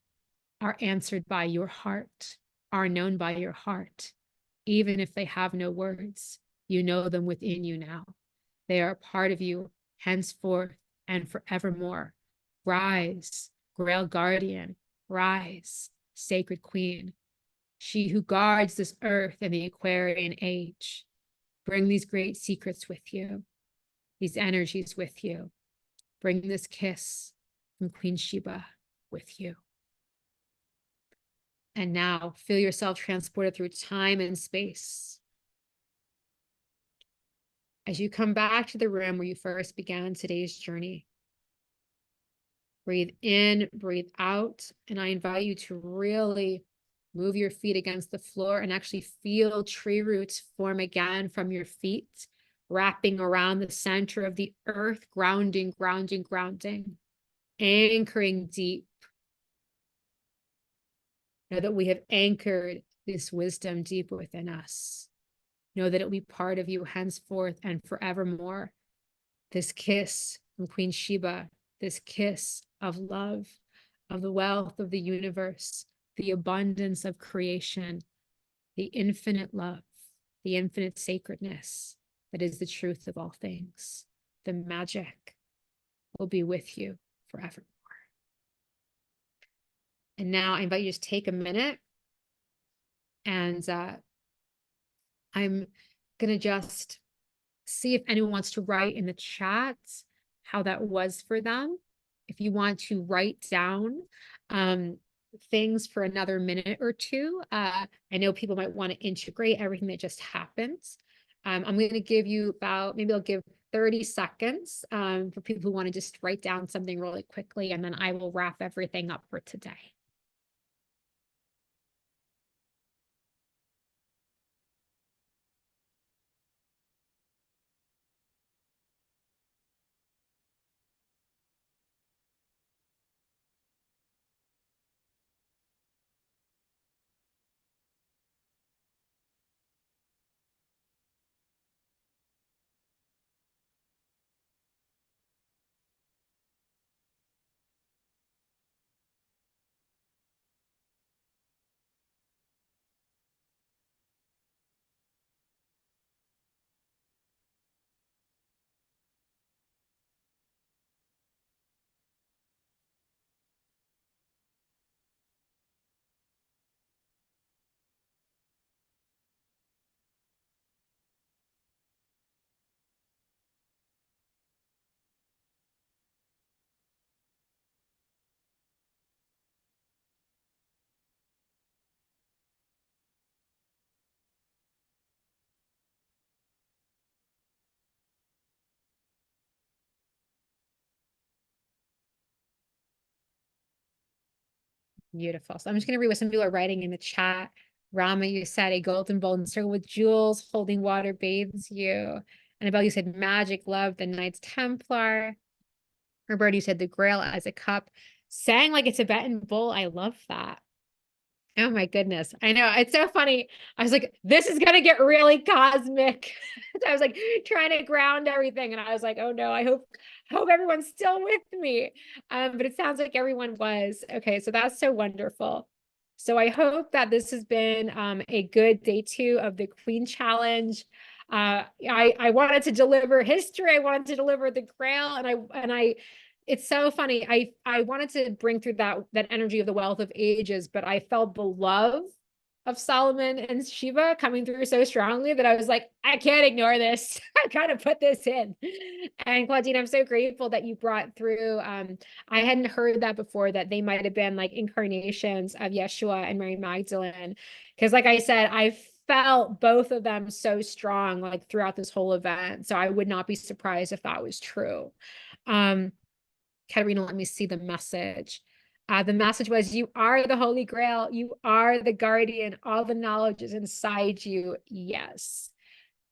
are answered by your heart, are known by your heart. Even if they have no words, you know them within you now. They are a part of you henceforth and forevermore. Rise, Grail Guardian, rise, Sacred Queen, she who guards this earth and the Aquarian age. Bring these great secrets with you, these energies with you. Bring this kiss from Queen Sheba with you. And now feel yourself transported through time and space. As you come back to the room where you first began today's journey, breathe in, breathe out, and I invite you to really move your feet against the floor and actually feel tree roots form again from your feet, wrapping around the center of the earth, grounding, grounding, grounding, anchoring deep. Know that we have anchored this wisdom deep within us. Know that it will be part of you henceforth and forevermore. This kiss from Queen Sheba, this kiss of love, of the wealth of the universe, the abundance of creation, the infinite love, the infinite sacredness that is the truth of all things. The magic will be with you forevermore. And now I invite you to take a minute, and I'm going to just see if anyone wants to write in the chat how that was for them. If you want to write down things for another minute or two, I know people might want to integrate everything that just happened. I'm going to give you about, maybe I'll give 30 seconds for people who want to just write down something really quickly, and then I will wrap everything up for today. Beautiful. So I'm just going to read what some people are writing in the chat. Rama, you said a golden bowl encircled with jewels, holding water bathes you. Annabelle, you said magic, love, the Knights Templar. Roberta, you said the Grail as a cup. Sang like a Tibetan bull. I love that. Oh my goodness. I know. It's so funny. I was like, this is going to get really cosmic. I was like trying to ground everything. And I was like, oh no, I hope everyone's still with me. But it sounds like everyone was. Okay, so that's so wonderful. So I hope that this has been a good day 2 of the Queen Challenge. I wanted to deliver history. I wanted to deliver the Grail, and I it's so funny. I wanted to bring through that energy of the wealth of ages, but I felt the love of Solomon and Sheba coming through so strongly that I was like, I can't ignore this. I gotta put this in. And Claudine, I'm so grateful that you brought through. I hadn't heard that before, that they might have been like incarnations of Yeshua and Mary Magdalene. Because like I said, I felt both of them so strong like throughout this whole event. So I would not be surprised if that was true. Katerina, let me see the message. The message was, you are the Holy Grail. You are the guardian. All the knowledge is inside you. Yes.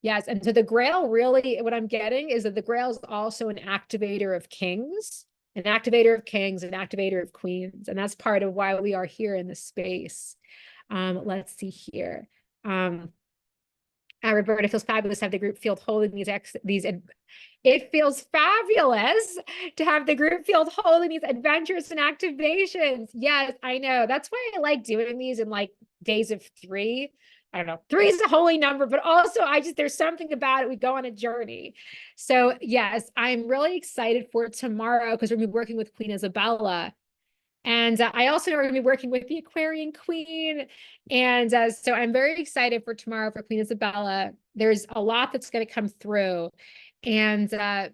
Yes. And so the Grail, really, what I'm getting is that the Grail is also an activator of kings, an activator of kings, an activator of queens. And that's part of why we are here in this space. Let's see here. Roberta, feels fabulous to have the group field holding these it feels fabulous to have the group field holding these adventures and activations. Yes, I know. That's why I like doing these in like days of 3. I don't know. 3 is a holy number, but also there's something about it. We go on a journey. So yes, I'm really excited for tomorrow because we're going to be working with Queen Isabella. And I also know we're going to be working with the Aquarian Queen. And so I'm very excited for tomorrow for Queen Isabella. There's a lot that's going to come through. And I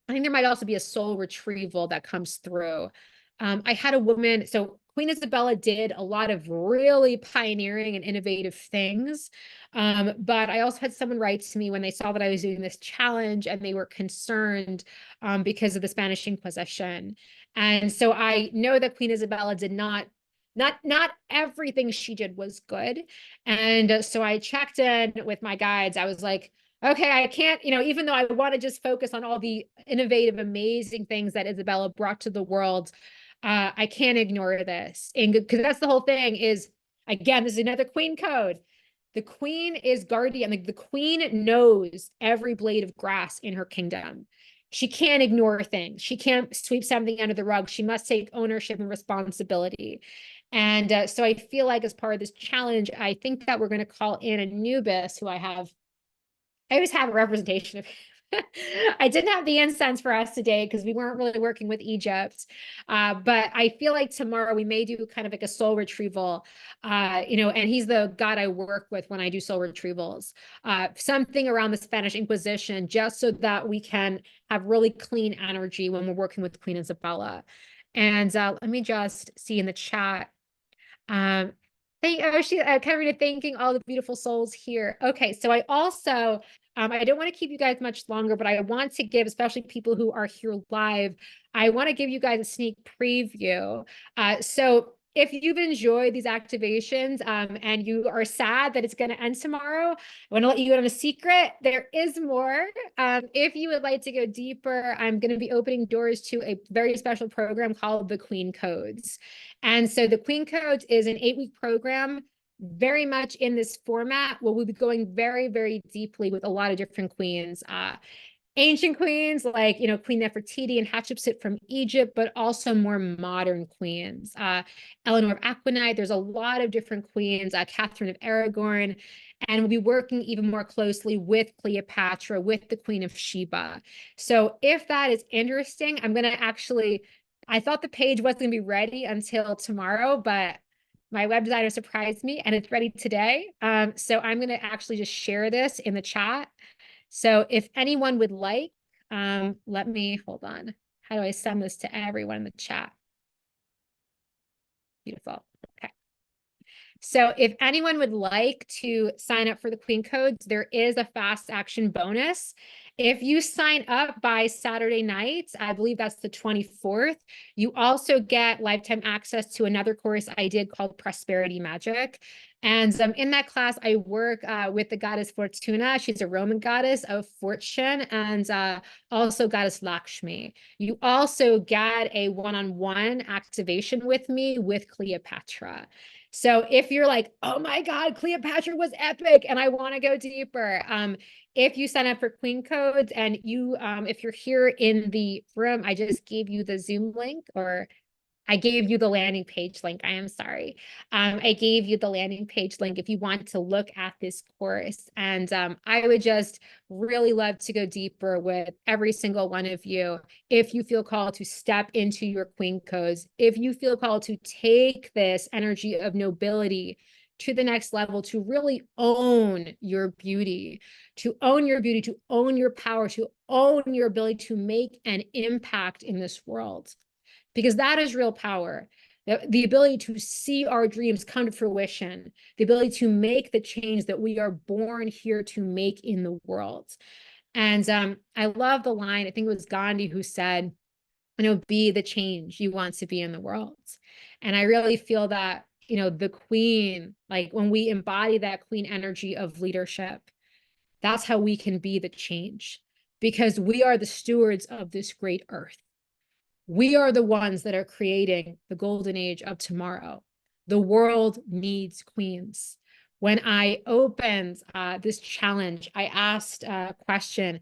think there might also be a soul retrieval that comes through. I had a woman, so Queen Isabella did a lot of really pioneering and innovative things. But I also had someone write to me when they saw that I was doing this challenge and they were concerned because of the Spanish Inquisition. And so I know that Queen Isabella did not everything she did was good. And so I checked in with my guides. I was like, okay, I can't, even though I want to just focus on all the innovative, amazing things that Isabella brought to the world, I can't ignore this. And because that's the whole thing is, again, this is another queen code. The queen is guardian. The queen knows every blade of grass in her kingdom. She can't ignore things. She can't sweep something under the rug. She must take ownership and responsibility. And so I feel like as part of this challenge, I think that we're going to call in Anubis, who I always have a representation of I didn't have the incense for us today because we weren't really working with Egypt. But I feel like tomorrow we may do kind of like a soul retrieval, and he's the God I work with when I do soul retrievals, something around the Spanish Inquisition, just so that we can have really clean energy when we're working with Queen Isabella. And let me just see in the chat. Katerina, thanking all the beautiful souls here. Okay, so I also, I don't want to keep you guys much longer, but I want to give, especially people who are here live, I want to give you guys a sneak preview. So if you've enjoyed these activations and you are sad that it's going to end tomorrow, I want to let you in on a secret. There is more. If you would like to go deeper, I'm going to be opening doors to a very special program called the Queen Codes. And so the Queen Codes is an 8-week program, very much in this format. We'll be going very, very deeply with a lot of different queens. Ancient queens like, Queen Nefertiti and Hatshepsut from Egypt, but also more modern queens. Eleanor of Aquitaine, there's a lot of different queens, Catherine of Aragon, and we'll be working even more closely with Cleopatra, with the Queen of Sheba. So if that is interesting, I thought the page wasn't going to be ready until tomorrow, but my web designer surprised me and it's ready today. So I'm going to actually just share this in the chat. So if anyone would like, let me, hold on. How do I send this to everyone in the chat? Beautiful. Okay. So if anyone would like to sign up for the Queen Codes, there is a fast action bonus. If you sign up by Saturday night, I believe that's the 24th, you also get lifetime access to another course I did called Prosperity Magic. And in that class, I work with the goddess Fortuna. She's a Roman goddess of fortune, and also goddess Lakshmi. You also get a one-on-one activation with me with Cleopatra. So if you're like, oh my God, Cleopatra was epic and I want to go deeper, if you sign up for Queen Codes and you, if you're here in the room, I just gave you the Zoom link, or I gave you the landing page link. I am sorry. I gave you the landing page link if you want to look at this course. And I would just really love to go deeper with every single one of you. If you feel called to step into your Queen Codes, if you feel called to take this energy of nobility to the next level, to really own your beauty, to own your beauty, to own your power, to own your ability to make an impact in this world. Because that is real power. The ability to see our dreams come to fruition, the ability to make the change that we are born here to make in the world. And I love the line, I think it was Gandhi who said, be the change you want to be in the world. And I really feel that, the queen, like when we embody that queen energy of leadership, that's how we can be the change, because we are the stewards of this great earth. We are the ones that are creating the golden age of tomorrow. The world needs queens. When I opened this challenge, I asked a question: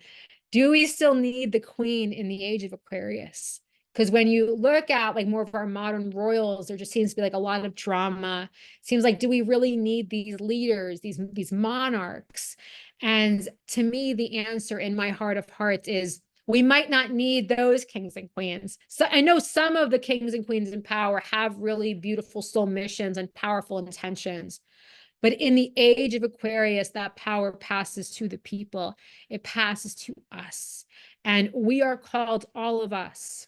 do we still need the queen in the age of Aquarius? Because when you look at like more of our modern royals, there just seems to be like a lot of drama. It seems like, do we really need these leaders, these monarchs? And to me, the answer in my heart of hearts is, we might not need those kings and queens. So I know some of the kings and queens in power have really beautiful soul missions and powerful intentions. But in the age of Aquarius, that power passes to the people. It passes to us. And we are called, all of us,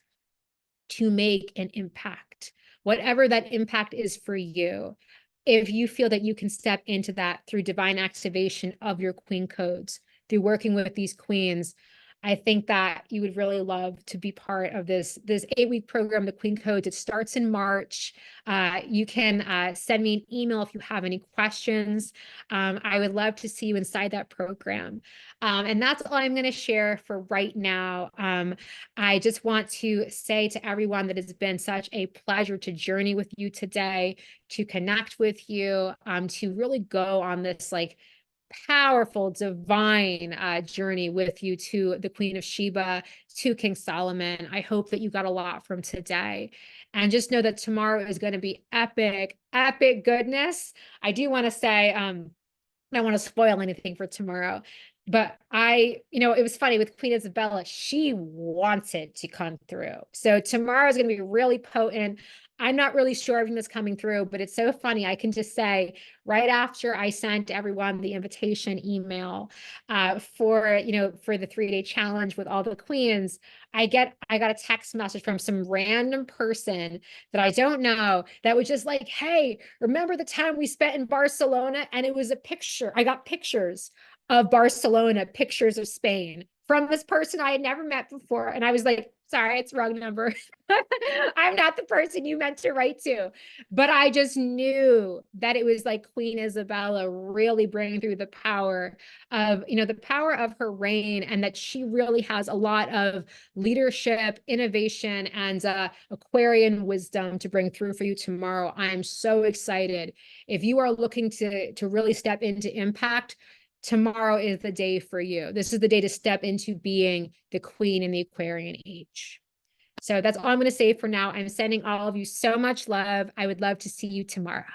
to make an impact, whatever that impact is for you. If you feel that you can step into that through divine activation of your queen codes, through working with these queens, I think that you would really love to be part of this 8-week program, the Queen Codes. It starts in March. You can send me an email if you have any questions. I would love to see you inside that program. And that's all I'm going to share for right now. I just want to say to everyone that it's been such a pleasure to journey with you today, to connect with you, to really go on this like powerful divine journey with you to the Queen of Sheba, to King Solomon. I hope that you got a lot from today, and just know that tomorrow is going to be epic, epic goodness. I do want to say, I don't want to spoil anything for tomorrow, but it was funny with Queen Isabella, she wanted to come through. So tomorrow is going to be really potent. I'm not really sure everything that's coming through, but it's so funny. I can just say, right after I sent everyone the invitation email for the 3-day challenge with all the queens, I got a text message from some random person that I don't know that was just like, hey, remember the time we spent in Barcelona? And it was a picture. I got pictures of Barcelona, pictures of Spain from this person I had never met before. And I was like, sorry, it's wrong number. I'm not the person you meant to write to. But I just knew that it was like Queen Isabella really bringing through the power of, the power of her reign, and that she really has a lot of leadership, innovation, and Aquarian wisdom to bring through for you tomorrow. I'm so excited. If you are looking to really step into impact, tomorrow is the day for you. This is the day to step into being the queen in the Aquarian age. So that's all I'm going to say for now. I'm sending all of you so much love. I would love to see you tomorrow.